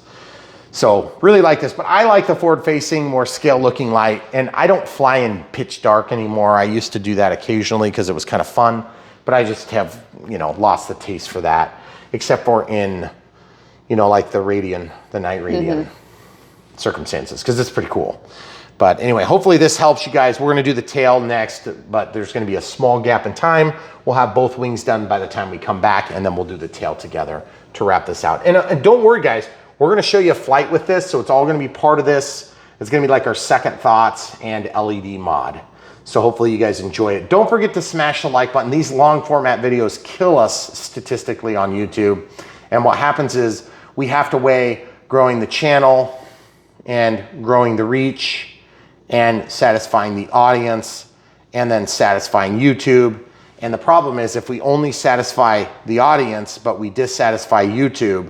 So really like this, but I like the forward facing, more scale looking light. And I don't fly in pitch dark anymore. I used to do that occasionally because it was kind of fun, but I just have, lost the taste for that, except for in, like the night radiant circumstances, because it's pretty cool. But anyway, hopefully this helps you guys. We're gonna do the tail next, but there's gonna be a small gap in time. We'll have both wings done by the time we come back, and then we'll do the tail together to wrap this out. And don't worry, guys, we're gonna show you a flight with this, so it's all gonna be part of this. It's gonna be like our second thoughts and LED mod. So hopefully you guys enjoy it. Don't forget to smash the like button. These long format videos kill us statistically on YouTube. And what happens is we have to weigh growing the channel and growing the reach and satisfying the audience and then satisfying YouTube. And the problem is if we only satisfy the audience, but we dissatisfy YouTube,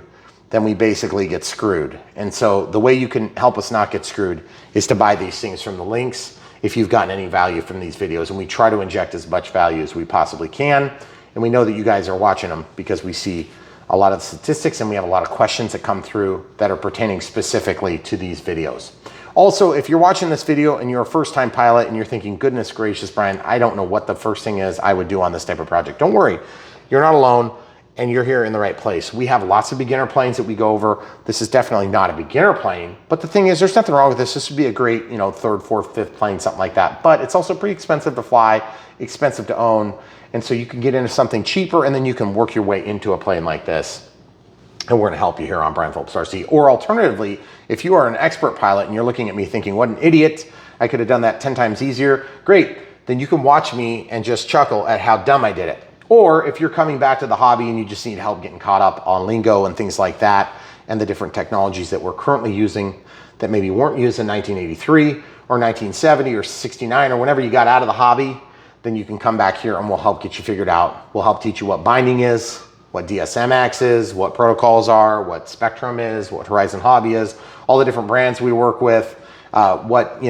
then we basically get screwed. And so the way you can help us not get screwed is to buy these things from the links if you've gotten any value from these videos. And we try to inject as much value as we possibly can. And we know that you guys are watching them because we see a lot of statistics and we have a lot of questions that come through that are pertaining specifically to these videos. Also, if you're watching this video and you're a first-time pilot and you're thinking, goodness gracious, Brian, I don't know what the first thing is I would do on this type of project. Don't worry, you're not alone and you're here in the right place. We have lots of beginner planes that we go over. This is definitely not a beginner plane, but the thing is, there's nothing wrong with this. This would be a great, third, fourth, fifth plane, something like that. But it's also pretty expensive to fly, expensive to own. And so you can get into something cheaper and then you can work your way into a plane like this. And we're gonna help you here on Brian Phillips RC. Or alternatively, if you are an expert pilot and you're looking at me thinking, what an idiot, I could have done that 10 times easier, great. Then you can watch me and just chuckle at how dumb I did it. Or if you're coming back to the hobby and you just need help getting caught up on lingo and things like that, and the different technologies that we're currently using that maybe weren't used in 1983 or 1970 or 69 or whenever you got out of the hobby, then you can come back here and we'll help get you figured out. We'll help teach you what binding is, what DSMX is, what protocols are, what Spectrum is, what Horizon Hobby is, all the different brands we work with, what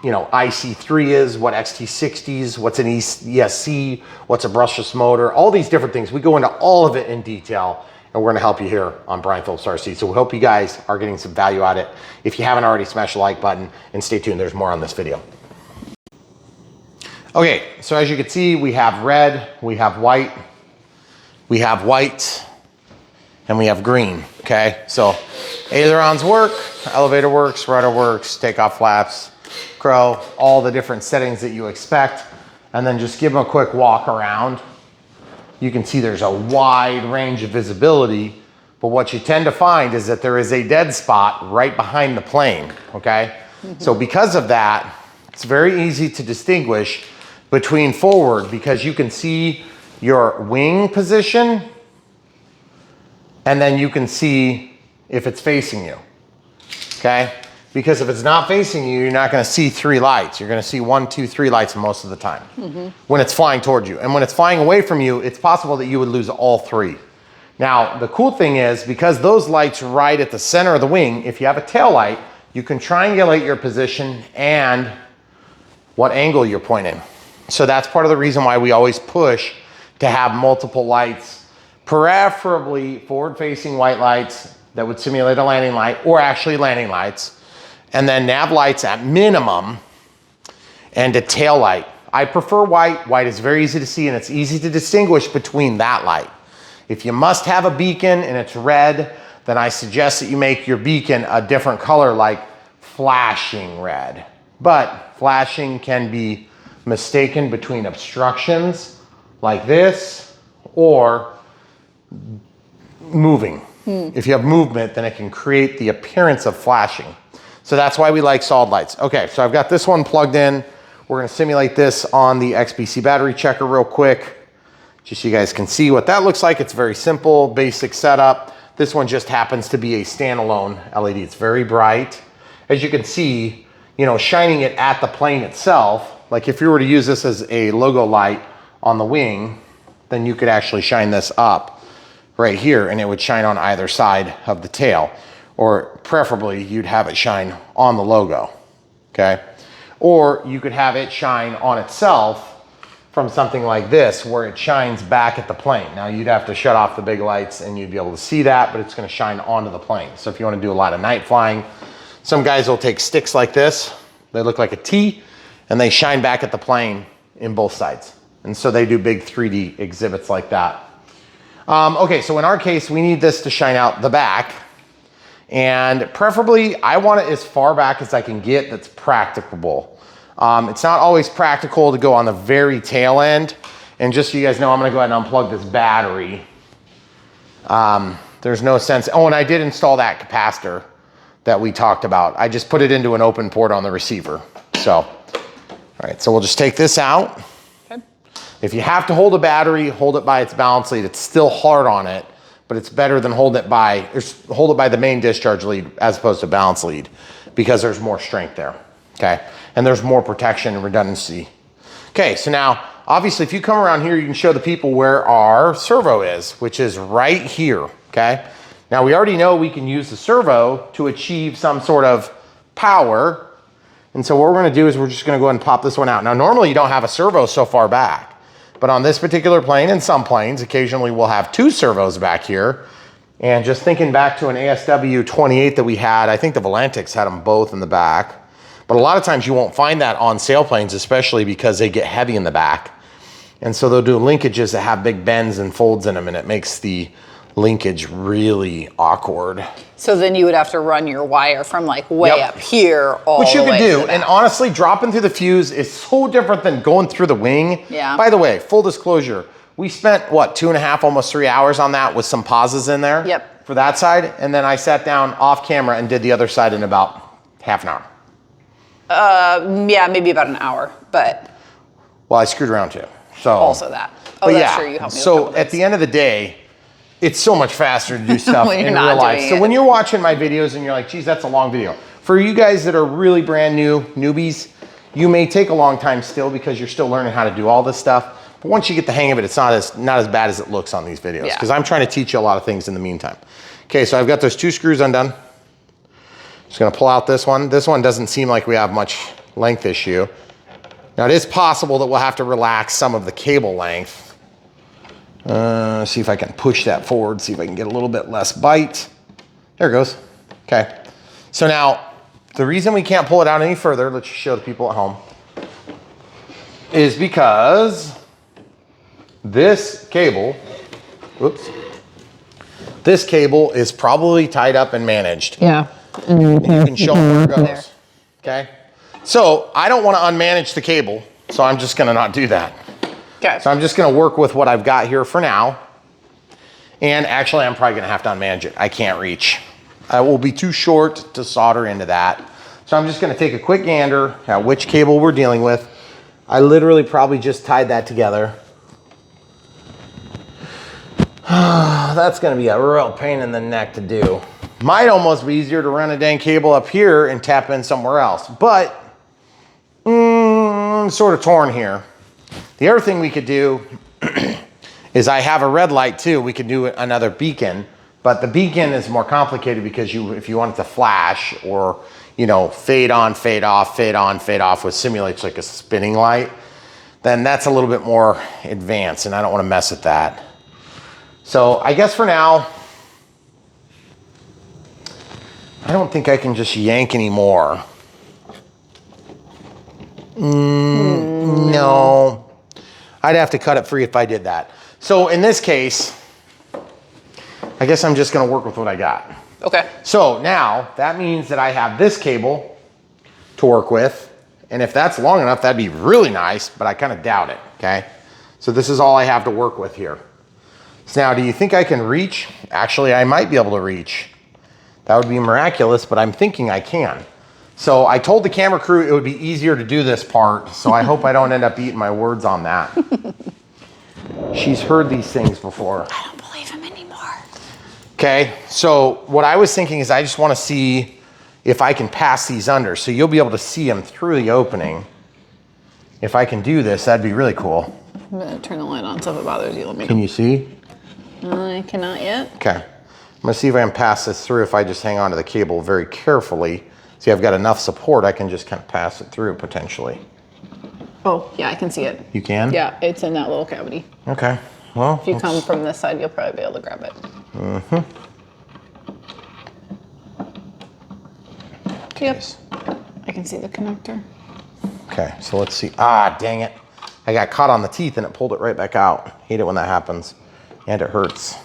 IC3 is, what XT60s, what's an ESC, what's a brushless motor, all these different things. We go into all of it in detail, and we're gonna help you here on Brian Phillips RC. So we hope you guys are getting some value out of it. If you haven't already, smash the like button and stay tuned, there's more on this video. Okay, so as you can see, we have red, we have white, and we have green, okay? So ailerons work, elevator works, rudder works, takeoff flaps, crow, all the different settings that you expect. And then just give them a quick walk around. You can see there's a wide range of visibility, but what you tend to find is that there is a dead spot right behind the plane, okay? So because of that, it's very easy to distinguish between forward because you can see your wing position and then you can see if it's facing you, okay? Because if it's not facing you, you're not gonna see 3 lights. You're gonna see 1, 2, 3 lights most of the time when it's flying towards you. And when it's flying away from you, it's possible that you would lose all 3. Now, the cool thing is because those lights right at the center of the wing, if you have a tail light, you can triangulate your position and what angle you're pointing. So that's part of the reason why we always push to have multiple lights, preferably forward-facing white lights that would simulate a landing light or actually landing lights. And then nav lights at minimum, and a tail light. I prefer white. White is very easy to see and it's easy to distinguish between that light. If you must have a beacon and it's red, then I suggest that you make your beacon a different color like flashing red. But flashing can be mistaken between obstructions like this or moving. If you have movement, then it can create the appearance of flashing. So that's why we like solid lights. Okay, so I've got this one plugged in. We're gonna simulate this on the XBC battery checker real quick, just so you guys can see what that looks like. It's very simple, basic setup. This one just happens to be a standalone LED. It's very bright. As you can see, you know, shining it at the plane itself, like if you were to use this as a logo light on the wing, then you could actually shine this up right here and it would shine on either side of the tail. Or preferably you'd have it shine on the logo, okay? Or you could have it shine on itself from something like this where it shines back at the plane. Now you'd have to shut off the big lights and you'd be able to see that, but it's gonna shine onto the plane. So if you wanna do a lot of night flying, some guys will take sticks like this, they look like a T, and they shine back at the plane in both sides. And so they do big 3D exhibits like that. Okay, so in our case, we need this to shine out the back. And preferably, I want it as far back as I can get that's practicable. It's not always practical to go on the very tail end. And just so you guys know, I'm gonna go ahead and unplug this battery. There's no sense. Oh, and I did install that capacitor that we talked about. I just put it into an open port on the receiver. So, all right, so we'll just take this out. Okay. If you have to hold a battery, hold it by its balance lead. It's still hard on it, but it's better than hold it by the main discharge lead as opposed to balance lead because there's more strength there, okay? And there's more protection and redundancy. Okay, so now, obviously if you come around here, you can show the people where our servo is, which is right here, okay? Now we already know we can use the servo to achieve some sort of power. And so what we're gonna do is we're just gonna go ahead and pop this one out. Now normally you don't have a servo so far back, but on this particular plane and some planes, occasionally we'll have 2 servos back here. And just thinking back to an ASW 28 that we had, I think the Volantics had them both in the back. But a lot of times you won't find that on sailplanes, especially because they get heavy in the back. And so they'll do linkages that have big bends and folds in them, and it makes the linkage really awkward. So then you would have to run your wire from like way up here all the way. Which you could do, and honestly, dropping through the fuse is so different than going through the wing. Yeah. By the way, full disclosure, we spent, what, 2.5, almost 3 hours on that with some pauses in there? Yep. For that side, and then I sat down off camera and did the other side in about half an hour. Yeah, maybe about an hour, but. Well, I screwed around too, so. Also that. Oh, that's true, you helped me with a couple So at the end of the day, it's so much faster to do stuff When in you're real not life. doing So it. when you're watching my videos and you're like, geez, that's a long video. For you guys that are really brand new, newbies, you may take a long time still because you're still learning how to do all this stuff. But once you get the hang of it, it's not as bad as it looks on these videos because I'm trying to teach you a lot of things in the meantime. Okay, so I've got those 2 screws undone. Just gonna pull out this one. This one doesn't seem like we have much length issue. Now it is possible that we'll have to relax some of the cable length. See if I can push that forward, see if I can get a little bit less bite. There it goes. Okay. So now, the reason we can't pull it out any further, let's just show the people at home, is because this cable, whoops, this cable is probably tied up and managed. Yeah. And you can show them where it goes. Okay. So I don't want to unmanage the cable, so I'm just going to not do that. Okay. So I'm just going to work with what I've got here for now. And actually, I'm probably going to have to unmanage it. I can't reach. I will be too short to solder into that. So I'm just going to take a quick gander at which cable we're dealing with. I literally probably just tied that together. That's going to be a real pain in the neck to do. Might almost be easier to run a dang cable up here and tap in somewhere else, but I'm sort of torn here. The other thing we could do is I have a red light too. We could do another beacon, but the beacon is more complicated because if you want it to flash or, you know, fade on, fade off, fade on, fade off, which simulates like a spinning light, then that's a little bit more advanced and I don't want to mess with that. So I guess for now, I don't think I can just yank anymore. No. I'd have to cut it free if I did that. So in this case, I guess I'm just going to work with what I got. Okay. So now that means that I have this cable to work with. And if that's long enough, that'd be really nice, but I kind of doubt it. Okay. So this is all I have to work with here. So now, do you think I can reach? Actually, I might be able to reach. That would be miraculous, but I'm thinking I can. So I told the camera crew it would be easier to do this part, so I hope I don't end up eating my words on that. She's heard these things before. I don't believe him anymore. Okay, so what I was thinking is I just want to see if I can pass these under, so you'll be able to see them through the opening. If I can do this, that'd be really cool. I'm gonna turn the light on so if it bothers you, let me know. Can you see? I cannot yet. Okay. I'm gonna see if I can pass this through if I just hang on to the cable very carefully. See, I've got enough support, I can just kind of pass it through potentially. Oh, yeah, I can see it. You can? Yeah, it's in that little cavity. Okay, well. If you come from this side, you'll probably be able to grab it. Mm-hmm. Yep, I can see the connector. Okay, so let's see. Ah, dang it. I got caught on the teeth and it pulled it right back out. Hate it when that happens. And it hurts.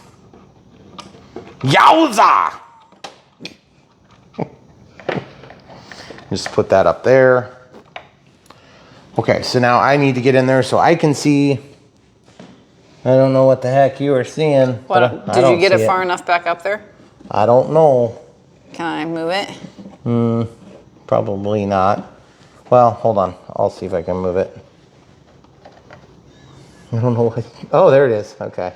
Yowza! Just put that up there. Okay, so now I need to get in there so I can see. I don't know what the heck you are seeing. What, did you get it far enough back up there? I don't know. Can I move it? Probably not. Well, hold on. I'll see if I can move it. I don't know what. Oh, there it is. Okay.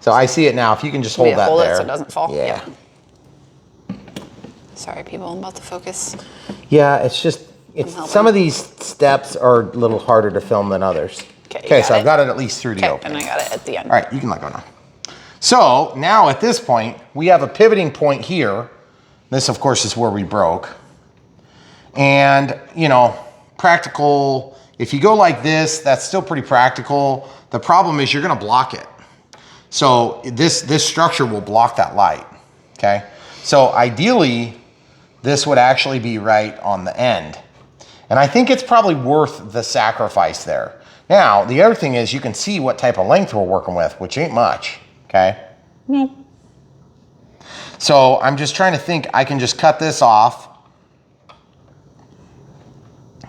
So I see it now. If you can just hold that hold there. it so it doesn't fall. Yeah. Sorry, people. I'm about to focus. Yeah, it's just some of these steps are a little harder to film than others. Okay, so I've got it at least through the opening. And I got it at the end. All right, you can let go now. So now at this point, we have a pivoting point here. This, of course, is where we broke. And, you know, practical, if you go like this, that's still pretty practical. The problem is you're going to block it. So this structure will block that light, okay? So ideally, this would actually be right on the end. And I think it's probably worth the sacrifice there. Now, the other thing is you can see what type of length we're working with, which ain't much, okay? So I'm just trying to think, I can just cut this off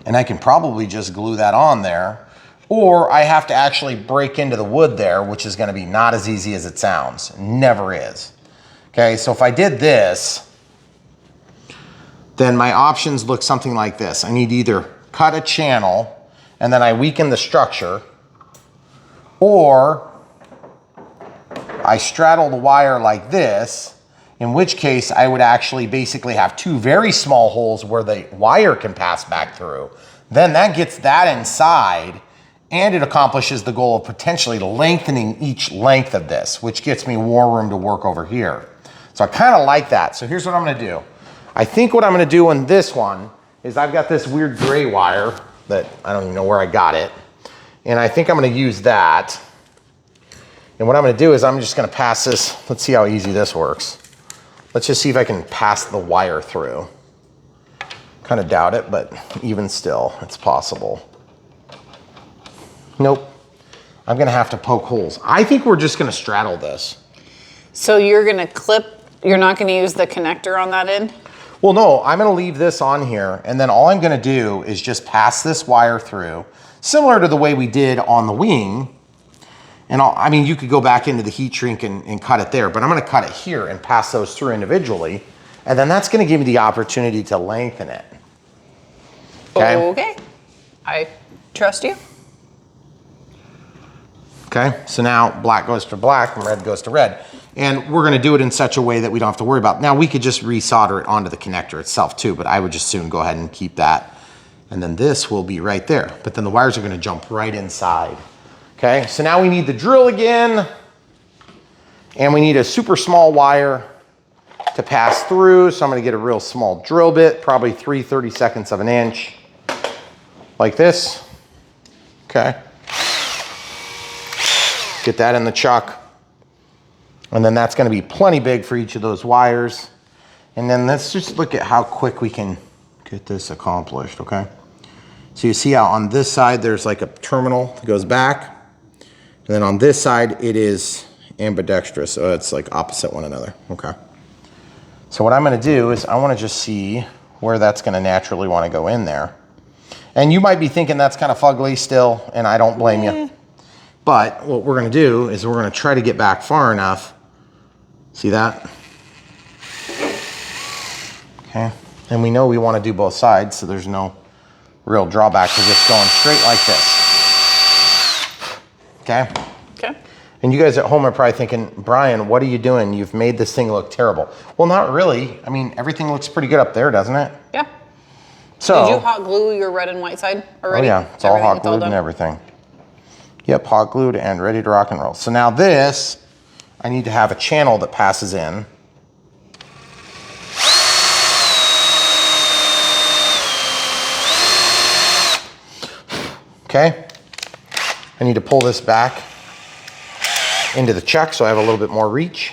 and I can probably just glue that on there, or I have to actually break into the wood there, which is gonna be not as easy as it sounds. Never is. Okay, so if I did this, then my options look something like this. I need to either cut a channel and then I weaken the structure, or I straddle the wire like this, in which case I would actually basically have two very small holes where the wire can pass back through. Then that gets that inside and it accomplishes the goal of potentially lengthening each length of this, which gets me more room to work over here. So I kind of like that. So here's what I'm gonna do. I think what I'm gonna do on this one is I've got this weird gray wire that I don't even know where I got it. And I think I'm gonna use that. And what I'm gonna do is I'm just gonna pass this. Let's see how easy this works. Let's just see if I can pass the wire through. Kind of doubt it, but even still, it's possible. Nope. I'm gonna have to poke holes. I think we're just gonna straddle this. So you're gonna you're not gonna use the connector on that end? Well, no, I'm gonna leave this on here, and then all I'm gonna do is just pass this wire through, similar to the way we did on the wing. And I mean, you could go back into the heat shrink and cut it there, but I'm gonna cut it here and pass those through individually. And then that's gonna give me the opportunity to lengthen it. Okay, I trust you. Okay, so now black goes to black and red goes to red. And we're gonna do it in such a way that we don't have to worry about. Now we could just resolder it onto the connector itself too, but I would just soon go ahead and keep that. And then this will be right there. But then the wires are gonna jump right inside. Okay, so now we need the drill again. And we need a super small wire to pass through. So I'm gonna get a real small drill bit, probably 3/32 of an inch, like this. Okay. Get that in the chuck. And then that's gonna be plenty big for each of those wires. And then let's just look at how quick we can get this accomplished, okay? So you see how on this side, there's like a terminal that goes back. And then on this side, it is ambidextrous, so it's like opposite one another, okay? So what I'm gonna do is I wanna just see where that's gonna naturally wanna go in there. And you might be thinking that's kind of fugly still, and I don't blame you. But what we're gonna do is we're gonna try to get back far enough. See that? Okay, and we know we wanna do both sides, so there's no real drawback to just going straight like this. Okay? Okay. And you guys at home are probably thinking, Brian, what are you doing? You've made this thing look terrible. Well, not really. I mean, everything looks pretty good up there, doesn't it? Yeah. So. Did you hot glue your red and white side already? Oh yeah, it's all hot glued and everything. Yep, hot glued and ready to rock and roll. So now this, I need to have a channel that passes in. Okay. I need to pull this back into the chuck so I have a little bit more reach.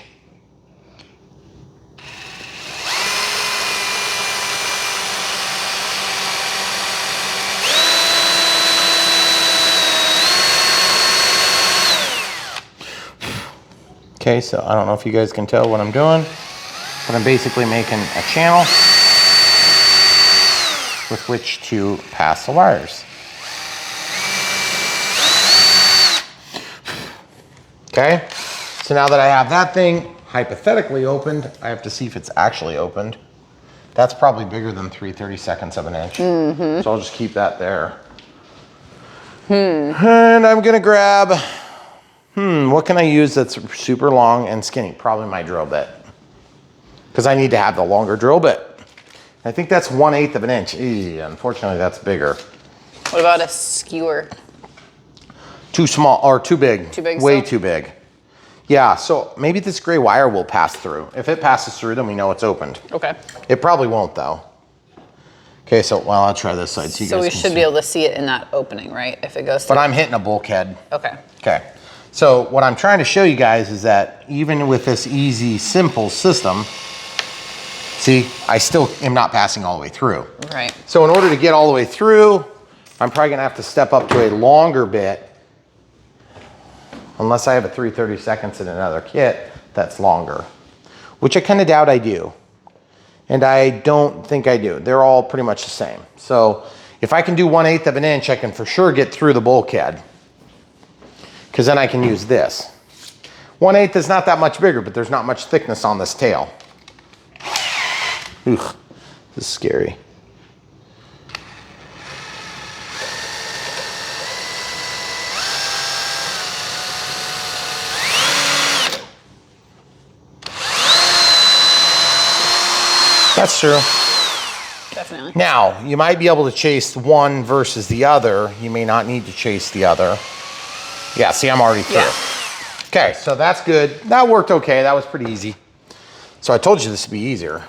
Okay, so I don't know if you guys can tell what I'm doing, but I'm basically making a channel with which to pass the wires. Okay, so now that I have that thing hypothetically opened, I have to see if it's actually opened. That's probably bigger than 3/32 of an inch. So I'll just keep that there. And I'm gonna grab, what can I use that's super long and skinny? Probably my drill bit, because I need to have the longer drill bit. I think that's 1/8 of an inch. Unfortunately, that's bigger. What about a skewer? Too small or too big. Too big. Way too big. Yeah, so maybe this gray wire will pass through. If it passes through, then we know it's opened. Okay. It probably won't though. Okay, so well, I'll try this side so you So guys we can should see. be able to see it in that opening, right? If it goes through. But I'm hitting a bulkhead. Okay. Okay. So what I'm trying to show you guys is that even with this easy, simple system, see, I still am not passing all the way through. Right. So in order to get all the way through, I'm probably gonna have to step up to a longer bit, unless I have a 3/32 in another kit that's longer, which I kind of doubt I do. And I don't think I do. They're all pretty much the same. So if I can do 1/8 of an inch, I can for sure get through the bulkhead, because then I can use this. 1/8 is not that much bigger, but there's not much thickness on this tail. Ugh, this is scary. That's true. Definitely. Now, you might be able to chase one versus the other. You may not need to chase the other. Yeah, see, I'm already through. Yeah. Okay, so that's good. That worked okay. That was pretty easy. So I told you this would be easier.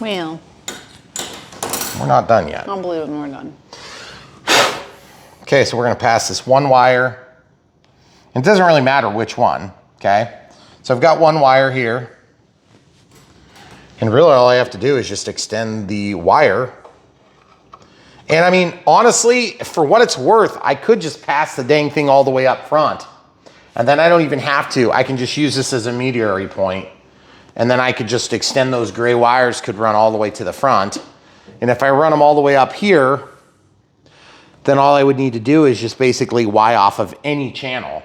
Well, We're not done yet. I'll believe it when we're done. Okay, so we're gonna pass this one wire. It doesn't really matter which one, okay? So I've got one wire here. And really all I have to do is just extend the wire. And I mean, honestly, for what it's worth, I could just pass the dang thing all the way up front And then I don't even have to. I can just use this as a meteorary point. And then I could just extend those gray wires, could run all the way to the front. And if I run them all the way up here, then all I would need to do is just basically Y off of any channel.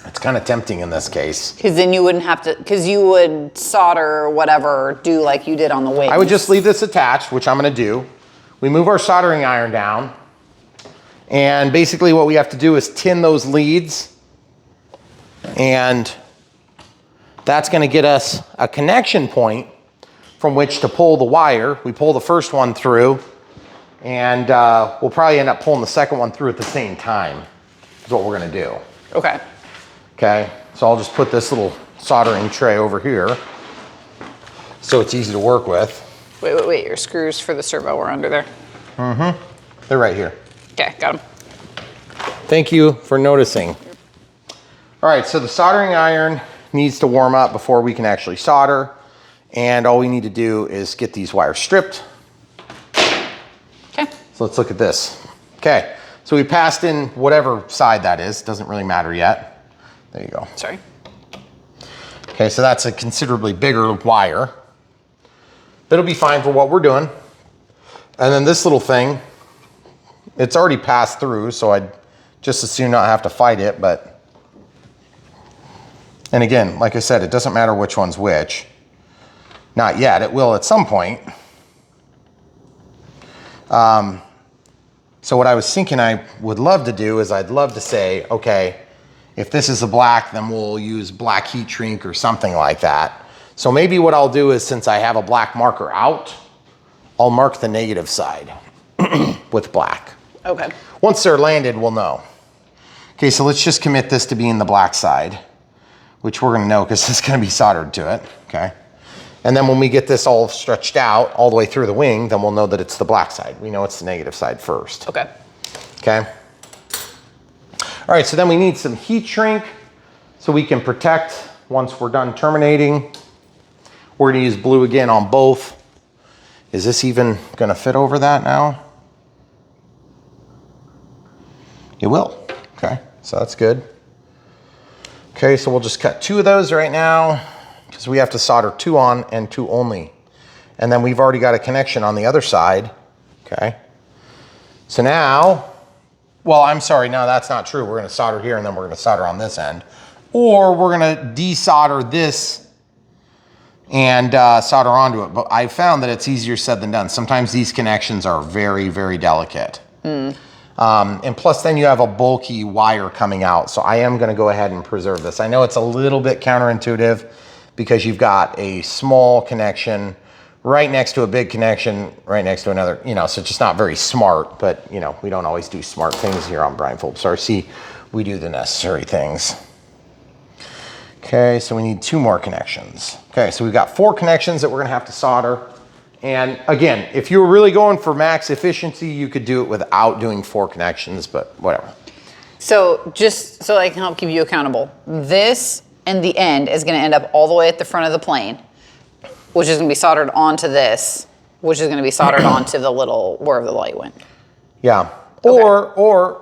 It's kind of tempting in this case. Because then you wouldn't have to, because you would solder or whatever, do like you did on the wings. I would just leave this attached, which I'm gonna do. We move our soldering iron down. And basically what we have to do is tin those leads. And that's gonna get us a connection point from which to pull the wire. We pull the first one through, and we'll probably end up pulling the second one through at the same time, is what we're gonna do. Okay. Okay, so I'll just put this little soldering tray over here so it's easy to work with. Wait, your screws for the servo were under there. Mm-hmm, they're right here. Okay, got them. Thank you for noticing. All right, so the soldering iron needs to warm up before we can actually solder. And all we need to do is get these wires stripped. Okay. So let's look at this. Okay, so we passed in whatever side that is. Doesn't really matter yet. There you go. Sorry. Okay, so that's a considerably bigger wire. That'll be fine for what we're doing. And then this little thing, it's already passed through, so I'd just as soon not have to fight it, but. And again, like I said, it doesn't matter which one's which. Not yet, it will at some point. So what I was thinking I would love to do is I'd love to say, okay, if this is a black, then we'll use black heat shrink or something like that. So maybe what I'll do is, since I have a black marker out, I'll mark the negative side with black. Okay. Once they're landed, we'll know. Okay, so let's just commit this to being the black side, which we're gonna know because it's gonna be soldered to it, okay? And then when we get this all stretched out all the way through the wing, then we'll know that it's the black side. We know it's the negative side first. Okay. Okay. All right, so then we need some heat shrink so we can protect once we're done terminating. We're gonna use blue again on both. Is this even gonna fit over that now? It will, okay, so that's good. Okay, so we'll just cut 2 of those right now because we have to solder 2 on and 2 only. And then we've already got a connection on the other side, okay? So now, well, I'm sorry, no, that's not true. We're gonna solder here and then we're gonna solder on this end. Or we're gonna desolder this and solder onto it. But I found that it's easier said than done. Sometimes these connections are very, very delicate. And plus then you have a bulky wire coming out. So I am gonna go ahead and preserve this. I know it's a little bit counterintuitive because you've got a small connection right next to a big connection, right next to another, you know, so it's just not very smart, but you know, we don't always do smart things here on Brian Phillips RC. We do the necessary things. Okay, so we need 2 more connections. Okay, so we've got 4 connections that we're gonna have to solder. And again, if you were really going for max efficiency, you could do it without doing 4 connections, but whatever. So just so I can help keep you accountable, this and the end is gonna end up all the way at the front of the plane, which is gonna be soldered onto this, which is gonna be soldered onto the little, wherever the light went. Yeah, Okay. or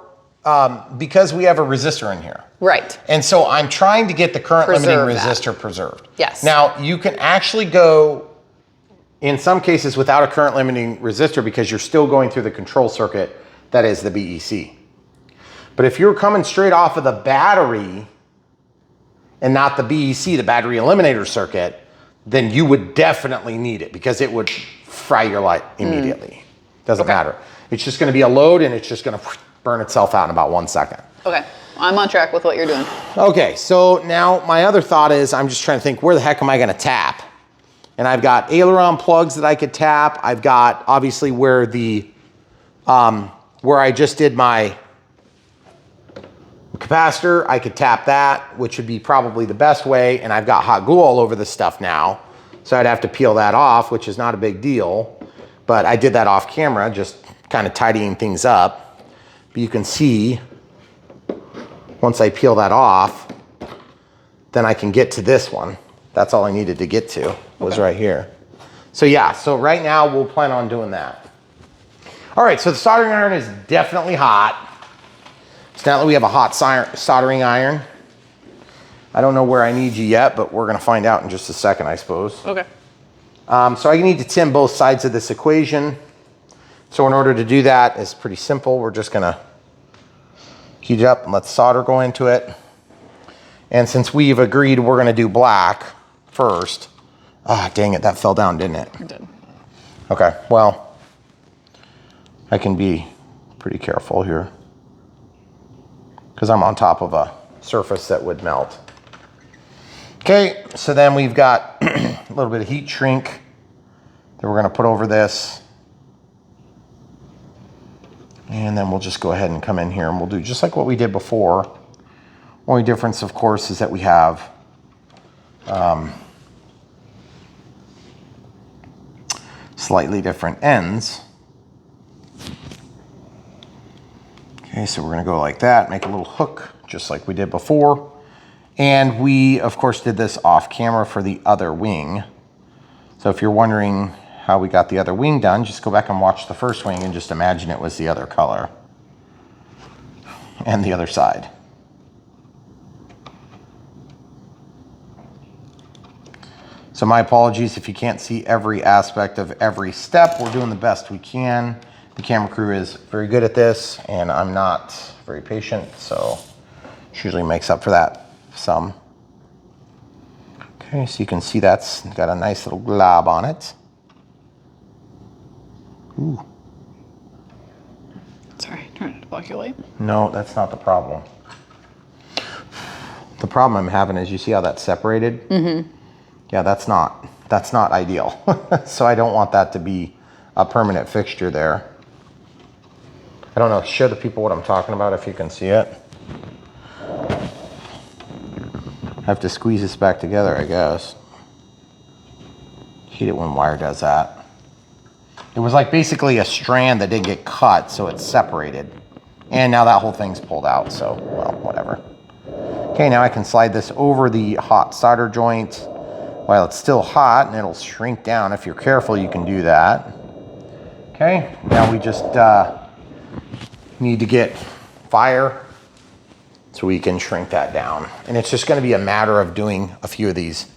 because we have a resistor in here. Right. And so I'm trying to get the current limiting Preserve that. resistor preserved. Yes. Now, you can actually go, in some cases, without a current limiting resistor because you're still going through the control circuit that is the BEC. But if you're coming straight off of the battery and not the BEC, the battery eliminator circuit, then you would definitely need it because it would fry your light immediately. Doesn't matter. It's just gonna be a load and it's just gonna burn itself out in about 1 second. Okay, I'm on track with what you're doing. Okay, so now my other thought is I'm just trying to think, where the heck am I gonna tap? And I've got aileron plugs that I could tap. I've got obviously where the, where I just did my capacitor, I could tap that, which would be probably the best way. And I've got hot glue all over this stuff now. So I'd have to peel that off, which is not a big deal. But I did that off camera, just kind of tidying things up. But you can see, once I peel that off, then I can get to this one. That's all I needed to get to, was right here. So yeah, so right now we'll plan on doing that. All right, so the soldering iron is definitely hot. So now that we have a hot soldering iron, I don't know where I need you yet, but we're gonna find out in just a second, I suppose. Okay. So I need to tin both sides of this equation. So in order to do that, it's pretty simple. We're just gonna heat it up and let solder go into it. And since we've agreed we're gonna do black first, ah, dang it, that fell down, didn't it? It did. Okay, well, I can be pretty careful here because I'm on top of a surface that would melt. Okay, so then we've got a little bit of heat shrink that we're gonna put over this. And then we'll just go ahead and come in here and we'll do just like what we did before. Only difference, of course, is that we have slightly different ends. Okay, so we're gonna go like that, make a little hook, just like we did before. And we, of course, did this off camera for the other wing. So if you're wondering how we got the other wing done, just go back and watch the first wing and just imagine it was the other color. And the other side. So my apologies if you can't see every aspect of every step. We're doing the best we can. The camera crew is very good at this, and I'm not very patient, so it usually makes up for that some. Okay, so you can see that's got a nice little glob on it. Ooh. Sorry, trying to block your light. No, that's not the problem. The problem I'm having is, you see how that's separated? Mm-hmm. Yeah, that's not ideal. So I don't want that to be a permanent fixture there. I don't know, show the people what I'm talking about if you can see it. I have to squeeze this back together, I guess. Hate it when wire does that. It was like basically a strand that didn't get cut, so it's separated. And now that whole thing's pulled out, so, well, whatever. Okay, now I can slide this over the hot solder joint while it's still hot, and it'll shrink down. If you're careful, you can do that. Okay, now we just need to get fire so we can shrink that down. And it's just gonna be a matter of doing a few of these.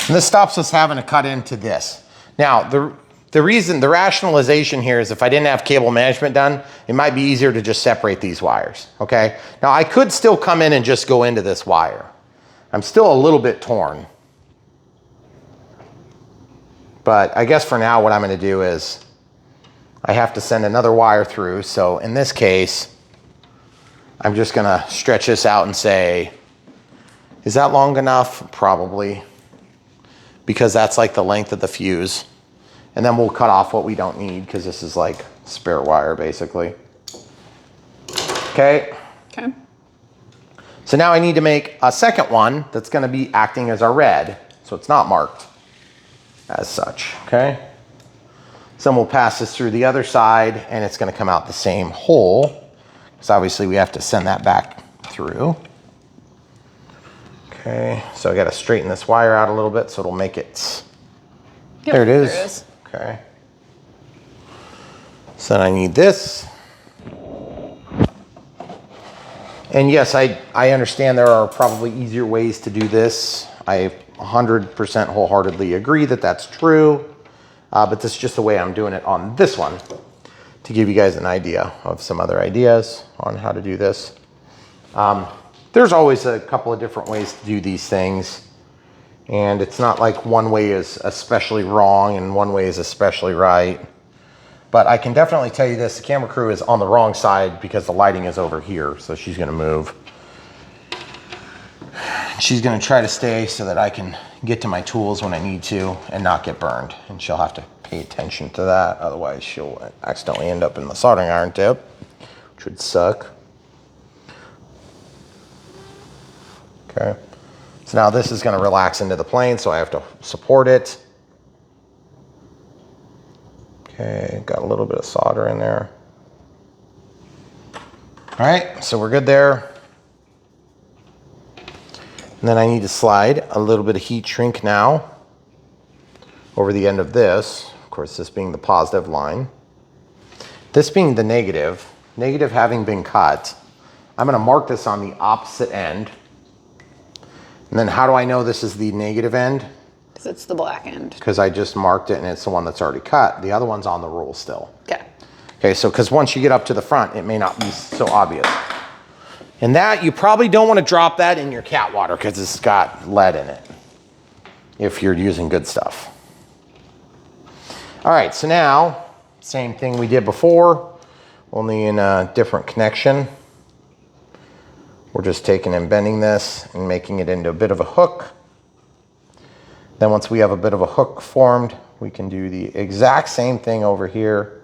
And this stops us having to cut into this. Now, the reason, the rationalization here is if I didn't have cable management done, it might be easier to just separate these wires, okay? Now, I could still come in and just go into this wire. I'm still a little bit torn. But I guess for now, what I'm gonna do is I have to send another wire through. So in this case, I'm just gonna stretch this out and say, is that long enough? Probably, because that's like the length of the fuse. And then we'll cut off what we don't need, because this is like spare wire basically. Okay. Okay. So now I need to make a second one that's gonna be acting as our red. So it's not marked as such, okay? So then we'll pass this through the other side, and it's gonna come out the same hole, because obviously we have to send that back through. Okay, so I gotta straighten this wire out a little bit so it'll make it, Yep, there it is. There it is. Okay. So then I need this. And yes, I understand there are probably easier ways to do this. I 100% wholeheartedly agree that that's true. But this is just the way I'm doing it on this one, to give you guys an idea of some other ideas on how to do this. There's always a couple of different ways to do these things, and it's not like one way is especially wrong and one way is especially right. But I can definitely tell you this, the camera crew is on the wrong side because the lighting is over here, so she's gonna move. She's gonna try to stay so that I can get to my tools when I need to and not get burned. And she'll have to pay attention to that, otherwise she'll accidentally end up in the soldering iron tip, which would suck. Okay, so now this is gonna relax into the plane, so I have to support it. Okay, got a little bit of solder in there. All right, so we're good there. And then I need to slide a little bit of heat shrink now over the end of this. Of course, this being the positive line, this being the negative, negative having been cut, I'm going to mark this on the opposite end. And then how do I know this is the negative end? Because it's the black end. Because I just marked it and it's the one that's already cut. The other one's on the rule still. Okay. Okay, so because once you get up to the front, it may not be so obvious. And that, you probably don't want to drop that in your cat water because it's got lead in it if you're using good stuff. All right, so now, same thing we did before, only in a different connection. We're just taking and bending this and making it into a bit of a hook. Then once we have a bit of a hook formed, we can do the exact same thing over here.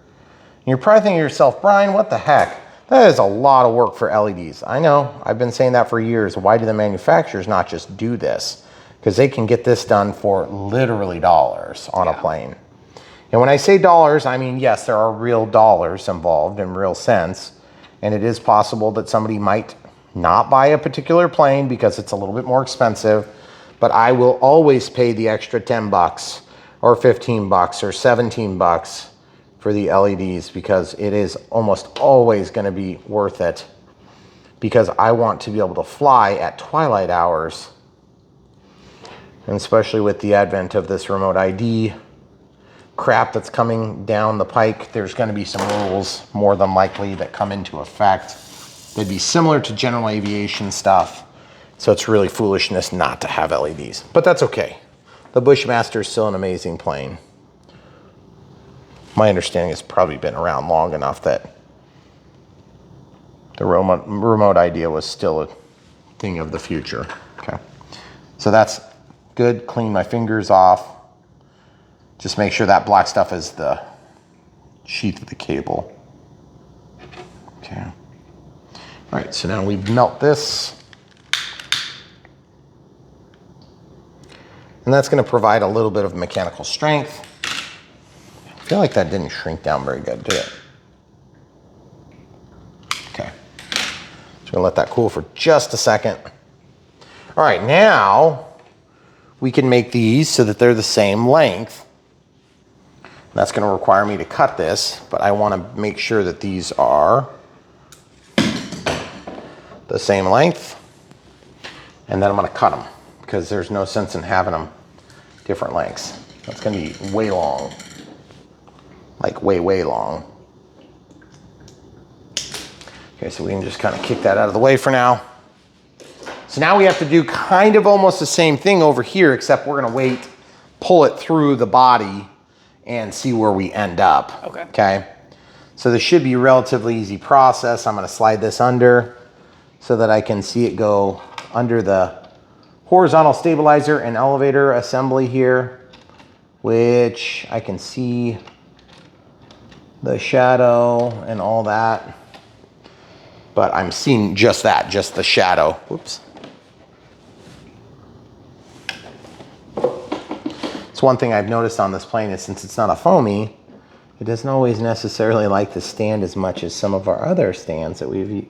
And you're probably thinking to yourself, Brian, what the heck? That is a lot of work for LEDs. I know, I've been saying that for years. Why do the manufacturers not just do this? Because they can get this done for literally dollars on a plane. And when I say dollars, I mean, yes, there are real dollars involved in real sense. And it is possible that somebody might not buy a particular plane because it's a little bit more expensive, but I will always pay the extra 10 bucks or 15 bucks or 17 bucks for the LEDs because it is almost always going to be worth it because I want to be able to fly at twilight hours. And especially with the advent of this remote ID crap that's coming down the pike, there's going to be some rules more than likely that come into effect. They'd be similar to general aviation stuff. So it's really foolishness not to have LEDs, but that's okay. The Bushmaster is still an amazing plane. My understanding has probably been around long enough that the remote idea was still a thing of the future. Okay, so that's good. Clean my fingers off. Just make sure that black stuff is the sheath of the cable. Okay. All right, so now we melt this. And that's going to provide a little bit of mechanical strength. I feel like that didn't shrink down very good, did it? Okay. Just going to let that cool for just a second. All right, now we can make these so that they're the same length. That's going to require me to cut this, but I want to make sure that these are the same length. And then I'm going to cut them because there's no sense in having them different lengths. That's going to be way long. Like way, way long. Okay, so we can just kind of kick that out of the way for now. So now we have to do kind of almost the same thing over here, except we're going to wait, pull it through the body, and see where we end up. Okay. Okay. So this should be a relatively easy process. I'm going to slide this under so that I can see it go under the horizontal stabilizer and elevator assembly here, which I can see the shadow and all that. But I'm seeing just that, just the shadow. Whoops. It's one thing I've noticed on this plane is since it's not a foamy, it doesn't always necessarily like to stand as much as some of our other stands that we've,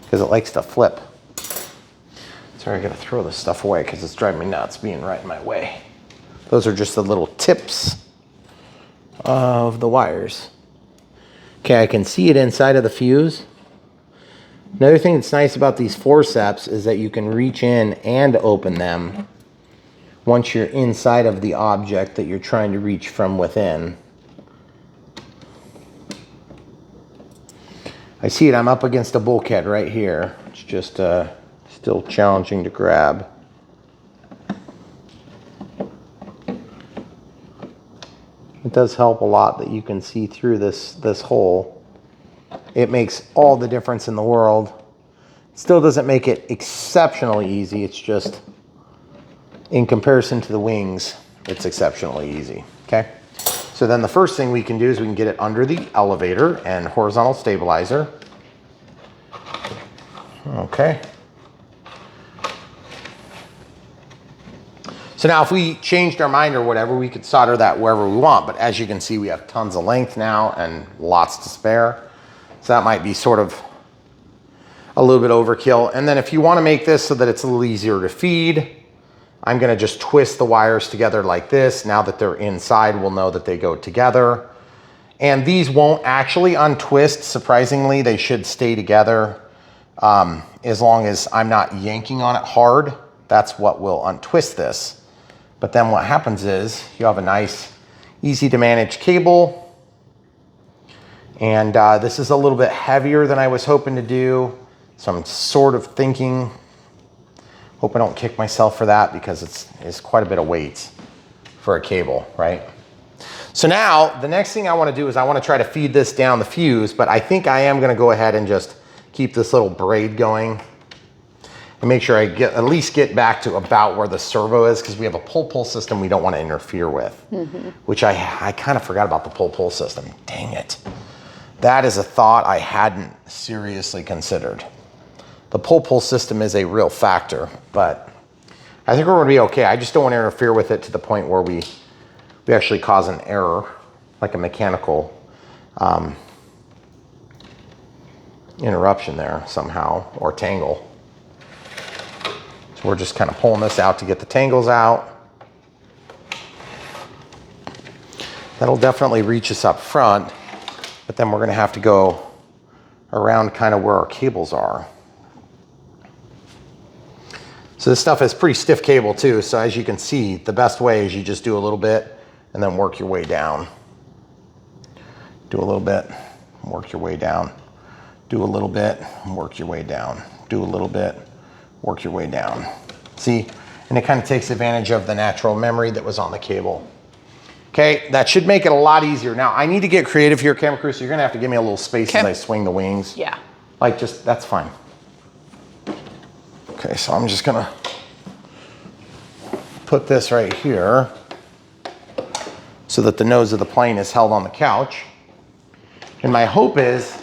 because it likes to flip. Sorry, I gotta throw this stuff away because it's driving me nuts being right in my way. Those are just the little tips of the wires. Okay, I can see it inside of the fuse. Another thing that's nice about these forceps is that you can reach in and open them once you're inside of the object that you're trying to reach from within. I see it, I'm up against a bulkhead right here. It's just still challenging to grab. It does help a lot that you can see through this hole. It makes all the difference in the world. It still doesn't make it exceptionally easy. It's just, in comparison to the wings, it's exceptionally easy, okay? So then the first thing we can do is we can get it under the elevator and horizontal stabilizer. Okay. So now if we changed our mind or whatever, we could solder that wherever we want. But as you can see, we have tons of length now and lots to spare. So that might be sort of a little bit overkill. And then if you want to make this so that it's a little easier to feed, I'm gonna just twist the wires together like this. Now that they're inside, we'll know that they go together. And these won't actually untwist. Surprisingly, they should stay together as long as I'm not yanking on it hard. That's what will untwist this. But then what happens is you have a nice, easy to manage cable. And this is a little bit heavier than I was hoping to do. So I'm sort of thinking, hope I don't kick myself for that because it's quite a bit of weight for a cable, right? So now the next thing I want to do is I want to try to feed this down the fuse, but I think I am going to go ahead and just keep this little braid going and make sure I at least get back to about where the servo is, because we have a pull-pull system we don't want to interfere with, which I kind of forgot about the pull-pull system. Dang it. That is a thought I hadn't seriously considered. The pull-pull system is a real factor, but I think we're going to be okay. I just don't want to interfere with it to the point where we actually cause an error, like a mechanical interruption there somehow, or tangle. So we're just kind of pulling this out to get the tangles out. That'll definitely reach us up front, but then we're going to have to go around kind of where our cables are. So this stuff is pretty stiff cable too, so as you can see, the best way is you just do a little bit and then work your way down. Do a little bit, work your way down. Do a little bit, work your way down. Do a little bit, work your way down. See? And it kind of takes advantage of the natural memory that was on the cable. Okay, that should make it a lot easier. Now, I need to get creative here, camera crew, so you're gonna have to give me a little space as I swing the wings. Yeah. Like just, that's fine. Okay, so I'm just gonna put this right here so that the nose of the plane is held on the couch. And my hope is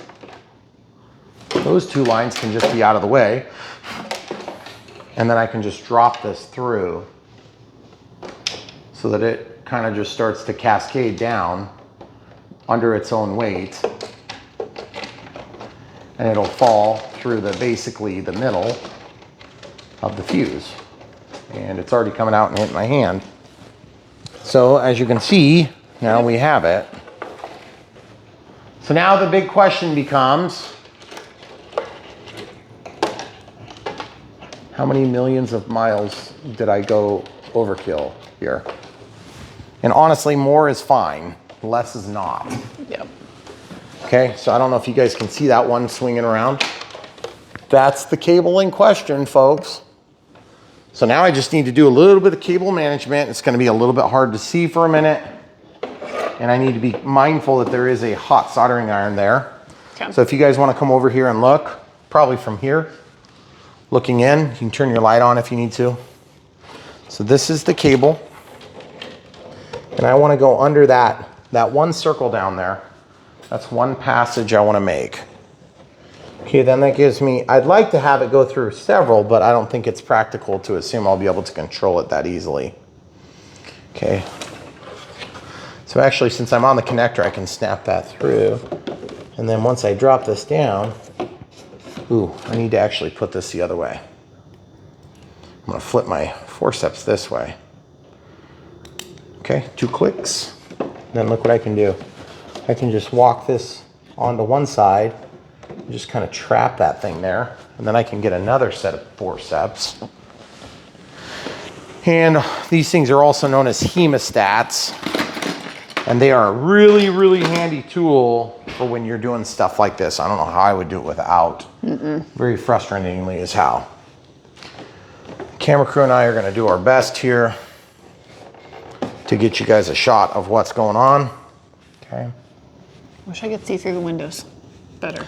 those two lines can just be out of the way. And then I can just drop this through so that it kind of just starts to cascade down under its own weight. And it'll fall through basically the middle of the fuse. And it's already coming out and hitting my hand. So as you can see, now we have it. So now the big question becomes, how many millions of miles did I go overkill here? And honestly, more is fine, less is not. Yep. Okay, so I don't know if you guys can see that one swinging around. That's the cable in question, folks. So now I just need to do a little bit of cable management. It's gonna be a little bit hard to see for a minute. And I need to be mindful that there is a hot soldering iron there. Okay. So if you guys wanna come over here and look, probably from here, looking in, you can turn your light on if you need to. So this is the cable. And I wanna go under that one circle down there. That's one passage I wanna make. Okay, then that gives me, I'd like to have it go through several, but I don't think it's practical to assume I'll be able to control it that easily. Okay. So actually, since I'm on the connector, I can snap that through. And then once I drop this down, ooh, I need to actually put this the other way. I'm gonna flip my forceps this way. Okay, 2 clicks. Then look what I can do. I can just walk this onto one side, just kind of trap that thing there, and then I can get another set of forceps. And these things are also known as hemostats, and they are a really, really handy tool for when you're doing stuff like this. I don't know how I would do it without. Very frustratingly is how. Camera crew and I are gonna do our best here to get you guys a shot of what's going on. Okay. Wish I could see through the windows better.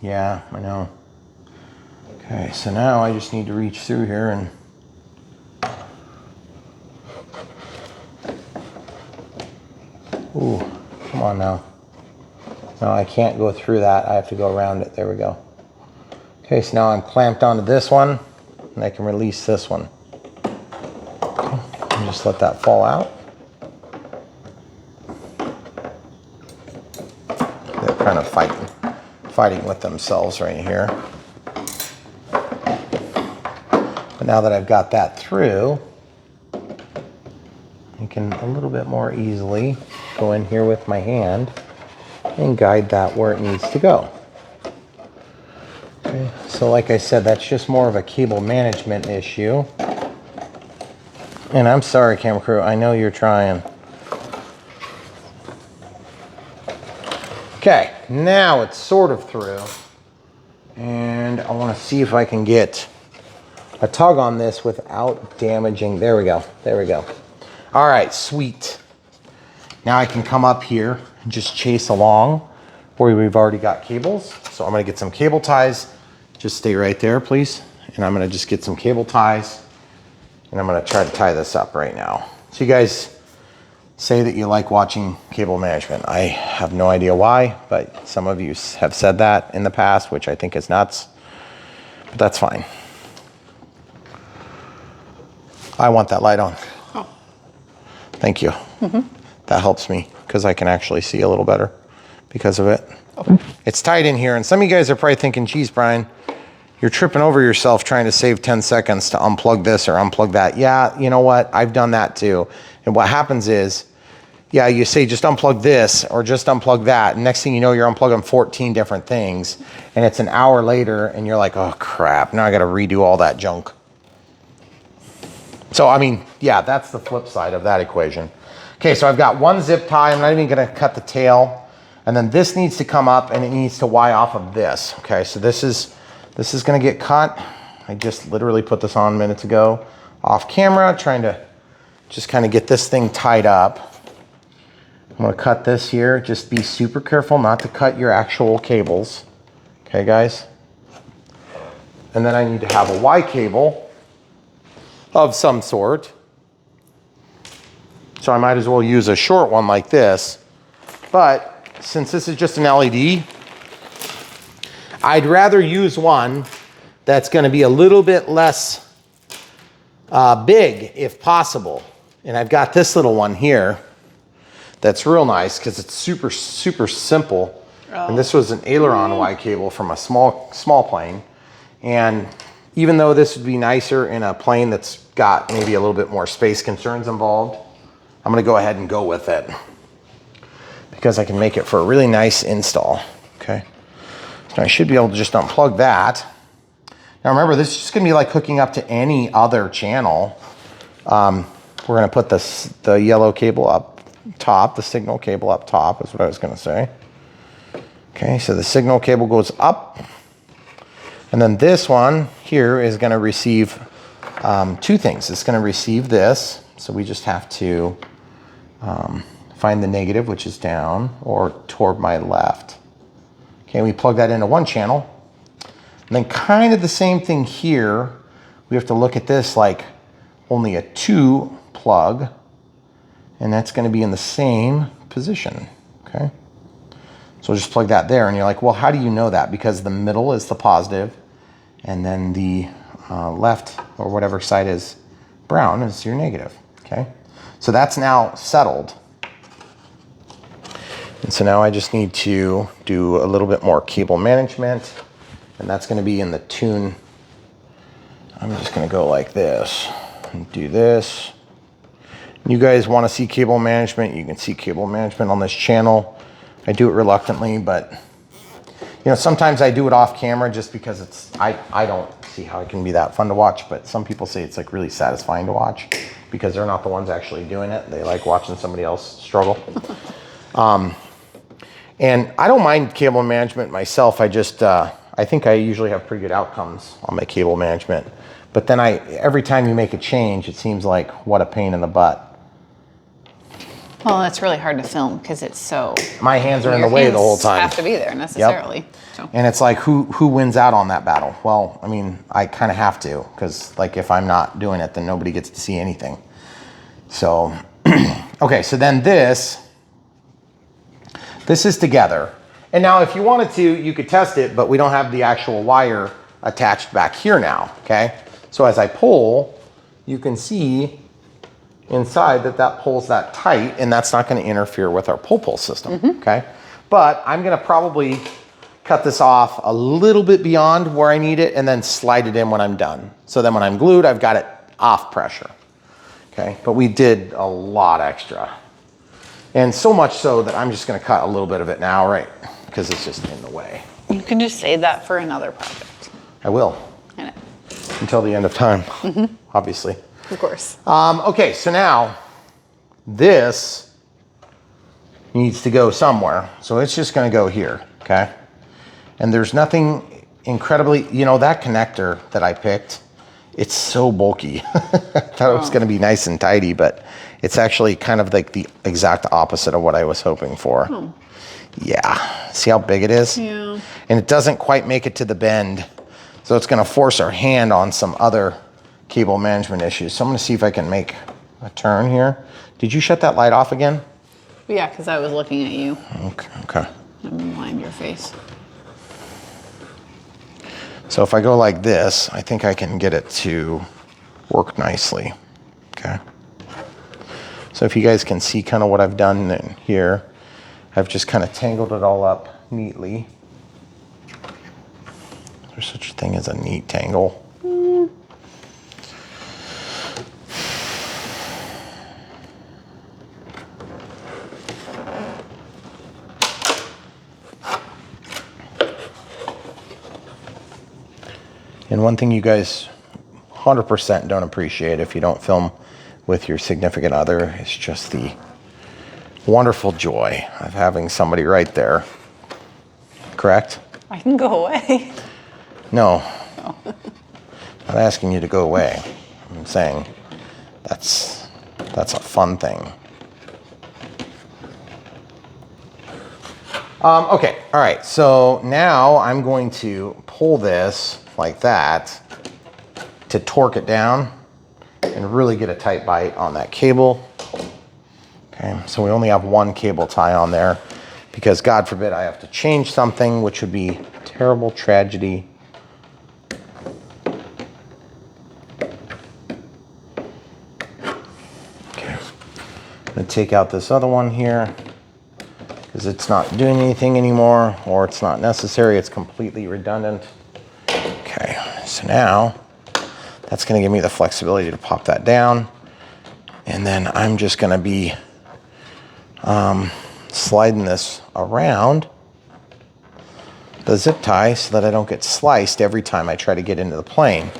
Yeah, I know. Okay, so now I just need to reach through here and ooh, come on now. No, I can't go through that. I have to go around it. There we go. Okay, so now I'm clamped onto this one and I can release this one. Okay, and just let that fall out. They're kind of fighting with themselves right here. But now that I've got that through, I can a little bit more easily go in here with my hand and guide that where it needs to go. Okay, so like I said, that's just more of a cable management issue. And I'm sorry, camera crew, I know you're trying. Okay, now it's sort of through. And I want to see if I can get a tug on this without damaging. There we go. There we go. All right, sweet. Now I can come up here and just chase along where we've already got cables. So I'm going to get some cable ties. Just stay right there, please. And I'm going to just get some cable ties. And I'm going to try to tie this up right now. So you guys say that you like watching cable management. I have no idea why, but some of you have said that in the past, which I think is nuts, but that's fine. I want that light on. Oh. Thank you. That helps me because I can actually see a little better because of it. Okay. It's tight in here, and some of you guys are probably thinking, geez, Brian, you're tripping over yourself trying to save 10 seconds to unplug this or unplug that. Yeah, you know what? I've done that too. And what happens is, yeah, you say just unplug this or just unplug that. And next thing you know, you're unplugging 14 different things. And it's an hour later and you're like, oh crap, now I got to redo all that junk. So, I mean, yeah, that's the flip side of that equation. Okay, so I've got one zip tie. I'm not even going to cut the tail. And then this needs to come up and it needs to Y off of this. Okay, so this is going to get cut. I just literally put this on minutes ago off camera, trying to just kind of get this thing tied up. I'm going to cut this here. Just be super careful not to cut your actual cables. Okay, guys? And then I need to have a Y cable of some sort. So I might as well use a short one like this. But since this is just an LED, I'd rather use one that's going to be a little bit less big if possible. And I've got this little one here that's real nice because it's super, super simple. Oh. And this was an aileron Y cable from a small plane. And even though this would be nicer in a plane that's got maybe a little bit more space concerns involved, I'm going to go ahead and go with it because I can make it for a really nice install. Okay. So I should be able to just unplug that. Now remember, this is just going to be like hooking up to any other channel. We're going to put the yellow cable up top, the signal cable up top is what I was going to say. Okay, so the signal cable goes up. And then this one here is going to receive two things. It's going to receive this. So we just have to find the negative, which is down or toward my left. Okay, we plug that into one channel. And then kind of the same thing here. We have to look at this like only a 2 plug, and that's going to be in the same position. Okay, so just plug that there, and you're like, well, how do you know that? Because the middle is the positive, and then the left or whatever side is brown is your negative. Okay, so that's now settled. And so now I just need to do a little bit more cable management, and that's going to be in the tune. I'm just going to go like this and do this. You guys want to see cable management, you can see cable management on this channel. I do it reluctantly, but you know, sometimes I do it off camera just because it's, I don't see how it can be that fun to watch, but some people say it's like really satisfying to watch because they're not the ones actually doing it. They like watching somebody else struggle. And I don't mind cable management myself. I just, I think I usually have pretty good outcomes on my cable management. But then every time you make a change, it seems like what a pain in the butt. Well, it's really hard to film because it's so... My hands are in the way the whole time. Have to be there necessarily. Yep. So. And it's like, who wins out on that battle? Well, I mean, I kind of have to, because like if I'm not doing it, then nobody gets to see anything. So, okay, so then this is together. And now if you wanted to, you could test it, but we don't have the actual wire attached back here now, okay? So as I pull, you can see inside that pulls that tight, and that's not going to interfere with our pull system, okay? But I'm going to probably cut this off a little bit beyond where I need it and then slide it in when I'm done. So then when I'm glued, I've got it off pressure. Okay, but we did a lot extra. And so much so that I'm just gonna cut a little bit of it now, right? Because it's just in the way. You can just save that for another project. I will. I know. Until the end of time, obviously. Of course. Okay, so now this needs to go somewhere. So it's just gonna go here, okay? And there's nothing incredibly, you know, that connector that I picked, it's so bulky. I thought it was gonna be nice and tidy, but it's actually kind of like the exact opposite of what I was hoping for. Oh. Yeah, see how big it is? Yeah. And it doesn't quite make it to the bend. So it's gonna force our hand on some other cable management issues. So I'm gonna see if I can make a turn here. Did you shut that light off again? Yeah, because I was looking at you. Okay. And mind your face. So if I go like this, I think I can get it to work nicely, okay? So if you guys can see kind of what I've done in here, I've just kind of tangled it all up neatly. There's such a thing as a neat tangle. And one thing you guys 100% don't appreciate if you don't film with your significant other is just the wonderful joy of having somebody right there. Correct? I can go away. No. I'm not asking you to go away. I'm saying that's a fun thing. Okay, all right, so now I'm going to pull this like that to torque it down and really get a tight bite on that cable. Okay, so we only have one cable tie on there because God forbid I have to change something, which would be terrible tragedy. Okay, I'm gonna take out this other one here because it's not doing anything anymore, or it's not necessary, it's completely redundant. Okay, so now that's gonna give me the flexibility to pop that down. And then I'm just gonna be sliding this around the zip tie so that I don't get sliced every time I try to get into the plane.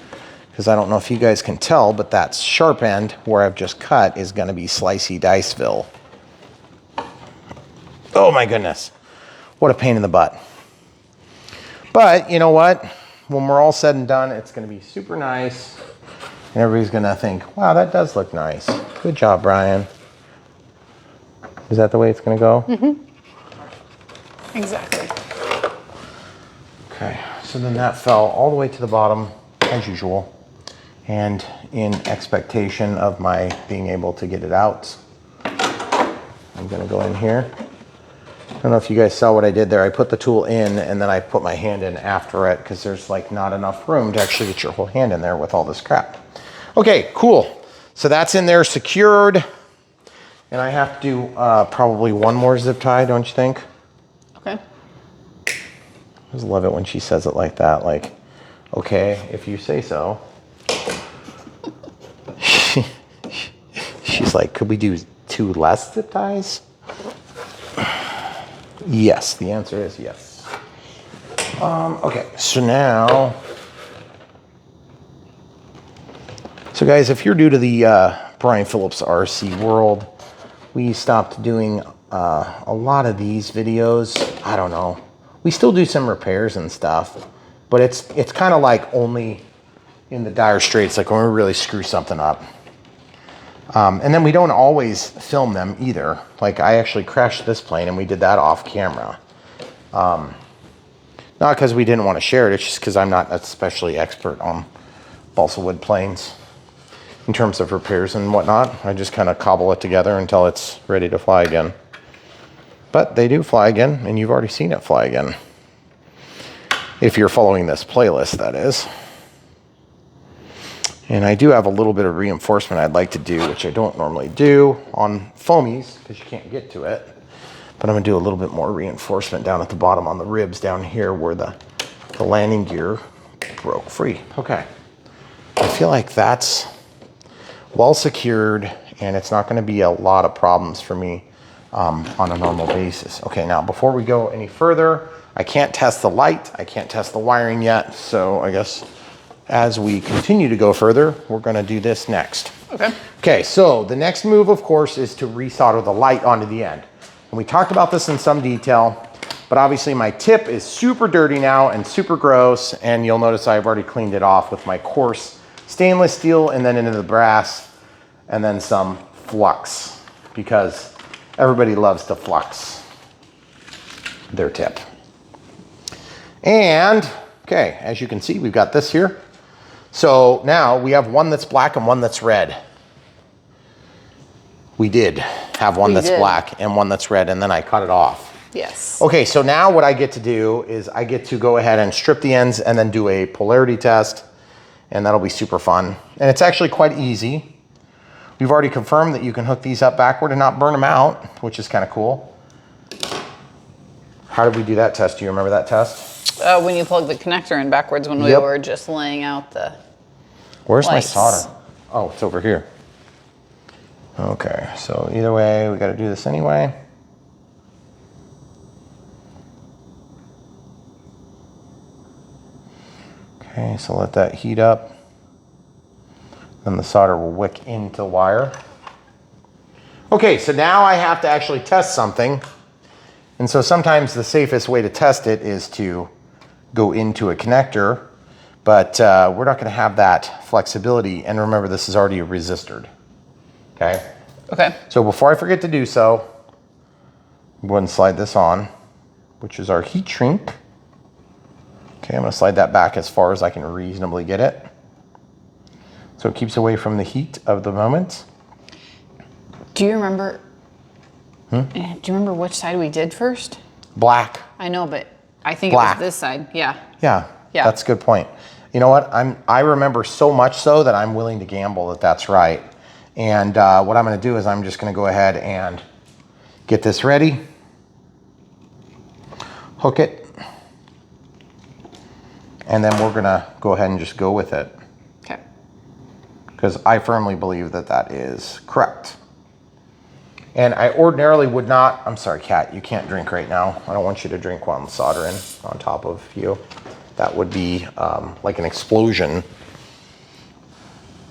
Because I don't know if you guys can tell, but that sharp end where I've just cut is gonna be slicey diceville. Oh my goodness, what a pain in the butt. But you know what? When we're all said and done, it's gonna be super nice. And everybody's gonna think, wow, that does look nice. Good job, Brian. Is that the way it's gonna go? Mm-hmm. Exactly. Okay, so then that fell all the way to the bottom, as usual. And in expectation of my being able to get it out, I'm gonna go in here. I don't know if you guys saw what I did there. I put the tool in and then I put my hand in after it because there's like not enough room to actually get your whole hand in there with all this crap. Okay, cool. So that's in there secured. And I have to do probably one more zip tie, don't you think? Okay. I just love it when she says it like that. Like, okay, if you say so. She's like, could we do 2 less zip ties? Yes, the answer is yes. Okay, so now, so guys, if you're new to the Brian Phillips RC world, we stopped doing a lot of these videos. I don't know. We still do some repairs and stuff, but it's kind of like only in the dire straits, like when we really screw something up. And then we don't always film them either. Like I actually crashed this plane and we did that off camera. Not because we didn't want to share it, it's just because I'm not especially expert on balsa wood planes in terms of repairs and whatnot. I just kind of cobble it together until it's ready to fly again. But they do fly again, and you've already seen it fly again. If you're following this playlist, that is. And I do have a little bit of reinforcement I'd like to do, which I don't normally do on foamies, because you can't get to it. But I'm gonna do a little bit more reinforcement down at the bottom on the ribs down here where the landing gear broke free. Okay, I feel like that's well secured and it's not gonna be a lot of problems for me on a normal basis. Okay, now before we go any further, I can't test the light, I can't test the wiring yet, so I guess as we continue to go further, we're gonna do this next. Okay. Okay, so the next move, of course, is to resolder the light onto the end. And we talked about this in some detail, but obviously my tip is super dirty now and super gross, and you'll notice I've already cleaned it off with my coarse stainless steel and then into the brass, and then some flux, because everybody loves to flux their tip. And, okay, as you can see, we've got this here. So now we have one that's black and one that's red. We did have one that's black and one that's red, and then I cut it off. Yes. Okay, so now what I get to do is I get to go ahead and strip the ends and then do a polarity test, and that'll be super fun. And it's actually quite easy. We've already confirmed that you can hook these up backward and not burn them out, which is kind of cool. How did we do that test? Do you remember that test? When you plug the connector in backwards when we were just laying out the Where's lights. my solder? Oh, it's over here. Okay, so either way, we got to do this anyway. Okay, so let that heat up. Then the solder will wick into the wire. Okay, so now I have to actually test something. And so sometimes the safest way to test it is to go into a connector, but we're not going to have that flexibility. And remember, this is already resistored. Okay. Okay. So before I forget to do so, go ahead and slide this on, which is our heat shrink. Okay, I'm going to slide that back as far as I can reasonably get it, so it keeps away from the heat of the moment. Do you remember? Do you remember which side we did first? Black. I know, but I think Black. it was this side. Yeah. Yeah. Yeah. That's a good point. You know what? I remember so much so that I'm willing to gamble that that's right. And what I'm going to do is I'm just going to go ahead and get this ready, hook it, and then we're going to go ahead and just go with it. Okay. Because I firmly believe that that is correct. And I ordinarily would not, I'm sorry, Kat, you can't drink right now. I don't want you to drink while I'm soldering on top of you. That would be like an explosion.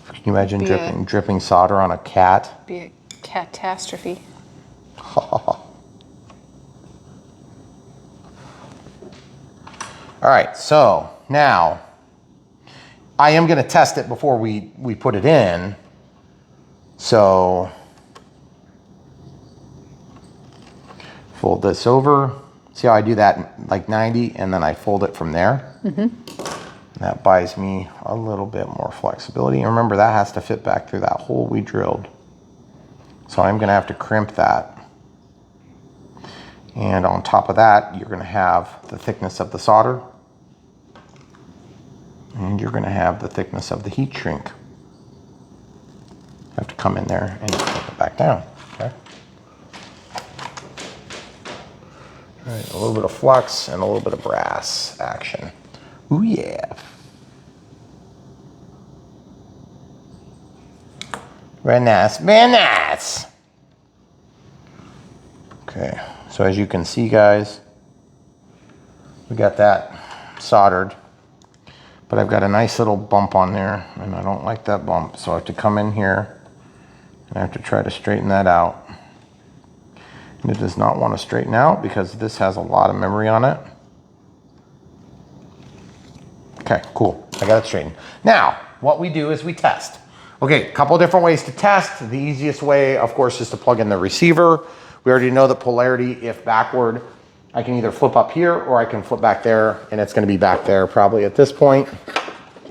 Can you imagine dripping solder on a cat? Be a catastrophe. All right, so now I am going to test it before we put it in. So fold this over. See how I do that like 90 and then I fold it from there? That buys me a little bit more flexibility. And remember, that has to fit back through that hole we drilled. So I'm going to have to crimp that. And on top of that, you're going to have the thickness of the solder. And you're going to have the thickness of the heat shrink. Have to come in there and put it back down. Okay. All right, a little bit of flux and a little bit of brass action. Ooh, yeah. Very nice, very nice. Okay, so as you can see, guys, we got that soldered, but I've got a nice little bump on there, and I don't like that bump, so I have to come in here, and I have to try to straighten that out. And it does not want to straighten out because this has a lot of memory on it. Okay, cool. I got it straightened. Now, what we do is we test. Okay, a couple different ways to test. The easiest way, of course, is to plug in the receiver. We already know that polarity, if backward, I can either flip up here or I can flip back there, and it's going to be back there probably at this point,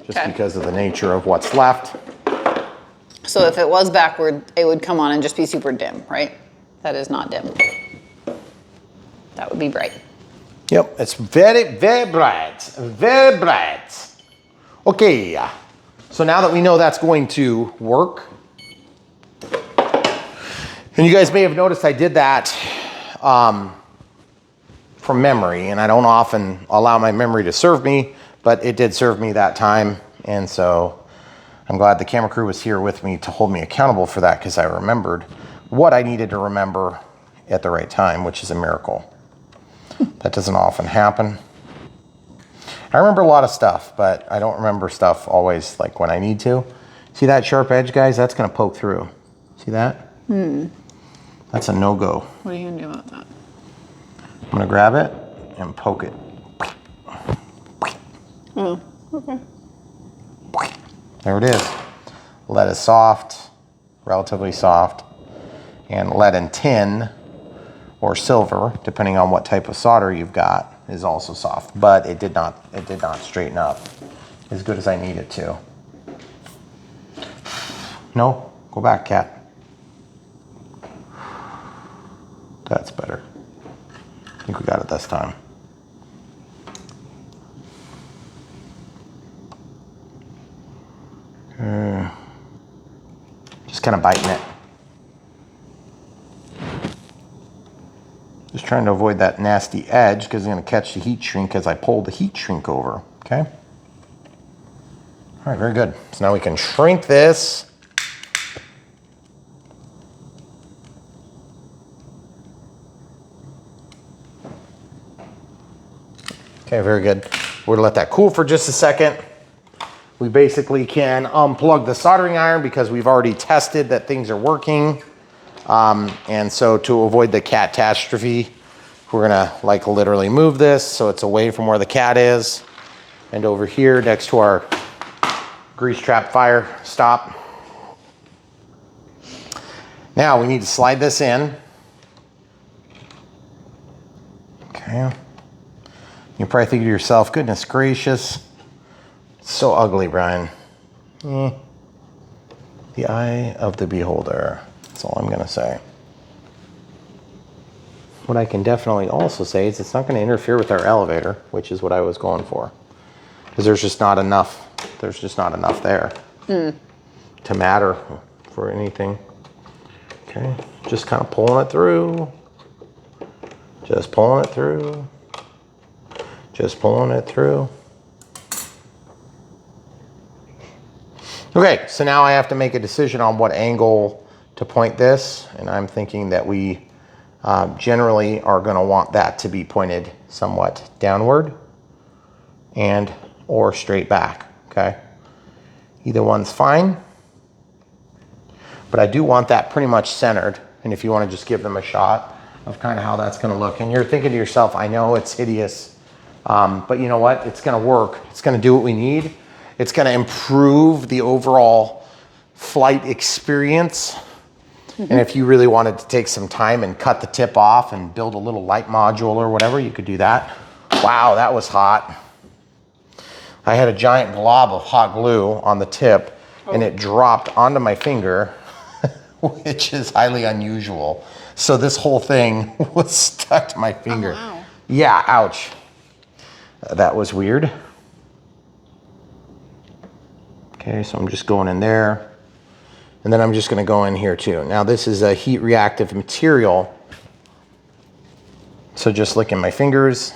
just because of the nature of what's left. So if it was backward, it would come on and just be super dim, right? That is not dim. That would be bright. Yep, it's very, very bright. Very bright. Okay, so now that we know that's going to work, and you guys may have noticed I did that from memory, and I don't often allow my memory to serve me, but it did serve me that time. And so I'm glad the camera crew was here with me to hold me accountable for that, because I remembered what I needed to remember at the right time, which is a miracle. That doesn't often happen. I remember a lot of stuff, but I don't remember stuff always like when I need to. See that sharp edge, guys? That's gonna poke through. See that? That's a no-go. What are you gonna do about that? I'm gonna grab it and poke it. Oh, okay. There it is. Lead is soft, relatively soft, and lead and tin or silver, depending on what type of solder you've got, is also soft. But it did not straighten up as good as I need it to. No, go back, cat. That's better. I think we got it this time. Just kind of biting it. Just trying to avoid that nasty edge, because it's going to catch the heat shrink as I pull the heat shrink over. Okay. All right, very good. So now we can shrink this. Okay, very good. We're gonna let that cool for just a second. We basically can unplug the soldering iron because we've already tested that things are working. And so to avoid the catastrophe, we're gonna like literally move this so it's away from where the cat is and over here next to our grease trap fire stop. Now we need to slide this in. Okay. You're probably thinking to yourself, goodness gracious, it's so ugly, Brian. The eye of the beholder. That's all I'm gonna say. What I can definitely also say is it's not gonna interfere with our elevator, which is what I was going for. Because there's just not enough there to matter for anything. Okay, just kind of pulling it through. Just pulling it through. Just pulling it through. Okay, so now I have to make a decision on what angle to point this, and I'm thinking that we generally are going to want that to be pointed somewhat downward and or straight back, okay? Either one's fine, but I do want that pretty much centered, and if you want to just give them a shot of kind of how that's going to look, and you're thinking to yourself, I know it's hideous, but you know what? It's going to work. It's going to do what we need. It's going to improve the overall flight experience. And if you really wanted to take some time and cut the tip off and build a little light module or whatever, you could do that. Wow, that was hot. I had a giant glob of hot glue on the tip and it dropped onto my finger, which is highly unusual. So this whole thing was stuck to my finger. Oh, wow. Yeah, ouch. That was weird. Okay, so I'm just going in there. And then I'm just gonna go in here too. Now this is a heat reactive material. So just licking my fingers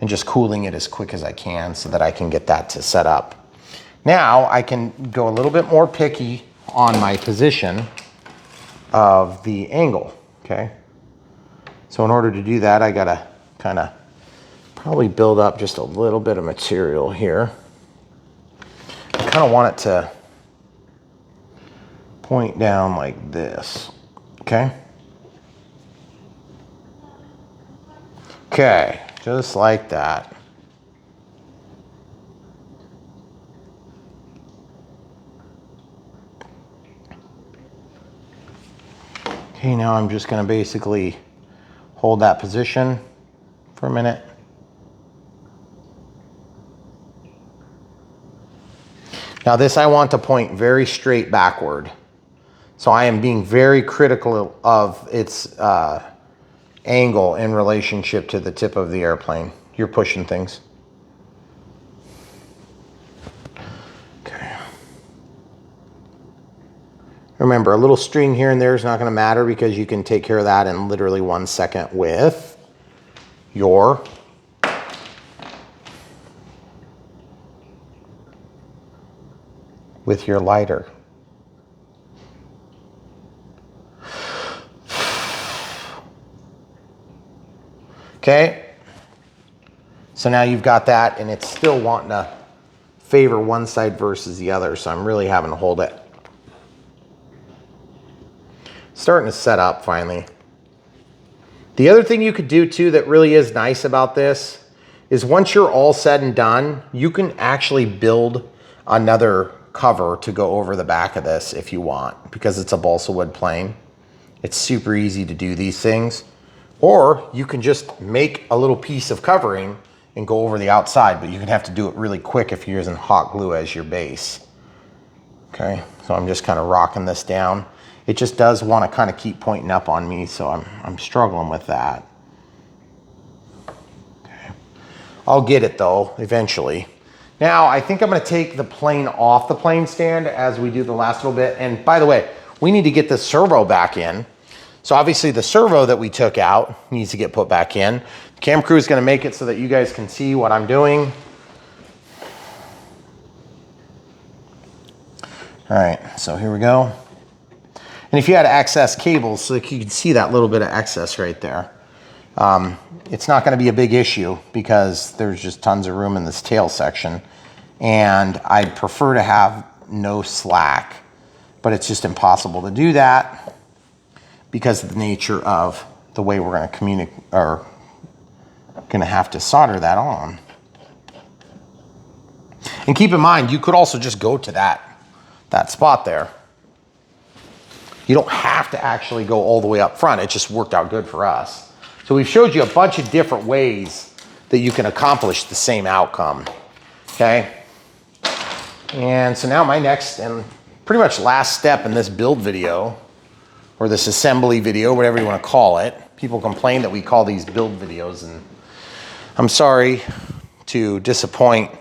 and just cooling it as quick as I can so that I can get that to set up. Now I can go a little bit more picky on my position of the angle, okay? So in order to do that, I gotta kind of probably build up just a little bit of material here. I kind of want it to point down like this, okay? Okay, just like that. Okay, now I'm just gonna basically hold that position for a minute. Now this I want to point very straight backward. So I am being very critical of its angle in relationship to the tip of the airplane. You're pushing things. Okay. Remember, a little string here and there is not going to matter because you can take care of that in literally 1 second with your lighter. Okay, so now you've got that, and it's still wanting to favor one side versus the other, so I'm really having to hold it. Starting to set up finally. The other thing you could do too that really is nice about this is once you're all said and done, you can actually build another cover to go over the back of this if you want, because it's a balsa wood plane. It's super easy to do these things. Or you can just make a little piece of covering and go over the outside, but you're gonna have to do it really quick if you're using hot glue as your base. Okay, so I'm just kind of rocking this down. It just does want to kind of keep pointing up on me, so I'm struggling with that. Okay. I'll get it though, eventually. Now, I think I'm going to take the plane off the plane stand as we do the last little bit. And by the way, we need to get the servo back in. So obviously the servo that we took out needs to get put back in. The cam crew is going to make it so that you guys can see what I'm doing. All right, so here we go. And if you had access cables, so you can see that little bit of excess right there. It's not going to be a big issue because there's just tons of room in this tail section. And I'd prefer to have no slack, but it's just impossible to do that because of the nature of the way we're going to communicate, or going to have to solder that on. And keep in mind, you could also just go to that spot there. You don't have to actually go all the way up front. It just worked out good for us. So we've showed you a bunch of different ways that you can accomplish the same outcome, okay? And so now my next and pretty much last step in this build video, or this assembly video, whatever you want to call it. People complain that we call these build videos, and I'm sorry to disappoint,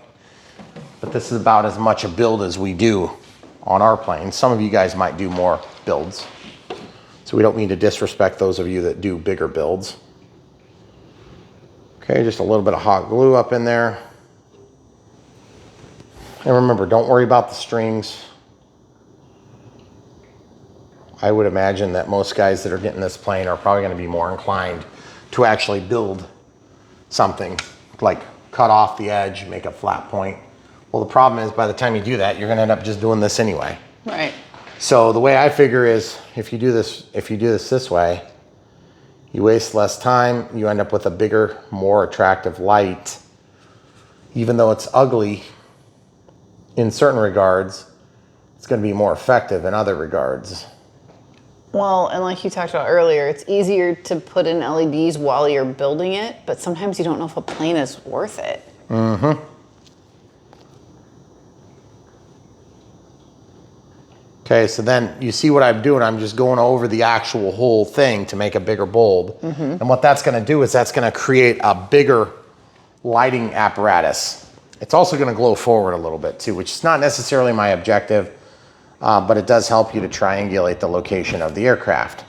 but this is about as much a build as we do on our plane. Some of you guys might do more builds, so we don't mean to disrespect those of you that do bigger builds. Okay, just a little bit of hot glue up in there. And remember, don't worry about the strings. I would imagine that most guys that are getting this plane are probably going to be more inclined to actually build something, like cut off the edge, make a flat point. Well, the problem is by the time you do that, you're going to end up just doing this anyway. Right. So the way I figure is if you do this way, you waste less time, you end up with a bigger, more attractive light. Even though it's ugly in certain regards, it's going to be more effective in other regards. Well, and like you talked about earlier, it's easier to put in LEDs while you're building it, but sometimes you don't know if a plane is worth it. Mm-hmm. Okay, so then you see what I'm doing. I'm just going over the actual whole thing to make a bigger bulb. Mm-hmm. And what that's going to do is that's going to create a bigger lighting apparatus. It's also going to glow forward a little bit too, which is not necessarily my objective, but it does help you to triangulate the location of the aircraft.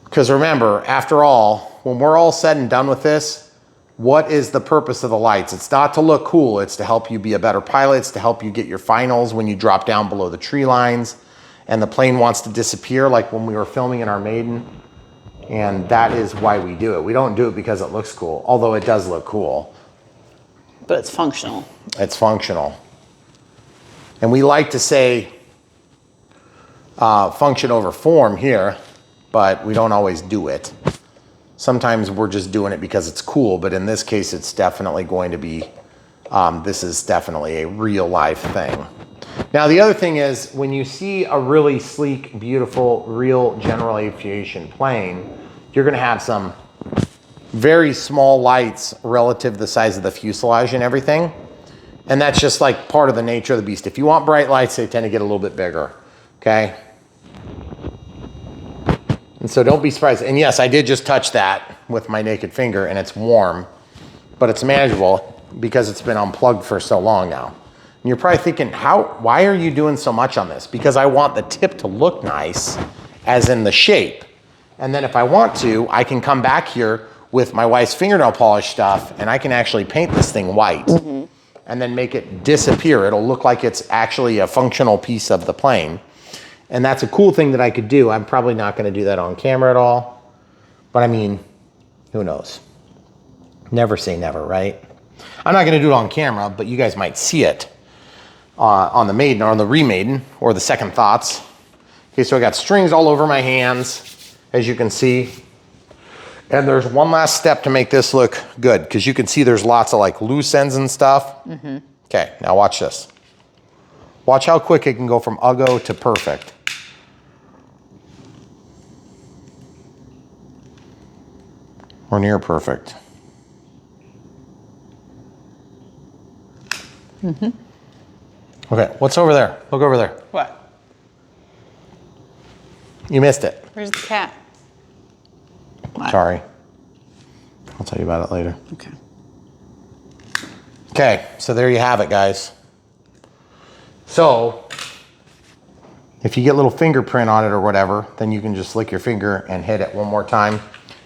Because remember, after all, when we're all said and done with this, what is the purpose of the lights? It's not to look cool. It's to help you be a better pilot. It's to help you get your finals when you drop down below the tree lines and the plane wants to disappear, like when we were filming in our maiden. And that is why we do it. We don't do it because it looks cool, although it does look cool. But it's functional. It's functional. And we like to say function over form here, but we don't always do it. Sometimes we're just doing it because it's cool, but in this case, it's definitely going to be, this is definitely a real life thing. Now, the other thing is when you see a really sleek, beautiful, real general aviation plane, you're gonna have some very small lights relative to the size of the fuselage and everything. And that's just like part of the nature of the beast. If you want bright lights, they tend to get a little bit bigger, okay? And so don't be surprised. And yes, I did just touch that with my naked finger and it's warm, but it's manageable because it's been unplugged for so long now. you're probably thinking, why are you doing so much on this? Because I want the tip to look nice, as in the shape. And then if I want to, I can come back here with my wife's fingernail polish stuff and I can actually paint this thing white and then make it disappear. It'll look like it's actually a functional piece of the plane. And that's a cool thing that I could do. I'm probably not gonna do that on camera at all, but I mean, who knows? Never say never, right? I'm not gonna do it on camera, but you guys might see it on the Maiden or on the Remaiden or the Second Thoughts. Okay, so I got strings all over my hands, as you can see. And there's one last step to make this look good, because you can see there's lots of like loose ends and stuff. Okay, now watch this. Watch how quick it can go from uggo to perfect. Or near perfect. Okay, what's over there? Look over there. What? You missed it. Where's the cat? What? Sorry. I'll tell you about it later. Okay. Okay, so there you have it, guys. So, if you get a little fingerprint on it or whatever, then you can just lick your finger and hit it one more time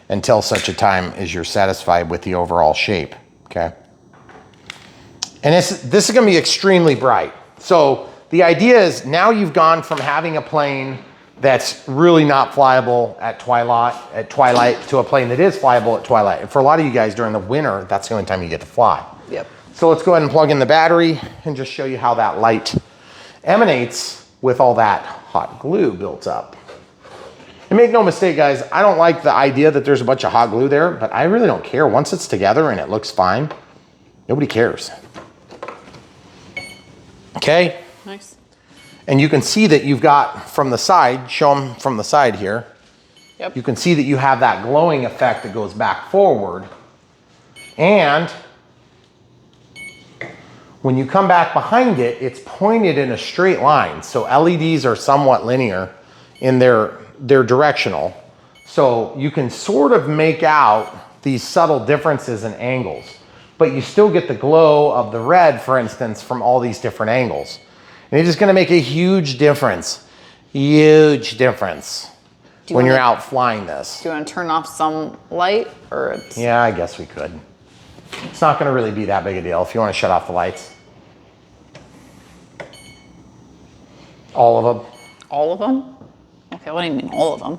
until such a time as you're satisfied with the overall shape, okay? And this is gonna be extremely bright. So the idea is now you've gone from having a plane that's really not flyable at twilight to a plane that is flyable at twilight. And for a lot of you guys during the winter, that's the only time you get to fly. Yep. So let's go ahead and plug in the battery and just show you how that light emanates with all that hot glue built up. And make no mistake, guys, I don't like the idea that there's a bunch of hot glue there, but I really don't care. Once it's together and it looks fine, nobody cares. Okay? Nice. And you can see that you've got from the side, show them from the side here. Yep. You can see that you have that glowing effect that goes back forward. And when you come back behind it, it's pointed in a straight line. So LEDs are somewhat linear in their directional. So you can sort of make out these subtle differences in angles, but you still get the glow of the red, for instance, from all these different angles. And it is gonna make a huge difference when you're out flying this. Do you want to turn off some light or it's... Yeah, I guess we could. It's not gonna really be that big a deal if you wanna shut off the lights. All of them. All of them? Okay, what do you mean all of them?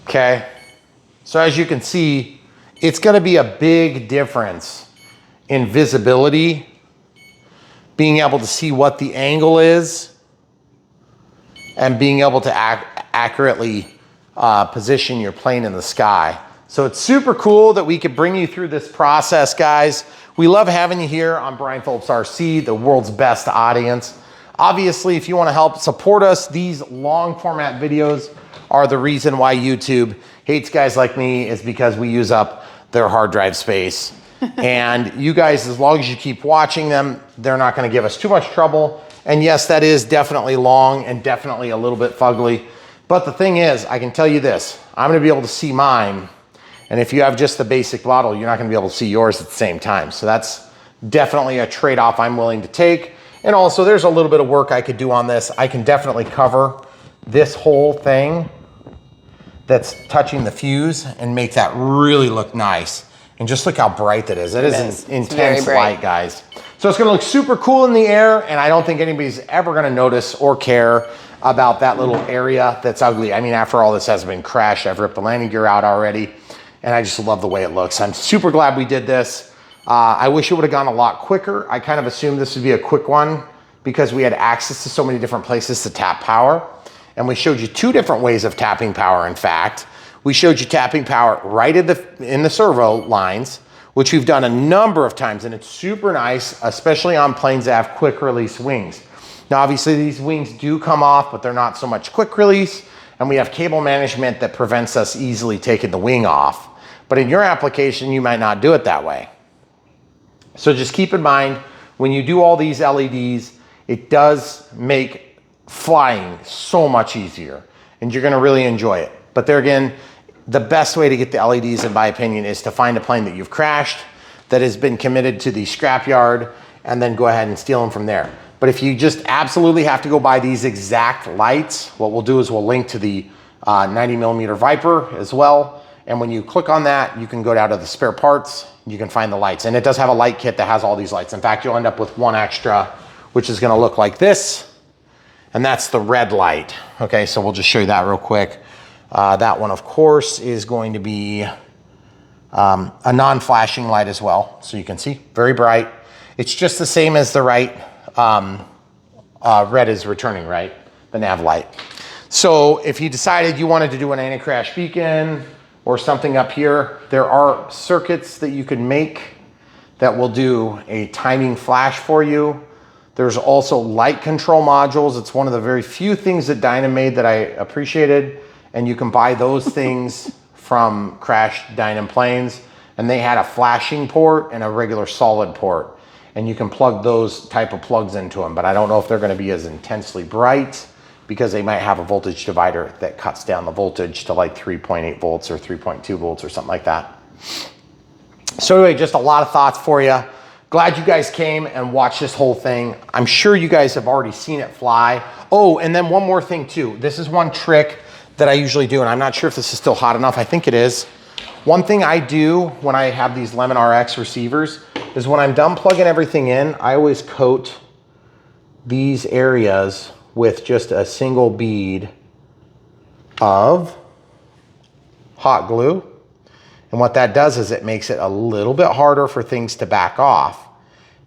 Okay, so as you can see, it's gonna be a big difference in visibility, being able to see what the angle is, and being able to accurately position your plane in the sky. So it's super cool that we could bring you through this process, guys. We love having you here on Brian Phillips RC, the world's best audience. Obviously, if you want to help support us, these long format videos are the reason why YouTube hates guys like me, is because we use up their hard drive space. And you guys, as long as you keep watching them, they're not going to give us too much trouble. And yes, that is definitely long and definitely a little bit fugly. But the thing is, I can tell you this, I'm going to be able to see mine. And if you have just the basic model, you're not going to be able to see yours at the same time. So that's definitely a trade-off I'm willing to take. And also, there's a little bit of work I could do on this. I can definitely cover this whole thing that's touching the fuse and make that really look nice. And just look how bright that is. It is an intense light, guys. So it's gonna look super cool in the air, and I don't think anybody's ever gonna notice or care about that little area that's ugly. I mean, after all this has been crashed, I've ripped the landing gear out already, and I just love the way it looks. I'm super glad we did this. I wish it would have gone a lot quicker. I kind of assumed this would be a quick one because we had access to so many different places to tap power. And we showed you two different ways of tapping power, in fact. We showed you tapping power right in the servo lines, which we've done a number of times, and it's super nice, especially on planes that have quick release wings. Now, obviously these wings do come off, but they're not so much quick release, and we have cable management that prevents us easily taking the wing off. But in your application, you might not do it that way. So just keep in mind, when you do all these LEDs, it does make flying so much easier, and you're gonna really enjoy it. But there again, the best way to get the LEDs, in my opinion, is to find a plane that you've crashed, that has been committed to the scrapyard, and then go ahead and steal them from there. But if you just absolutely have to go buy these exact lights, what we'll do is we'll link to the 90mm Viper as well. And when you click on that, you can go down to the spare parts, you can find the lights. And it does have a light kit that has all these lights. In fact, you'll end up with one extra, which is gonna look like this. And that's the red light. Okay, so we'll just show you that real quick. That one, of course, is going to be a non-flashing light as well. So you can see, very bright. It's just the same as the right, red is returning, right? The nav light. So if you decided you wanted to do an anti-crash beacon or something up here, there are circuits that you can make that will do a timing flash for you. There's also light control modules. It's one of the very few things that Dyna made that I appreciated. And you can buy those things from Crash Dyna Planes. And they had a flashing port and a regular solid port. And you can plug those type of plugs into them. But I don't know if they're gonna be as intensely bright because they might have a voltage divider that cuts down the voltage to like 3.8 volts or 3.2 volts or something like that. So anyway, just a lot of thoughts for you. Glad you guys came and watched this whole thing. I'm sure you guys have already seen it fly. Oh, and then one more thing too. This is one trick that I usually do, and I'm not sure if this is still hot enough. I think it is. One thing I do when I have these Lemon RX receivers is when I'm done plugging everything in, I always coat these areas with just a single bead of hot glue. And what that does is it makes it a little bit harder for things to back off.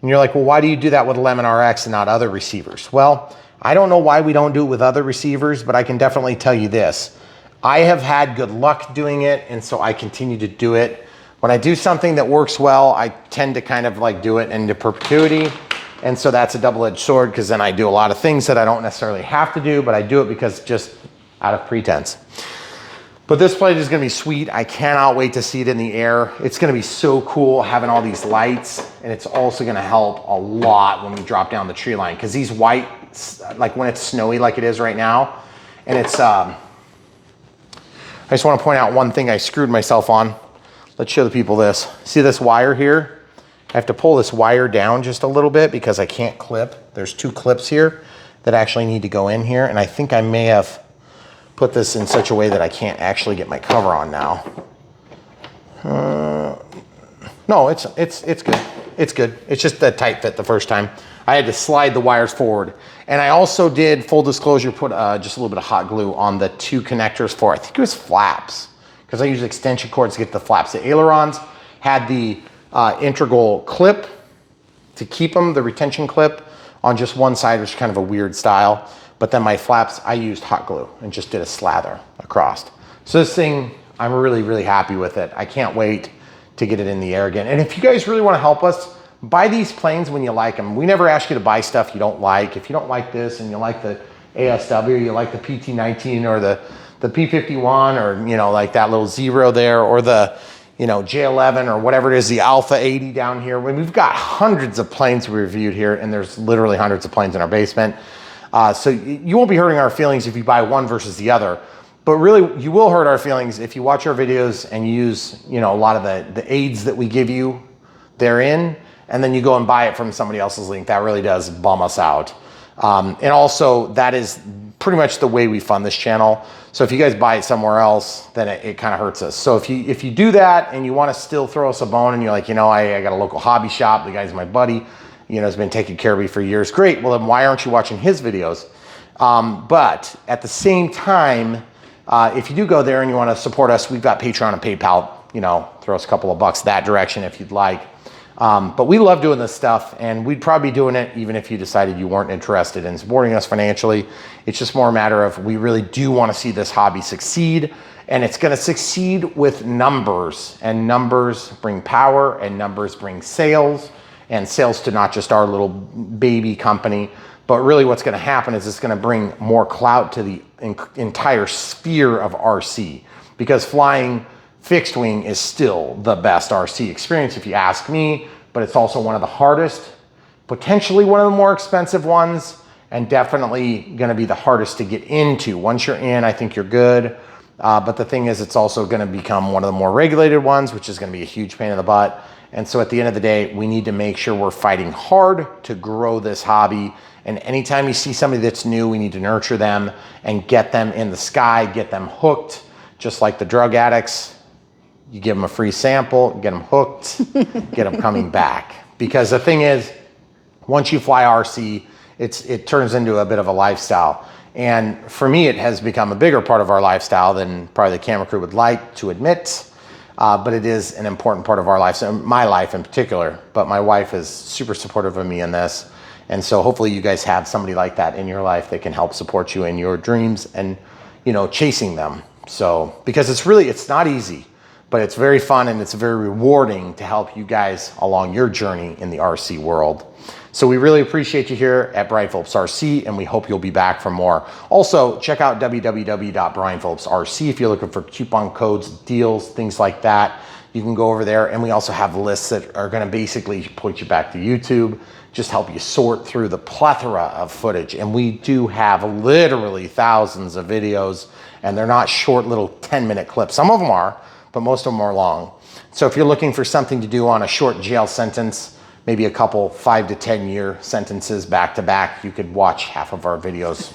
And you're like, well, why do you do that with Lemon RX and not other receivers? Well, I don't know why we don't do it with other receivers, but I can definitely tell you this. I have had good luck doing it, and so I continue to do it. When I do something that works well, I tend to kind of like do it into perpetuity. And so that's a double-edged sword because then I do a lot of things that I don't necessarily have to do, but I do it because just out of pretense. But this plate is gonna be sweet. I cannot wait to see it in the air. It's gonna be so cool having all these lights, and it's also gonna help a lot when we drop down the tree line because these white, like when it's snowy like it is right now, and it's, I just wanna point out one thing I screwed myself on. Let's show the people this. See this wire here? I have to pull this wire down just a little bit because I can't clip. There's two clips here that actually need to go in here, and I think I may have put this in such a way that I can't actually get my cover on now. No, it's good. It's good. It's just a tight fit the first time. I had to slide the wires forward. And I also did, full disclosure, put just a little bit of hot glue on the two connectors for, I think it was flaps, because I use extension cords to get the flaps. The ailerons had the integral clip to keep them, the retention clip on just one side, which is kind of a weird style. But then my flaps, I used hot glue and just did a slather across. So this thing, I'm really, really happy with it. I can't wait to get it in the air again. And if you guys really want to help us, buy these planes when you like them. We never ask you to buy stuff you don't like. If you don't like this and you like the ASW, you like the PT19 or the P51 or, you know, like that little Zero there, or the, you know, J11 or whatever it is, the Alpha 80 down here. We've got hundreds of planes we reviewed here, and there's literally hundreds of planes in our basement. So you won't be hurting our feelings if you buy one versus the other, but really you will hurt our feelings if you watch our videos and you use, you know, a lot of the aids that we give you therein, and then you go and buy it from somebody else's link. That really does bum us out. And also that is pretty much the way we fund this channel. So if you guys buy it somewhere else, then it kind of hurts us. So if you do that and you want to still throw us a bone and you're like, you know, I got a local hobby shop, the guy's my buddy, you know, has been taking care of me for years. Great, well then why aren't you watching his videos? But at the same time, if you do go there and you want to support us, we've got Patreon and PayPal, you know, throw us a couple of bucks that direction if you'd like. But we love doing this stuff, and we'd probably be doing it even if you decided you weren't interested in supporting us financially. It's just more a matter of we really do want to see this hobby succeed, and it's going to succeed with numbers, and numbers bring power, and numbers bring sales, and sales to not just our little baby company, but really what's going to happen is it's going to bring more clout to the entire sphere of RC, because flying fixed wing is still the best RC experience if you ask me, but it's also one of the hardest, potentially one of the more expensive ones, and definitely going to be the hardest to get into. Once you're in, I think you're good. But the thing is, it's also going to become one of the more regulated ones, which is going to be a huge pain in the butt. And so at the end of the day, we need to make sure we're fighting hard to grow this hobby. And anytime you see somebody that's new, we need to nurture them and get them in the sky, get them hooked, just like the drug addicts. You give them a free sample, get them hooked, get them coming back. Because the thing is, once you fly RC, it turns into a bit of a lifestyle. And for me, it has become a bigger part of our lifestyle than probably the camera crew would like to admit. But it is an important part of our life, so my life in particular. But my wife is super supportive of me in this. And so hopefully you guys have somebody like that in your life that can help support you in your dreams and, you know, chasing them. So, because it's not easy, but it's very fun and it's very rewarding to help you guys along your journey in the RC world. So we really appreciate you here at Brian Phillips RC, and we hope you'll be back for more. Also, check out www.brianphillipsrc if you're looking for coupon codes, deals, things like that. You can go over there, and we also have lists that are going to basically point you back to YouTube, just help you sort through the plethora of footage. And we do have literally thousands of videos, and they're not short little 10-minute clips. Some of them are, but most of them are long. So if you're looking for something to do on a short jail sentence, maybe a couple 5 to 10 year sentences back to back, you could watch half of our videos.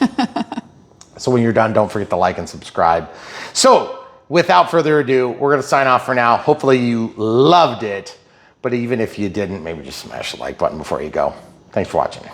So when you're done, don't forget to like and subscribe. So without further ado, we're gonna sign off for now. Hopefully you loved it, but even if you didn't, maybe just smash the like button before you go. Thanks for watching.